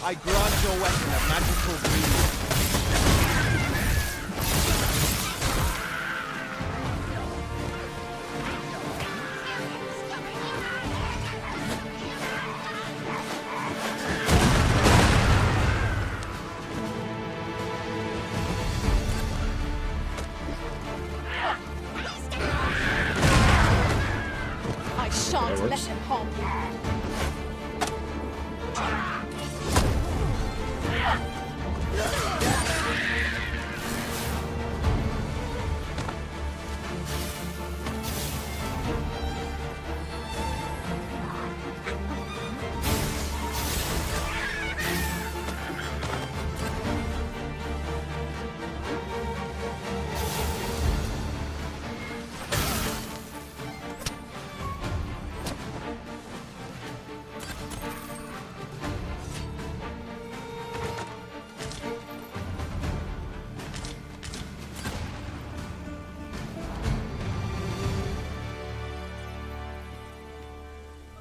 B: I grant your weapon a magical breeze.
D: I shan't let him harm you.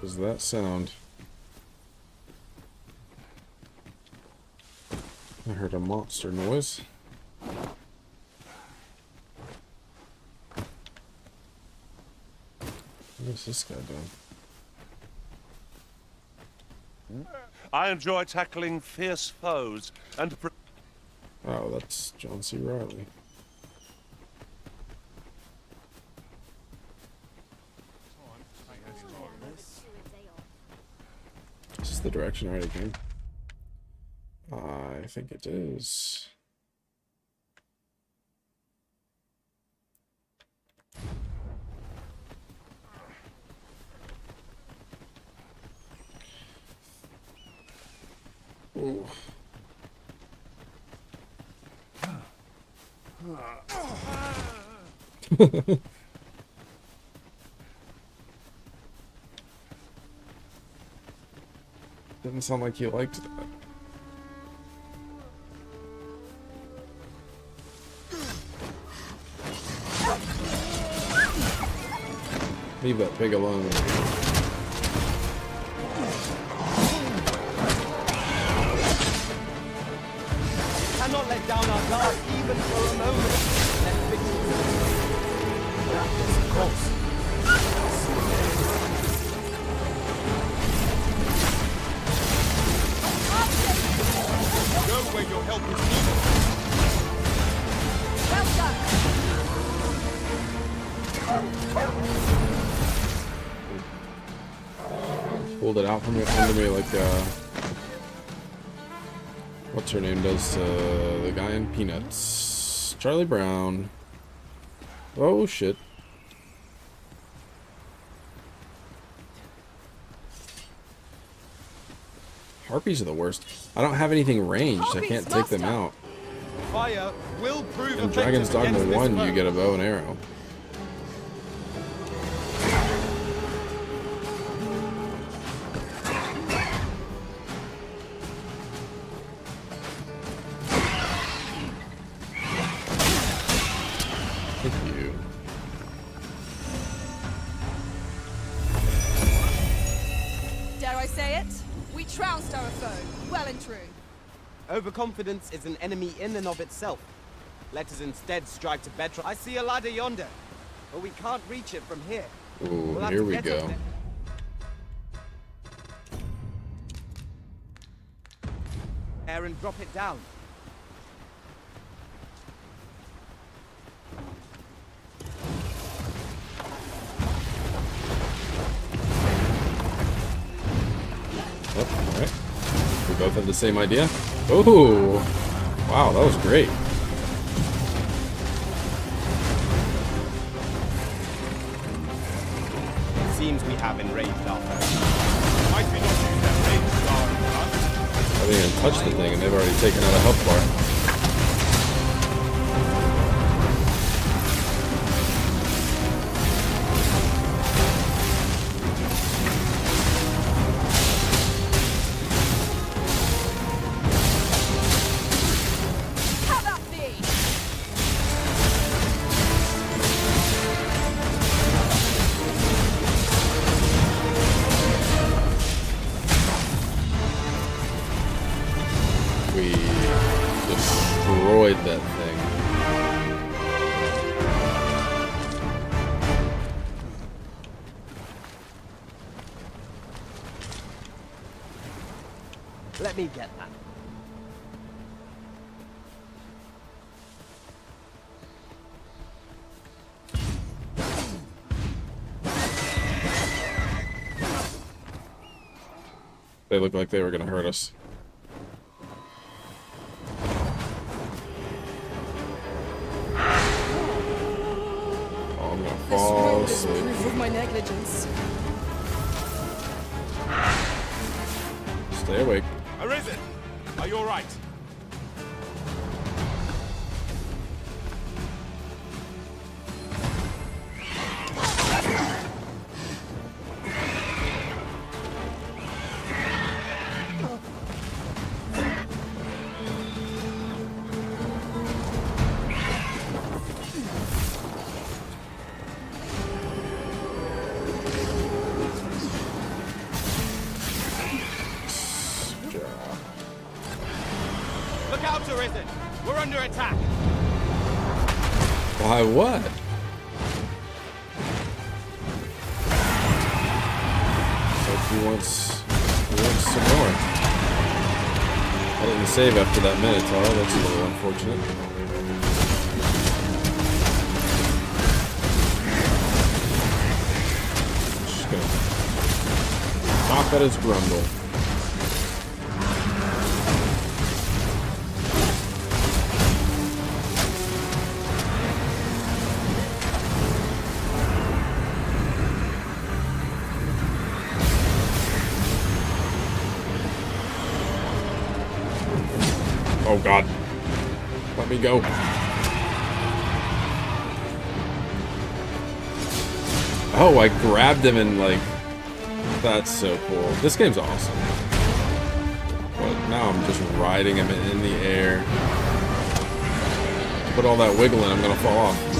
A: does that sound? I heard a monster noise. What is this guy doing?
H: I enjoy tackling fierce foes and...
A: Oh, that's John C. Reilly. Is this the direction I already came? I think it is. Ooh. Didn't sound like you liked that. Leave that pig alone.
B: Cannot let down our guard even for a moment. Let victory. Of course.
T: Go where your help is needed.
A: Pulled it out from under me like what's her name does the guy in Peanuts. Charlie Brown. Oh shit. Harpies are the worst. I don't have anything ranged. I can't take them out.
B: Fire will prove
A: In Dragon's Dogma 1, you get a bow and arrow. Thank you.
D: Dare I say it? We trounced our foe, well and true.
B: Overconfidence is an enemy in and of itself. Let us instead strive to better. I see a ladder yonder, but we can't reach it from here.
A: Ooh,
B: We'll have
A: here
B: to
A: we
B: get
A: go.
B: up there. Air and drop it down.
A: Oh, alright. We both have the same idea. Oh, wow, that was great.
B: Seems we have enraged our foe. Might we not use that rage star in front?
A: I haven't even touched the thing and they've already taken out a health bar. We destroyed that thing.
B: Let me get that.
A: They looked like they were gonna hurt us. Oh, I'm gonna fall asleep.
D: Proof of my negligence.
A: Stay awake.
T: Arisen! Are you alright?
I: Arisen! We're under attack!
A: Why what? Like he wants some more. I didn't save after that Minotaur, that's a little unfortunate. Just gonna pop at his grundle. Oh god. Let me go. Oh, I grabbed him and like... That's so cool. This game's awesome. But now I'm just riding him in the air. Put all that wiggle in, I'm gonna fall off.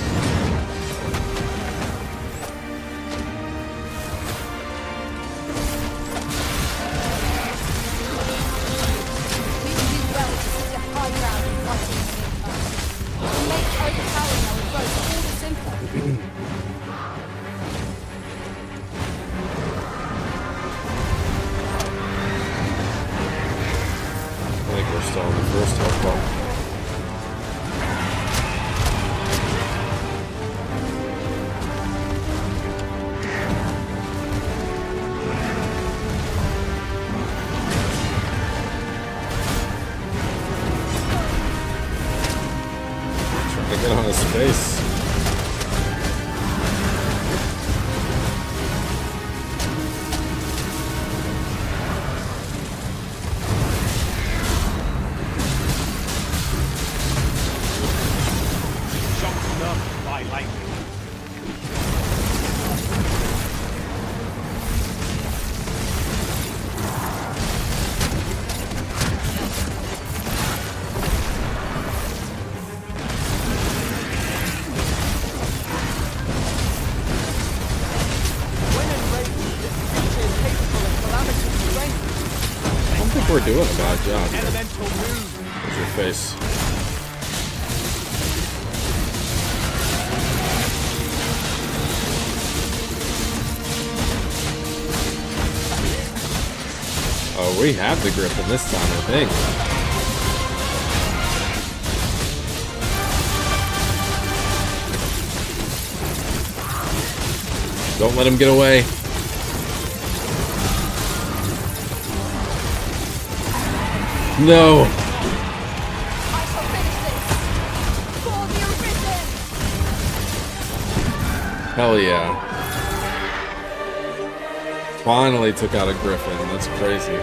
A: Get on his face.
N: Shocked up by lightning.
A: We're doing a bad job here. There's your face. Oh, we have the griffin this time, I think. Don't let him get away. No. Hell yeah. Finally took out a griffin. That's crazy.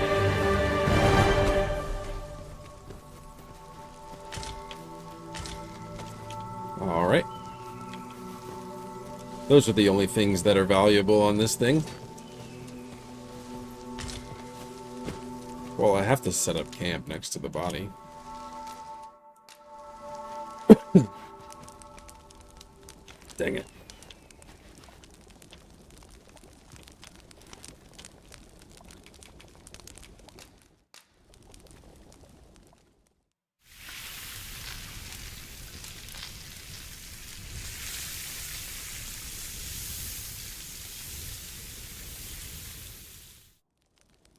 A: All right. Those are the only things that are valuable on this thing. Well, I have to set up camp next to the body. Dang it.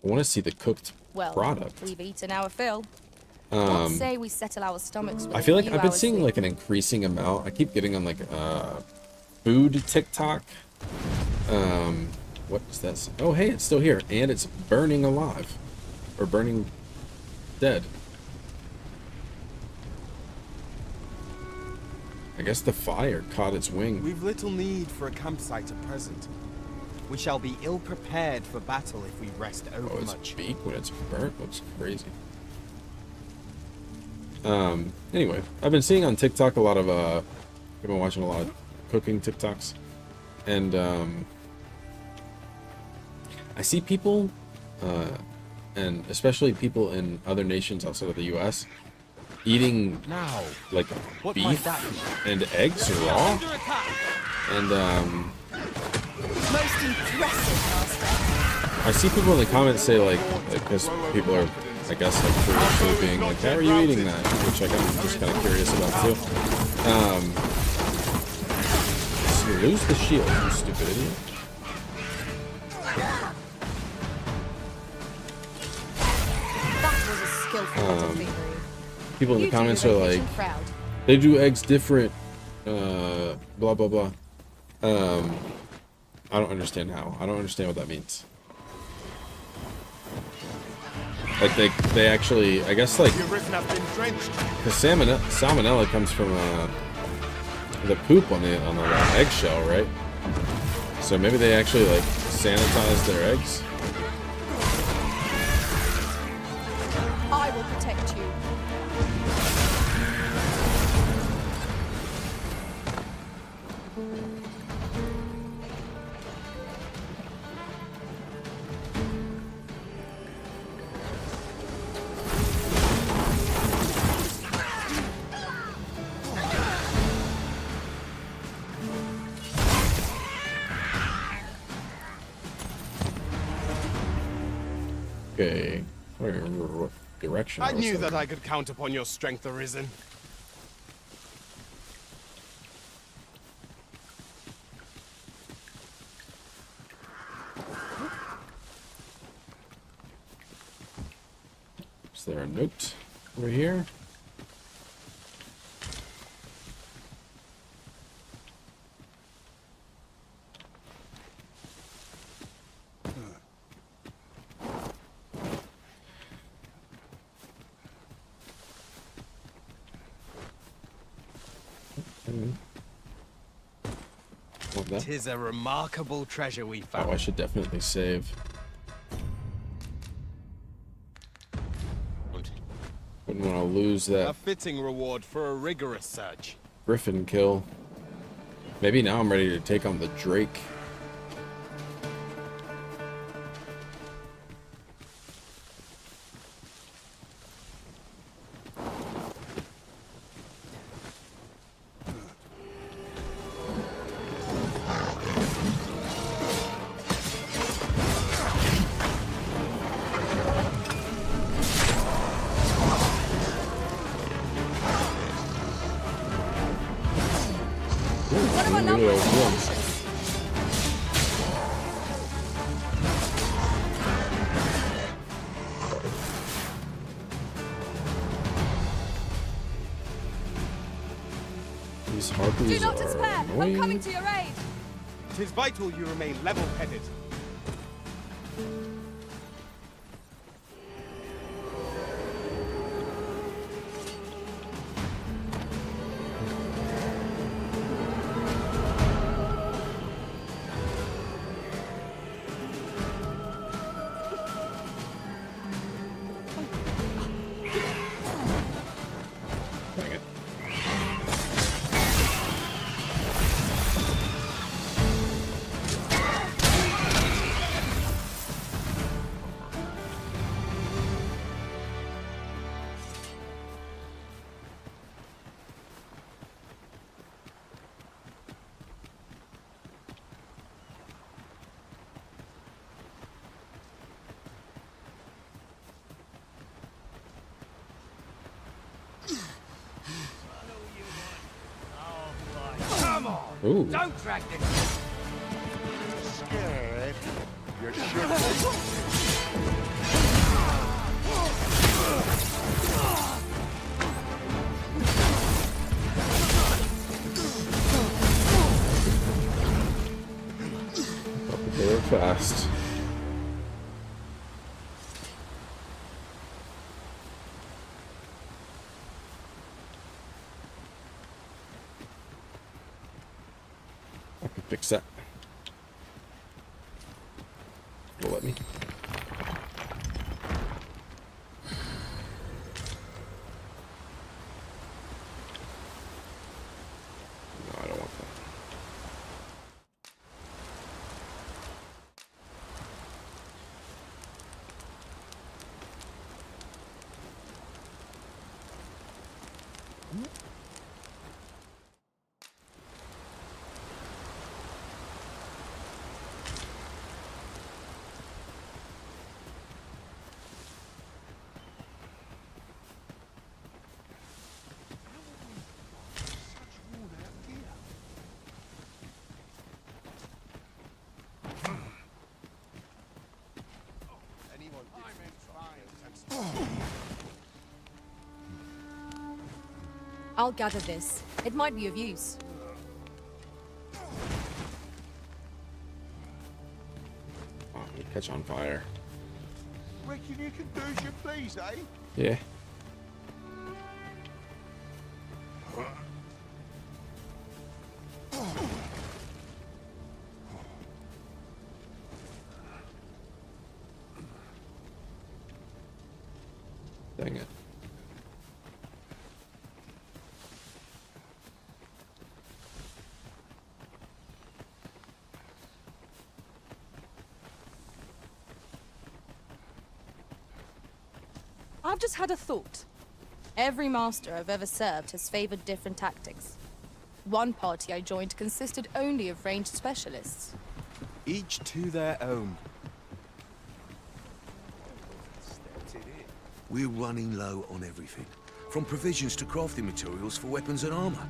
A: I want to see the cooked product.
D: We've eaten our fill. What say we settle our stomachs with
A: I feel like I've been seeing like an increasing amount. I keep getting on like food TikTok. What is this? Oh, hey, it's still here, and it's burning alive, or burning dead. I guess the fire caught its wing.
B: We've little need for a campsite at present. We shall be ill prepared for battle if we rest overmuch.
A: Oh, its beak when it's burnt looks crazy. Anyway, I've been seeing on TikTok a lot of I've been watching a lot of cooking TikToks, and I see people, and especially people in other nations outside of the U.S. eating like beef and eggs raw, and
D: Most impressive, Master.
A: I see people in the comments say like because people are I guess like for being like, how are you eating that? Which I'm just kind of curious about too. So you lose the shield, you stupid idiot.
D: That was a skillful bit of thievery.
A: People in the
D: You do
A: comments
D: your
A: are like,
D: vacation proud.
A: they do eggs different, blah blah blah. I don't understand how. I don't understand what that means. Like they actually, I guess like, because salmonella comes from the poop on the eggshell, right? So maybe they actually like sanitize their eggs.
D: I will protect you.
A: Okay, I don't remember what direction.
E: I
A: was
E: knew
A: in.
E: that I could count upon your strength, Arisen.
A: Is there a note over here?
E: Tis a remarkable treasure we found.
A: Oh, I should definitely save. Wouldn't want to lose that
E: A fitting reward for a rigorous search.
A: Griffin kill. Maybe now I'm ready to take on the Drake.
D: What about
A: Ooh,
D: numbers?
A: These harpies
D: Do not
A: are
D: despair. I'm
A: annoying.
D: coming to your aid.
E: Tis vital you remain level-headed.
A: Dang it.
E: Come on!
A: Ooh.
E: Don't drag this!
P: Scared? You should be.
A: They were fast. I can fix that. Will let me. No, I don't want that.
D: I'll gather this. It might be of use.
A: Oh, you catch on fire.
P: Reckon you can do as you please, eh?
A: Yeah. Dang it.
D: I've just had a thought. Every master I've ever served has favored different tactics. One party I joined consisted only of ranged specialists.
B: Each to their own.
J: We're running low on everything, from provisions to crafting materials for weapons and armor.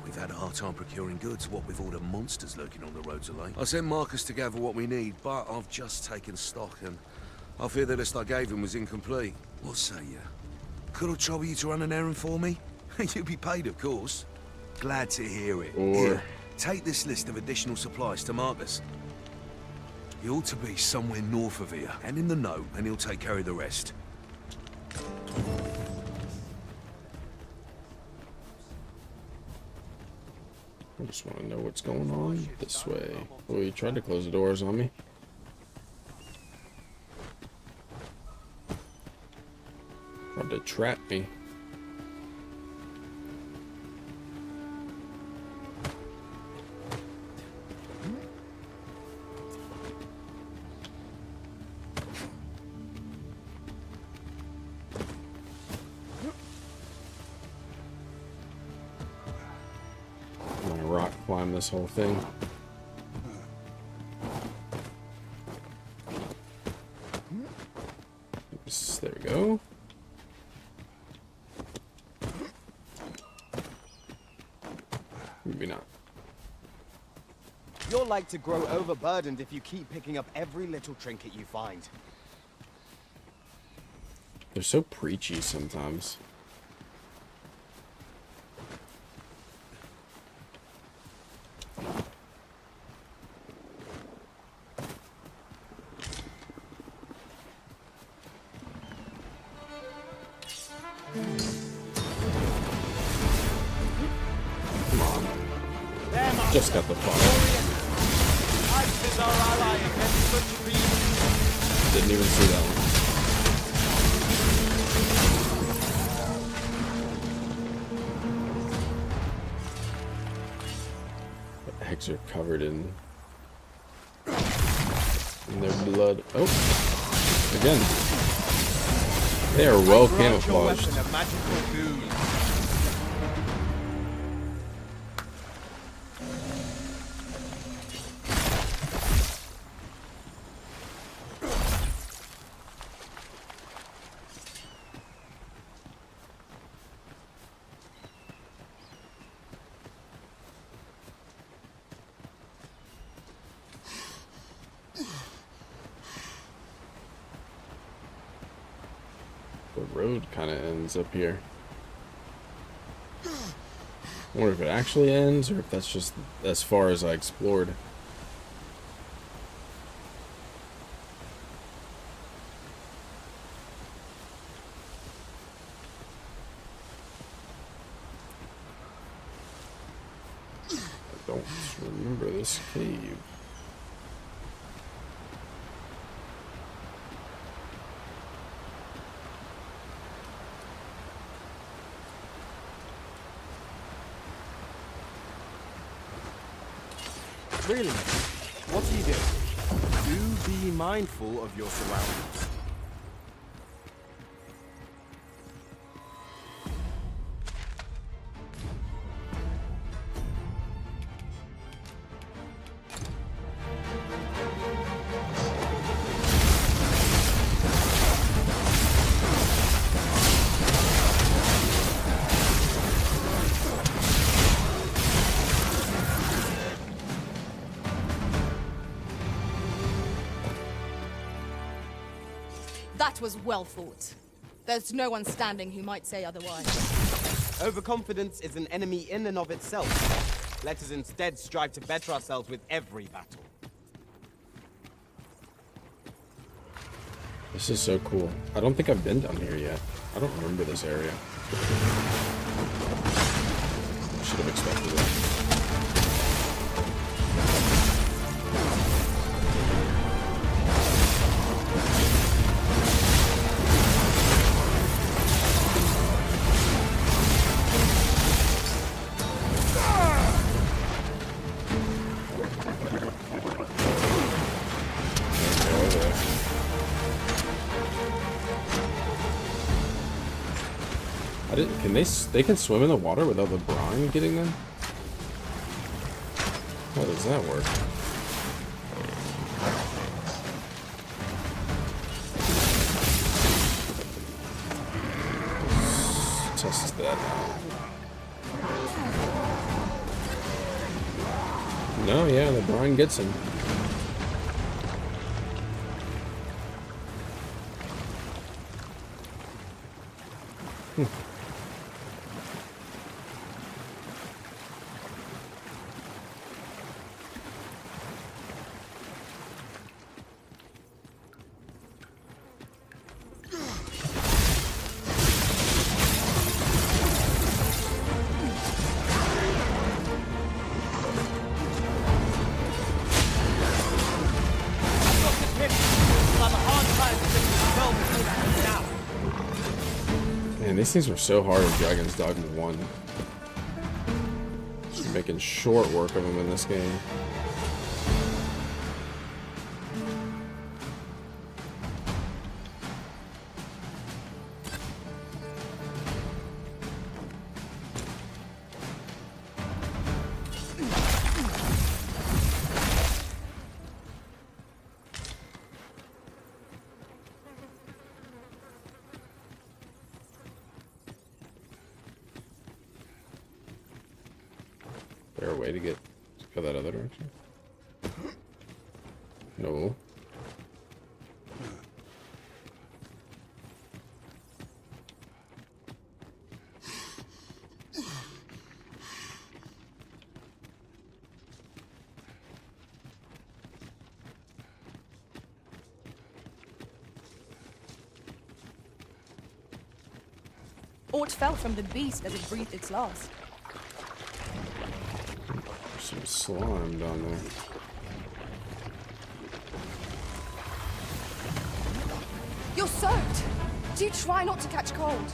J: We've had a hard time procuring goods, what with all the monsters lurking on the roads of late. I sent Marcus to gather what we need, but I've just taken stock and I fear the list I gave him was incomplete. What say you? Could I trouble you to run an errand for me? You'll be paid, of course. Glad to hear it. Here, take this list of additional supplies to Marcus. He ought to be somewhere north of here, and in the know, and he'll take care of the rest.
A: I just want to know what's going on this way. Oh, he tried to close the doors on me. Tried to trap me. I'm gonna rock climb this whole thing. Oops, there we go. Maybe not.
B: You're like to grow overburdened if you keep picking up every little trinket you find.
A: They're so preachy sometimes. Come on. Just got the fire. Didn't even see that one. The eggs are covered in their blood. Oh, again. They are well camouflaged. The road kind of ends up here. I wonder if it actually ends or if that's just as far as I explored. I don't remember this cave.
Q: Really, what do you do? Do be mindful of your surroundings.
D: That was well fought. There's no one standing who might say otherwise.
B: Overconfidence is an enemy in and of itself. Let us instead strive to better ourselves with every battle.
A: This is so cool. I don't think I've been down here yet. I don't remember this area. I should have expected it. They can swim in the water without the brine getting them? How does that work? Let's test that out. No, yeah, the brine gets him. Man, these things were so hard in Dragon's Dogma 1. Just making short work of them in this game. Is there a way to go that other direction? No.
D: Aught fell from the beast as it breathed its last.
A: Some slime down there.
D: You're soaked! Do try not to catch cold.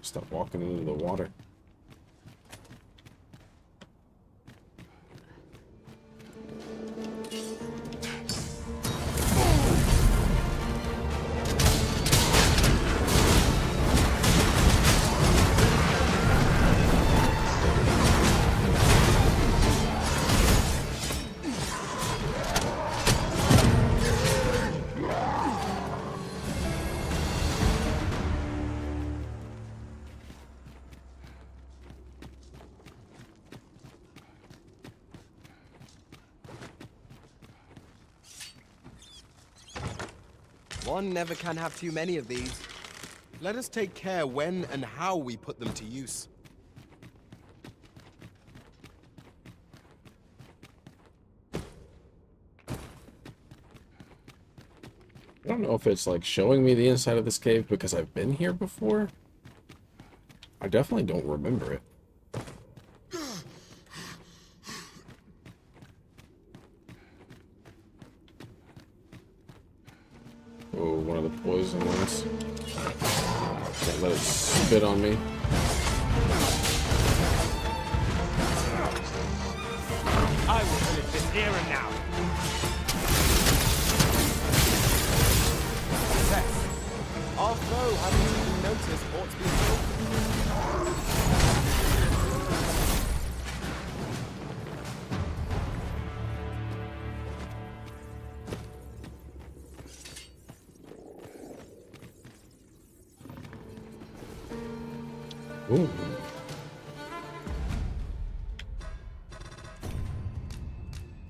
A: Stop walking into the water.
B: One never can have too many of these. Let us take care when and how we put them to use.
A: I don't know if it's like showing me the inside of this cave because I've been here before. I definitely don't remember it. Oh, one of the poison ones. Can't let it spit on me.
N: I will finish this here and now.
B: Success. Our foe hasn't even noticed what's been broken.
A: Ooh.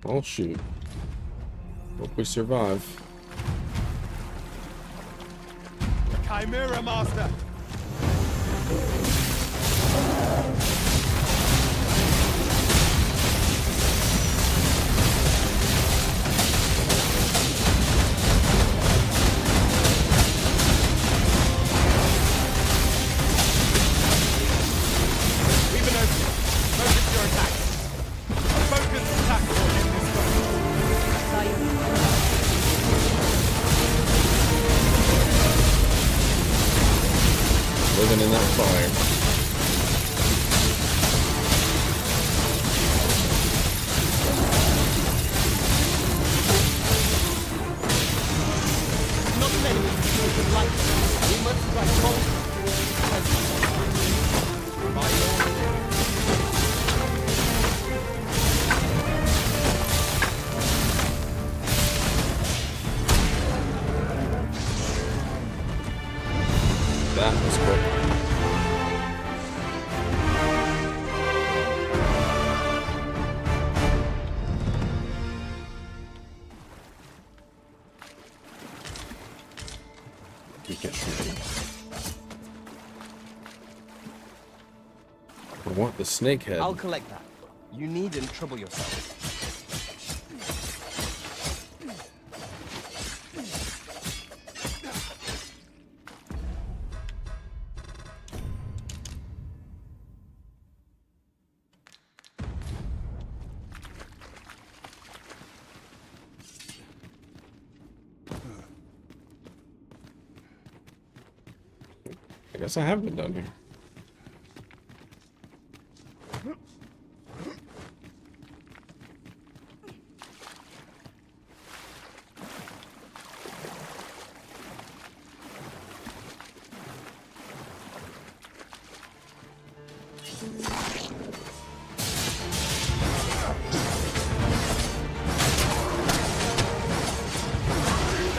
A: Oh shoot. Hope we survive.
I: Chimera Master!
A: Living in that fire.
I: Not many children like us. We must strike bold. By
A: That was quick. We can shoot him. I want the snake head.
B: I'll collect that. You needn't trouble yourself.
A: I guess I have been down here.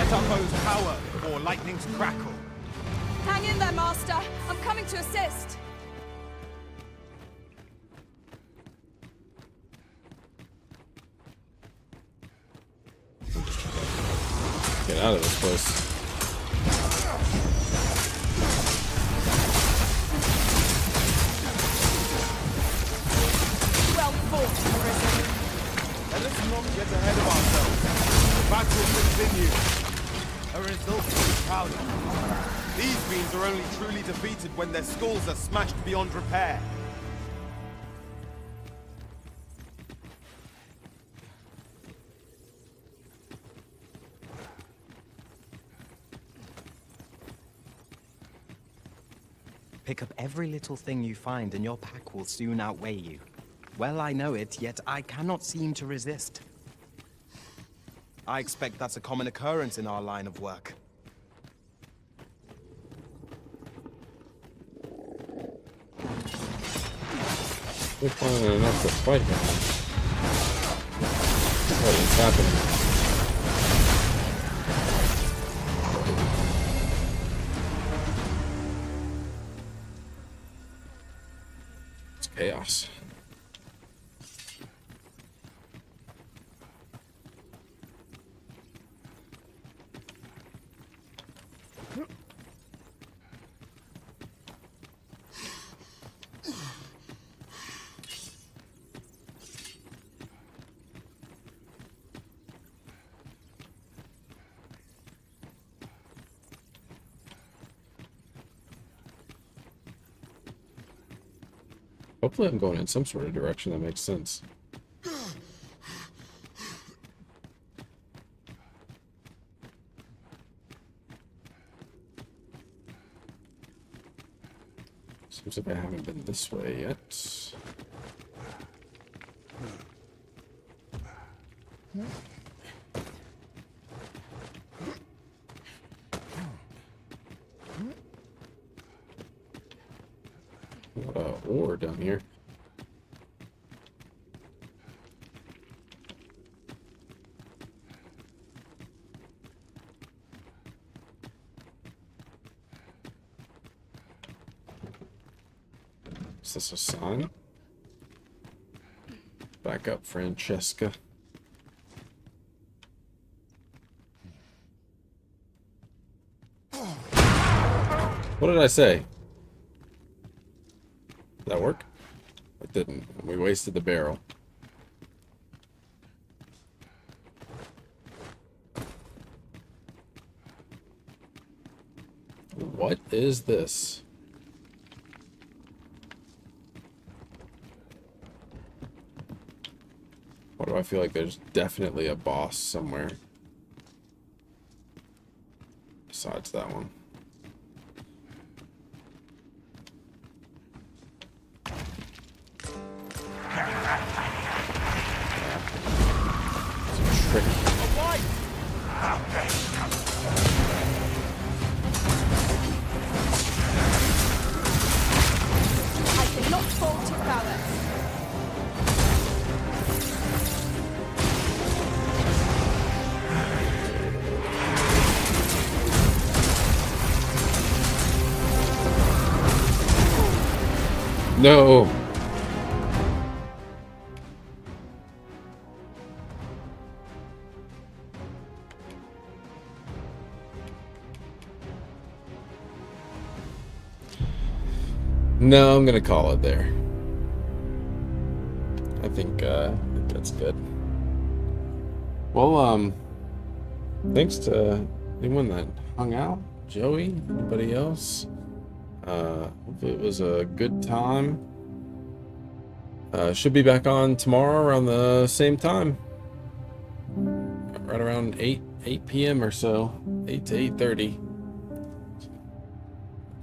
I: let our foes cower before lightning's crackle.
D: Hang in there, Master. I'm coming to assist.
A: Get out of this place.
D: Well fought, Prison.
I: Let us not get ahead of ourselves. The battle continues. A result to be proud of. These fiends are only truly defeated when their skulls are smashed beyond repair.
B: Pick up every little thing you find and your pack will soon outweigh you. Well, I know it, yet I cannot seem to resist. I expect that's a common occurrence in our line of work.
A: We're finding enough to fight him. What is happening? It's chaos. Hopefully I'm going in some sort of direction that makes sense. Seems like I haven't been this way yet. What a ore down here. this a sign? Back up, Francesca. What did I say? Did that work? It didn't. We wasted the barrel. What is this? Why do I feel like there's definitely a boss somewhere besides that one? It's a trick.
D: I cannot fault your prowess.
A: No. No, I'm gonna call it there. I think that's good. Well, thanks to anyone that hung out. Joey, anybody else? Hopefully it was a good time. Should be back on tomorrow around the same time. Right around 8 p.m. or so. 8 to 8:30.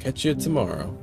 A: Catch you tomorrow.